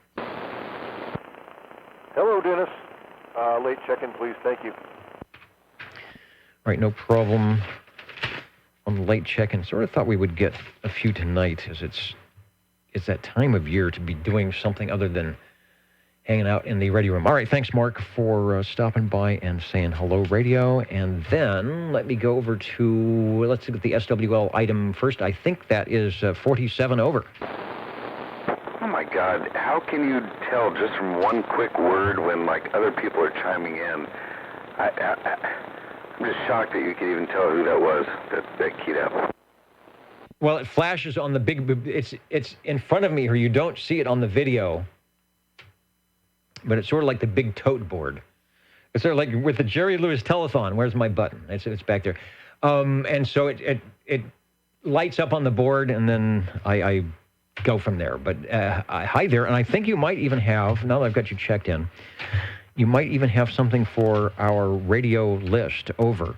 Hello, Dennis. Late check-in, please. Thank you. All right, no problem on the late check-in. Sort of thought we would get a few tonight, as it's that time of year to be doing something other than hanging out in the radio room. All right, thanks, Mark, for stopping by and saying hello, radio. And then let me go over to, let's look at the SWL item first. I think that is 47 over. Oh, my God. How can you tell just from one quick word when, like, other people are chiming in? I'm just shocked that you could even tell who that was that keyed up. Well, it flashes on the big, it's in front of me here. You don't see it on the video, but it's sort of like the big tote board. It's sort of like with the Jerry Lewis telethon. Where's my button? It's back there. And so it lights up on the board, and then I go from there. But hi there, and I think you might even have, now that I've got you checked in, you might even have something for our radio list over.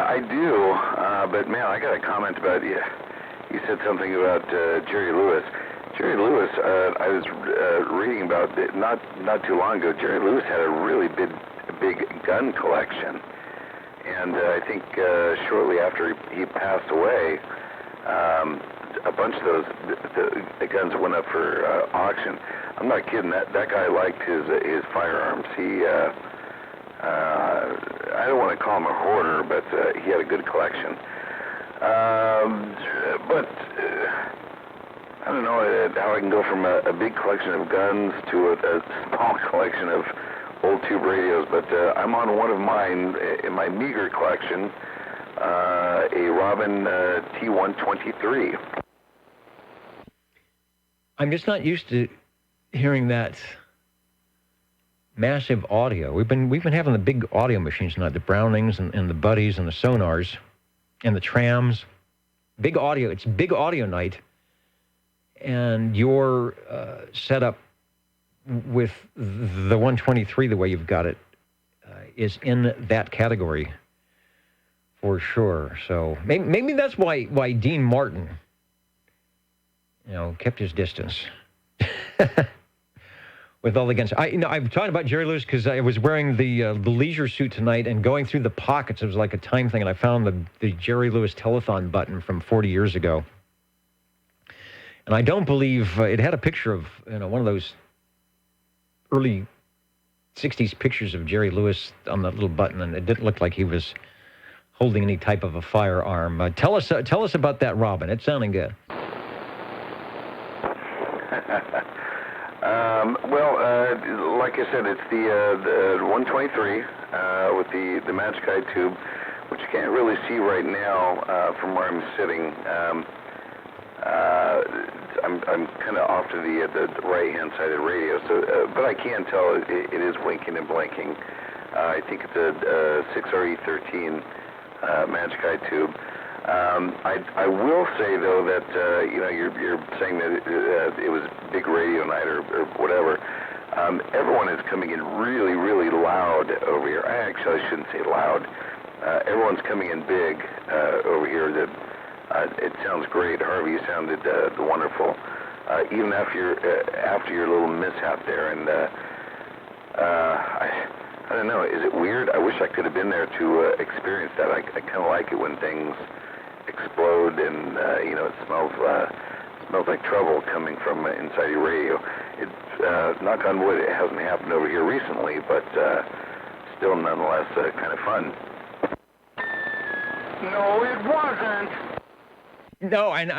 I do, but man, I got a comment about you. You said something about Jerry Lewis. Jerry Lewis, I was reading about it not too long ago. Jerry Lewis had a really big gun collection, and I think shortly after he passed away, a bunch of those the guns went up for auction. I'm not kidding. That guy liked his firearms. He I don't want to call him a hoarder, but he had a good collection. But I don't know how I can go from a big collection of guns to a small collection of old tube radios, but I'm on one of mine in my meager collection, a Robin T123. I'm just not used to hearing that massive audio. We've been having the big audio machines tonight, the Brownings and the Buddies and the Sonars and the Trams. Big audio. It's big audio night. And your setup with the 123, the way you've got it, is in that category for sure. So maybe that's why Dean Martin, kept his distance. With all the guns. I'm talking about Jerry Lewis because I was wearing the leisure suit tonight and going through the pockets. It was like a time thing, and I found the Jerry Lewis telethon button from 40 years ago. And I don't believe it had a picture of one of those early 60s pictures of Jerry Lewis on that little button, and it didn't look like he was holding any type of a firearm. Tell us about that, Robin. It's sounding good. Like I said, it's the 123 with the Match Guy tube, which you can't really see right now from where I'm sitting. I'm kind of off to the right-hand side of the radio, so but I can tell it is winking and blinking. I think it's a 6RE13 Match Guy tube. I will say though that you're saying that it was big radio night or whatever. Everyone is coming in really, really loud over here. I shouldn't say loud. Everyone's coming in big over here. It sounds great. Harvey, you sounded wonderful. Even after your little mishap there, and I don't know. Is it weird? I wish I could have been there to experience that. I kind of like it when things explode, and it smells like trouble coming from inside your radio. It's knock on wood, it hasn't happened over here recently, but still nonetheless kind of fun. No, it wasn't. No, and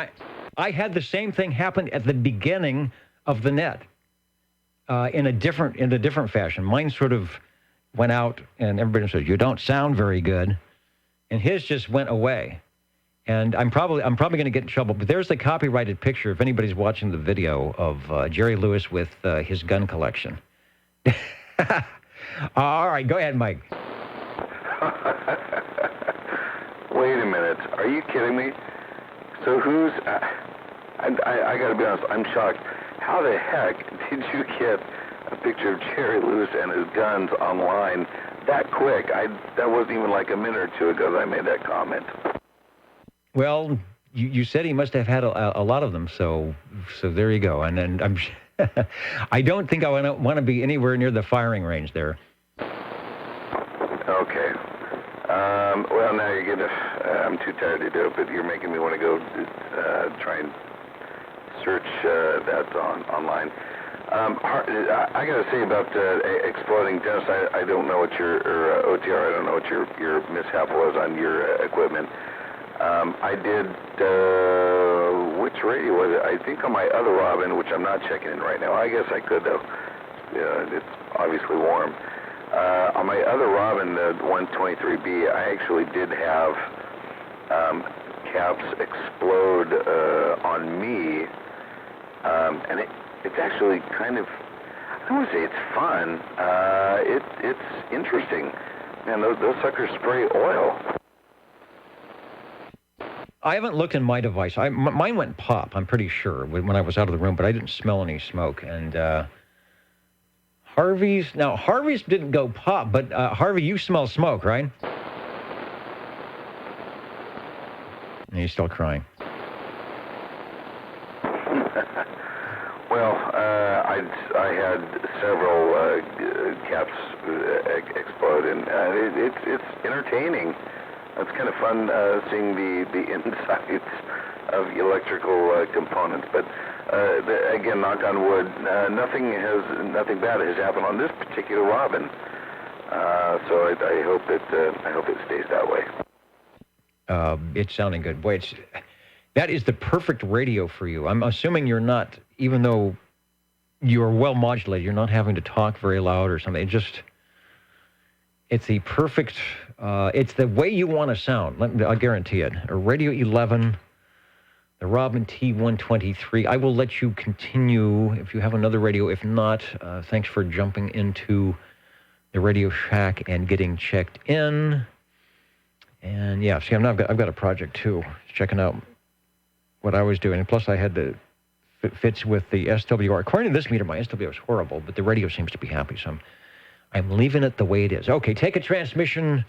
I had the same thing happen at the beginning of the net in a different fashion. Mine sort of went out, and everybody says, "You don't sound very good," and his just went away. And I'm probably going to get in trouble, but there's the copyrighted picture, if anybody's watching the video, of Jerry Lewis with his gun collection. All right, go ahead, Mike. Wait a minute. Are you kidding me? So who's... I got to be honest, I'm shocked. How the heck did you get a picture of Jerry Lewis and his guns online that quick? That wasn't even like a minute or two ago that I made that comment. Well, you said he must have had a lot of them, so there you go. And I'm, I don't think I want to be anywhere near the firing range there. Okay. Well, now you're gonna. I'm too tired to do it, but you're making me want to go try and search that online. I got to say about exploding, Dennis. I don't know what your OTR. I don't know what your mishap was on your equipment. I did, which radio was it? I think on my other Robin, which I'm not checking in right now. I guess I could, though. It's obviously warm. On my other Robin, the 123B, I actually did have caps explode on me, and it's actually kind of, I don't want to say it's fun. It's interesting. Man, those suckers spray oil. I haven't looked in my device. Mine went pop, I'm pretty sure, when I was out of the room, but I didn't smell any smoke. And Harvey's didn't go pop, but Harvey, you smell smoke, right? And he's still crying. Well, I had several caps explode, and it's entertaining. It's kind of fun seeing the insides of electrical components. But again, knock on wood, nothing bad has happened on this particular Robin. So I hope it stays that way. It's sounding good. Boy, that is the perfect radio for you. I'm assuming you're not, even though you're well modulated, you're not having to talk very loud or something. It's the perfect, it's the way you want to sound. I'll guarantee it. A Radio 11, the Robin T123. I will let you continue if you have another radio. If not, thanks for jumping into the Radio Shack and getting checked in. And yeah, see, I've got a project too, checking out what I was doing. And plus, I had the fits with the SWR. According to this meter, my SWR is horrible, but the radio seems to be happy. So I'm leaving it the way it is. Okay, take a transmission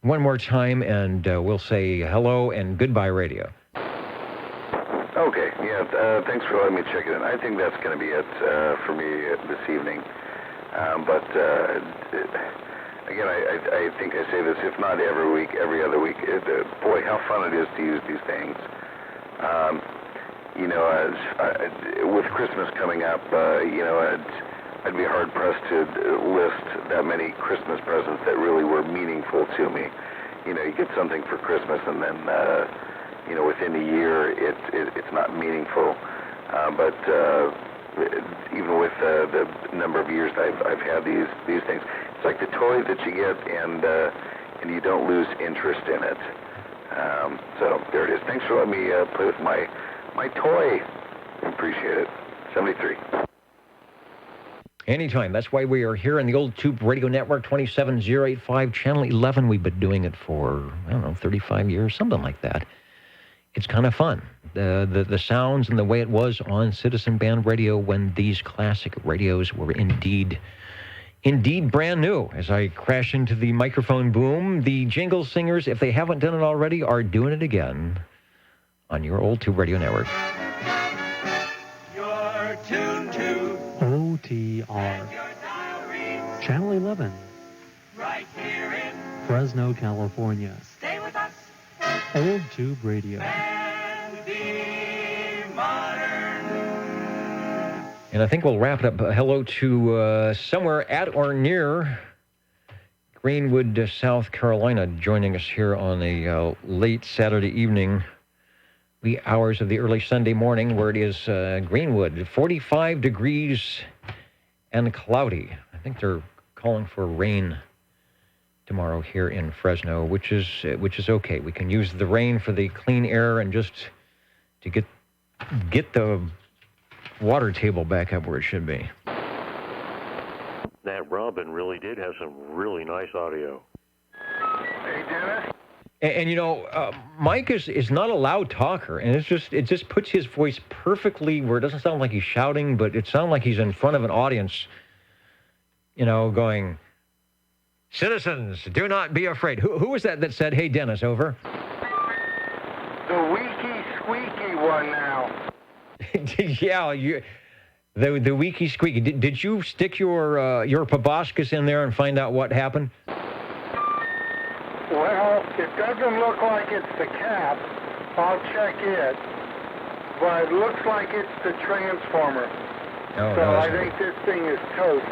one more time, and we'll say hello and goodbye, radio. Okay, yeah, thanks for letting me check it in. I think that's going to be it for me this evening. But again, I think I say this, if not every week, every other week. Boy, how fun it is to use these things. With Christmas coming up, I'd be hard-pressed to list that many Christmas presents that really were meaningful to me. You get something for Christmas, and then, within a year, it's not meaningful. But even with the number of years I've had these things, it's like the toy that you get, and you don't lose interest in it. So there it is. Thanks for letting me play with my toy. I appreciate it. 73. Anytime. That's why we are here on the Old Tube Radio Network, 27085, Channel 11. We've been doing it for, 35 years, something like that. It's kind of fun. The sounds and the way it was on Citizen Band Radio when these classic radios were indeed brand new. As I crash into the microphone boom, the jingle singers, if they haven't done it already, are doing it again on your Old Tube Radio Network. You're tuned to OTR. Channel 11. right here in Fresno, California. Stay with us. Old Tube Radio. And I think we'll wrap it up. Hello to somewhere at or near Greenwood, South Carolina, joining us here on a late Saturday evening, wee hours of the early Sunday morning, where it is Greenwood, 45 degrees and cloudy. I think they're calling for rain tomorrow here in Fresno, which is okay. We can use the rain for the clean air and just to get the water table back up where it should be. That Robin really did have some really nice audio. Hey, Dennis? And you know, Mike is not a loud talker, and it just puts his voice perfectly where it doesn't sound like he's shouting, but it sounds like he's in front of an audience, you know, going, "Citizens, do not be afraid." Who was that said, "Hey, Dennis, over"? The weaky squeaky one now. Yeah, the weaky squeaky. Did you stick your proboscis in there and find out what happened? Well, it doesn't look like it's the cap. I'll check it. But it looks like it's the transformer. Oh, so no, I think this thing is toast.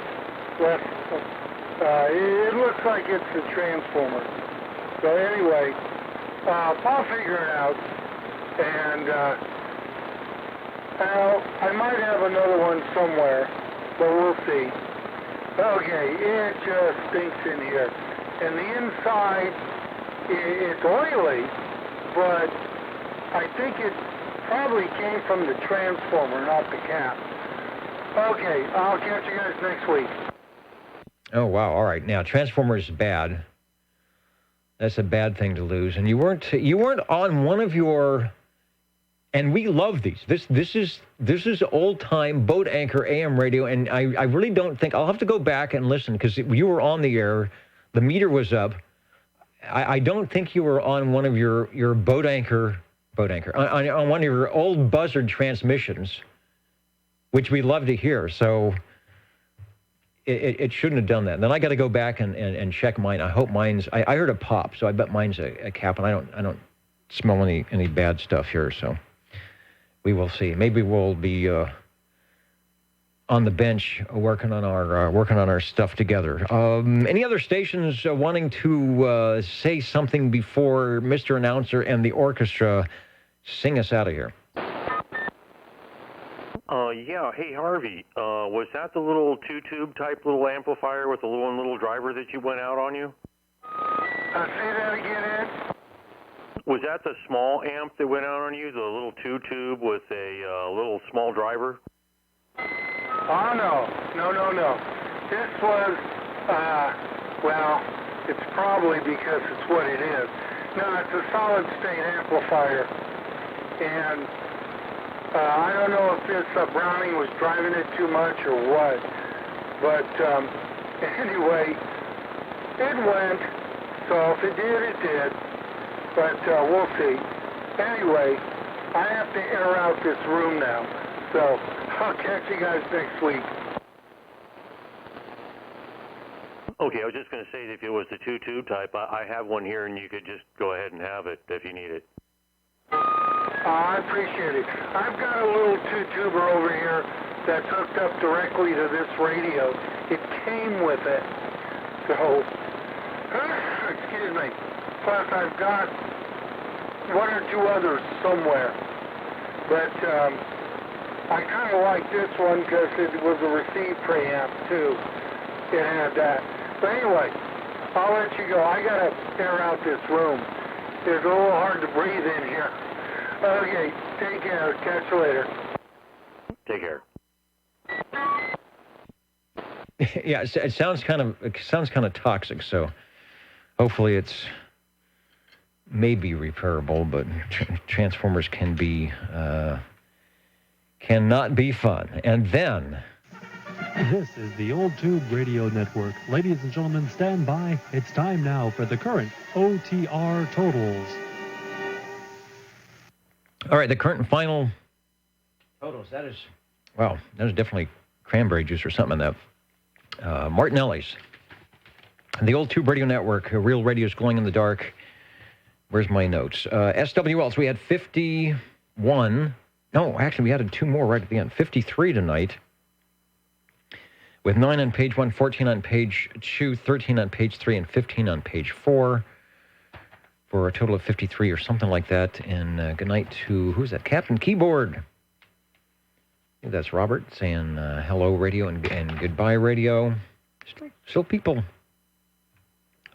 It looks like it's the transformer. So anyway, I'll figure it out. And I might have another one somewhere, but we'll see. Okay, it just stinks in here. And the inside, it's oily, but I think it probably came from the transformer, not the cap. Okay, I'll catch you guys next week. Oh, wow. All right. Now, transformer is bad. That's a bad thing to lose. And you weren't on one of your... And we love these. This is old-time boat anchor AM radio, and I really don't think... I'll have to go back and listen, because you were on the air. The meter was up. I don't think you were on one of your boat anchor, on one of your old buzzard transmissions, which we love to hear. So it shouldn't have done that. And then I got to go back and check mine. I hope mine's... I heard a pop, so I bet mine's a cap, and I don't smell any bad stuff here, so... We will see. Maybe we'll be on the bench working on our stuff together. Any other stations wanting to say something before Mr. Announcer and the orchestra sing us out of here? Yeah. Hey, Harvey. Was that the little two-tube type little amplifier with the little driver that you went out on you? Say that again, Ed? Was that the small amp that went out on you, the little two-tube with a little small driver? Oh, no. This was, well, it's probably because it's what it is. No, it's a solid-state amplifier. And I don't know if this Browning was driving it too much or what. But anyway, it went. So if it did, it did. But we'll see. Anyway, I have to air out this room now. So I'll catch you guys next week. Okay, I was just going to say, if it was the two-tube type, I have one here, and you could just go ahead and have it if you need it. I appreciate it. I've got a little two-tuber over here that's hooked up directly to this radio. It came with it. So, excuse me. Plus, I've got one or two others somewhere. But I kind of like this one because it was a receive preamp, too. It had that. But anyway, I'll let you go. I got to air out this room. It's a little hard to breathe in here. Okay, take care. Catch you later. Take care. Yeah, it sounds kind of toxic, so hopefully it's maybe repairable, but transformers cannot be fun. And then... This is the Old Tube Radio Network. Ladies and gentlemen, stand by. It's time now for the current OTR totals. All right, the current and final totals. That is definitely cranberry juice or something in that. Martinelli's. The Old Tube Radio Network, real radio's glowing in the dark. Where's my notes? SWLs, we had 51. No, actually, we added 2 more right at the end. 53 tonight. With 9 on page 1, 14 on page 2, 13 on page 3, and 15 on page 4. For a total of 53 or something like that. And good night to, who's that? Captain Keyboard. I think that's Robert saying hello, radio, and goodbye, radio. Still people,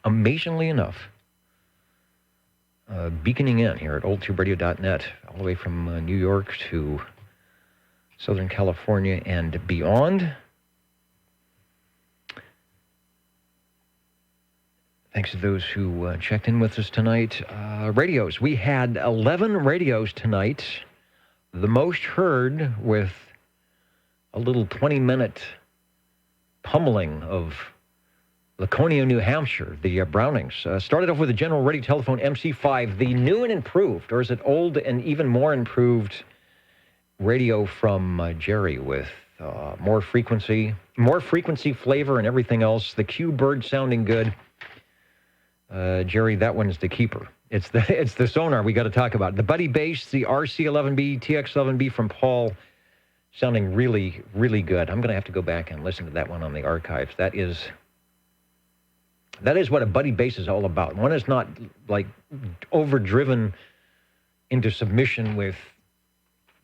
amazingly enough, beaconing in here at oldtuberadio.net, all the way from New York to Southern California and beyond. Thanks to those who checked in with us tonight. Radios. We had 11 radios tonight. The most heard with a little 20-minute pummeling of Laconia, New Hampshire, the Brownings. Started off with the General Radio Telephone MC5, the new and improved, or is it old and even more improved radio from Jerry with more frequency, flavor, and everything else. The Q-Bird sounding good. Jerry, that one's the keeper. It's the sonar we got to talk about. The Buddy Bass, the RC11B, TX11B from Paul, sounding really, really good. I'm going to have to go back and listen to that one on the archives. That is what a Buddy Bass is all about. One is not like overdriven into submission with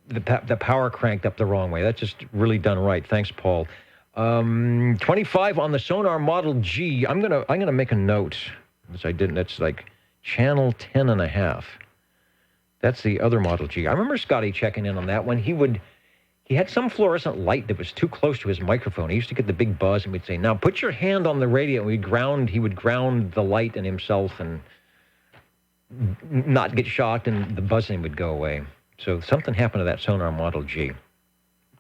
the power cranked up the wrong way. That's just really done right. Thanks, Paul. 25 on the Sonar Model G. I'm gonna make a note, which I didn't. That's like channel 10.5. That's the other Model G. I remember Scotty checking in on that one. He had some fluorescent light that was too close to his microphone. He used to get the big buzz, and we'd say, "Now put your hand on the radio." And he would ground the light and himself, and not get shocked, and the buzzing would go away. So something happened to that Sonar Model G.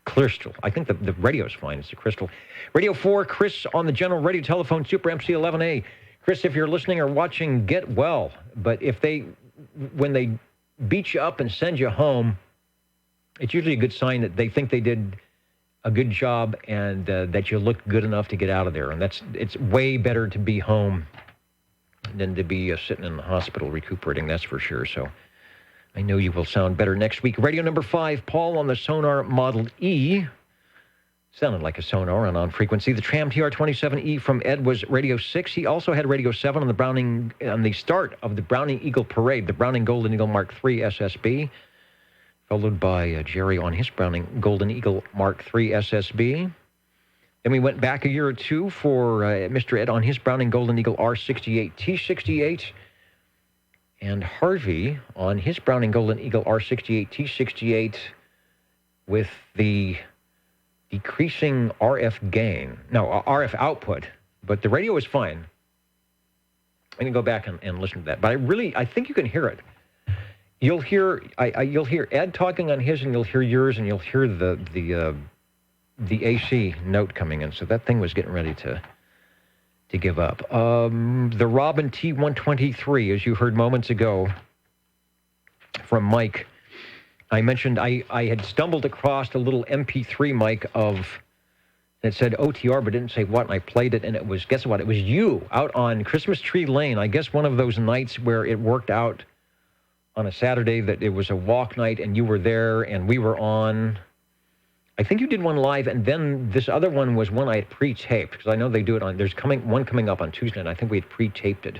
Crystal. I think the radio's fine. It's a Crystal. Radio 4, Chris on the General Radio Telephone, Super MC11A. Chris, if you're listening or watching, get well. But when they beat you up and send you home, it's usually a good sign that they think they did a good job and that you looked good enough to get out of there. And it's way better to be home than to be sitting in the hospital recuperating, that's for sure. So I know you will sound better next week. Radio number 5, Paul on the Sonar Model E. Sounded like a sonar and on frequency. The Tram TR27E from Ed was Radio 6. He also had Radio 7 on the start of the Browning Eagle Parade, the Browning Golden Eagle Mark III SSB, followed by Jerry on his Browning Golden Eagle Mark III SSB. Then we went back a year or two for Mr. Ed on his Browning Golden Eagle R68 T68, and Harvey on his Browning Golden Eagle R68 T68 with the decreasing RF output, but the radio is fine. I'm going to go back and listen to that. But I think you can hear it. You'll hear Ed talking on his, and you'll hear yours, and you'll hear the AC note coming in. So that thing was getting ready to give up. The Robin T123, as you heard moments ago from Mike, I mentioned I had stumbled across a little MP3 mic that said OTR, but didn't say what, and I played it, and it was, guess what? It was you out on Christmas Tree Lane. I guess one of those nights where it worked out on a Saturday that it was a walk night, and you were there, and we were on. I think you did one live, and then this other one was one I had pre-taped, because I know they do it on, there's one coming up on Tuesday, and I think we had pre-taped it.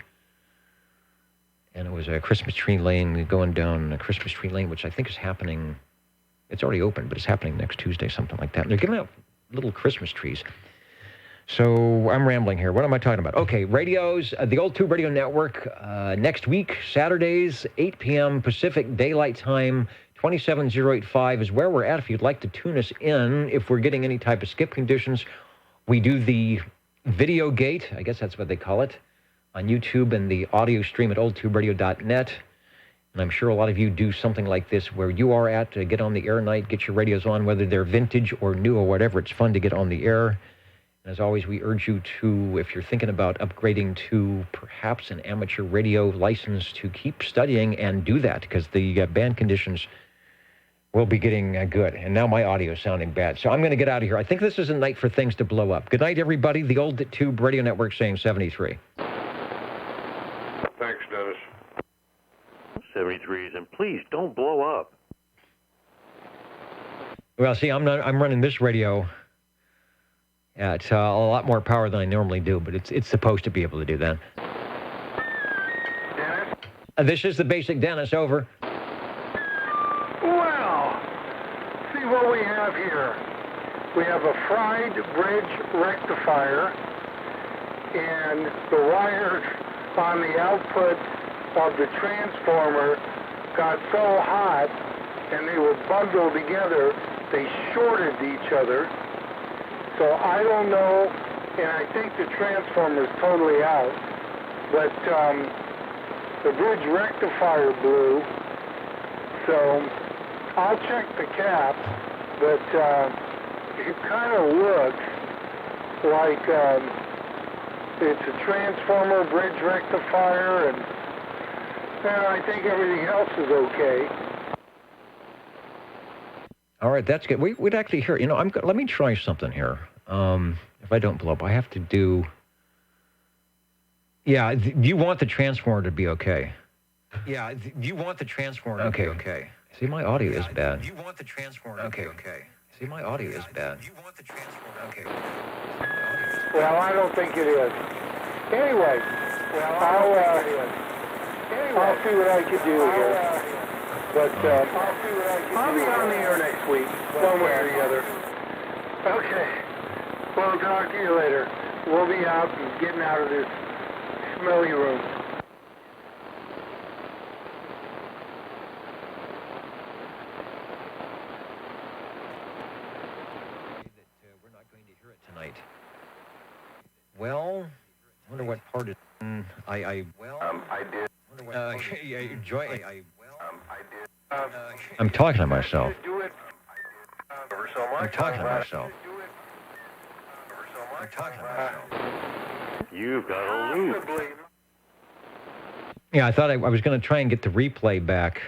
And it was a Christmas Tree Lane, going down a Christmas Tree Lane, which I think is happening, it's already open, but it's happening next Tuesday, something like that. And they're giving out little Christmas trees. So I'm rambling here. What am I talking about? Okay, radios, the Old Tube Radio Network, next week, Saturdays, 8 p.m. Pacific Daylight Time, 27085 is where we're at if you'd like to tune us in. If we're getting any type of skip conditions, we do the video gate, I guess that's what they call it, on YouTube, and the audio stream at oldtuberadio.net. And I'm sure a lot of you do something like this where you are at, get on the air night, get your radios on, whether they're vintage or new or whatever. It's fun to get on the air. And as always, we urge you to, if you're thinking about upgrading to perhaps an amateur radio license, to keep studying and do that, because the band conditions will be getting good. And now my audio is sounding bad. So I'm going to get out of here. I think this is a night for things to blow up. Good night, everybody. The Old Tube Radio Network saying 73. Thanks, Dennis. 73s, and please don't blow up. Well, see, I'm running this radio at a lot more power than I normally do, but it's supposed to be able to do that. Dennis? This is the basic Dennis, over. Well, see what we have here. We have a fried bridge rectifier, and the wires on the output of the transformer got so hot, and they were bundled together, they shorted each other. So I don't know, and I think the transformer is totally out, but the bridge rectifier blew, so I'll check the cap, but it kind of looks like it's a transformer bridge rectifier, and I think everything else is okay. All right, that's good. We'd actually hear, let me try something here. If I don't blow up, I have to do... Yeah, do you want the transformer to be okay? Yeah, do you want the transformer to be okay? See, my audio is bad. Do you want the transformer to be okay? See, my audio is bad. Do you want the transformer? Okay. Well, I don't think it is. Anyway, I'll see what I can do here. But I'll be on the air next week, one way or the other. Okay. We'll talk to you later. We'll be out and getting out of this smelly room. We're not going to hear it tonight. Well, I wonder what part it... I did. I'm talking to myself. I'm talking to myself. You've got a loop. Yeah, I thought I was going to try and get the replay back,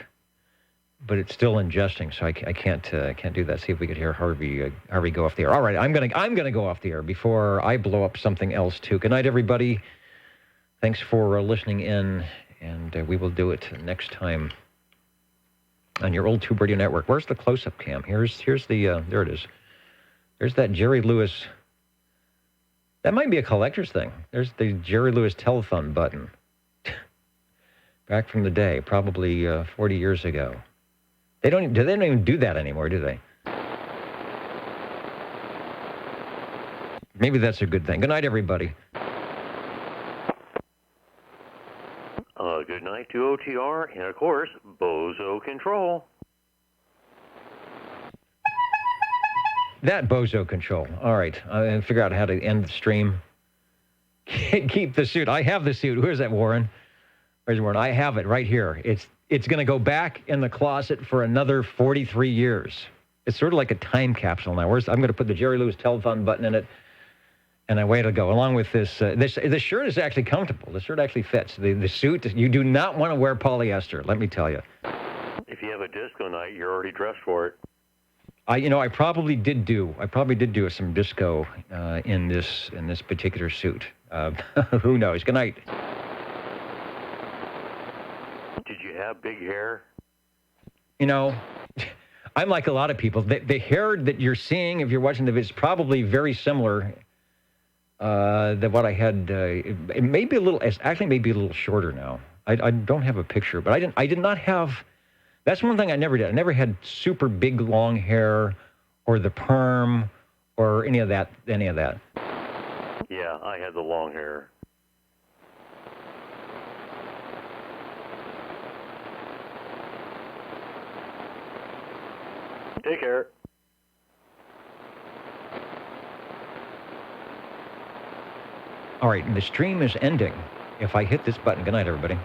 but it's still ingesting, so I can't do that. See if we could hear Harvey go off the air. All right, I'm gonna go off the air before I blow up something else too. Good night, everybody. Thanks for listening in, and we will do it next time on your Old Tube Radio Network. Where's the close-up cam? Here's the there it is. There's that Jerry Lewis. That might be a collector's thing. There's the Jerry Lewis telethon button. Back from the day, probably 40 years ago. They don't even do that anymore, do they? Maybe that's a good thing. Good night, everybody. Good night to OTR, and of course, Bozo Control. That Bozo Control. All right, I figure out how to end the stream. Keep the suit. I have the suit. Where's that, Warren? Where's Warren? I have it right here. It's going to go back in the closet for another 43 years. It's sort of like a time capsule now. I'm going to put the Jerry Lewis telethon button in it, and away it'll go. Along with this, this shirt is actually comfortable. The shirt actually fits. The suit, you do not want to wear polyester, let me tell you. If you have a disco night, you're already dressed for it. I probably did do some disco in this particular suit. Who knows? Good night. Did you have big hair? I'm like a lot of people. The hair that you're seeing, if you're watching the video, is probably very similar than what I had. It may be a little, actually maybe a little shorter now. I don't have a picture, but I did not have. That's one thing I never did. I never had super big long hair, or the perm, or any of that. Yeah, I had the long hair. Take care. All right, the stream is ending. If I hit this button, good night, everybody.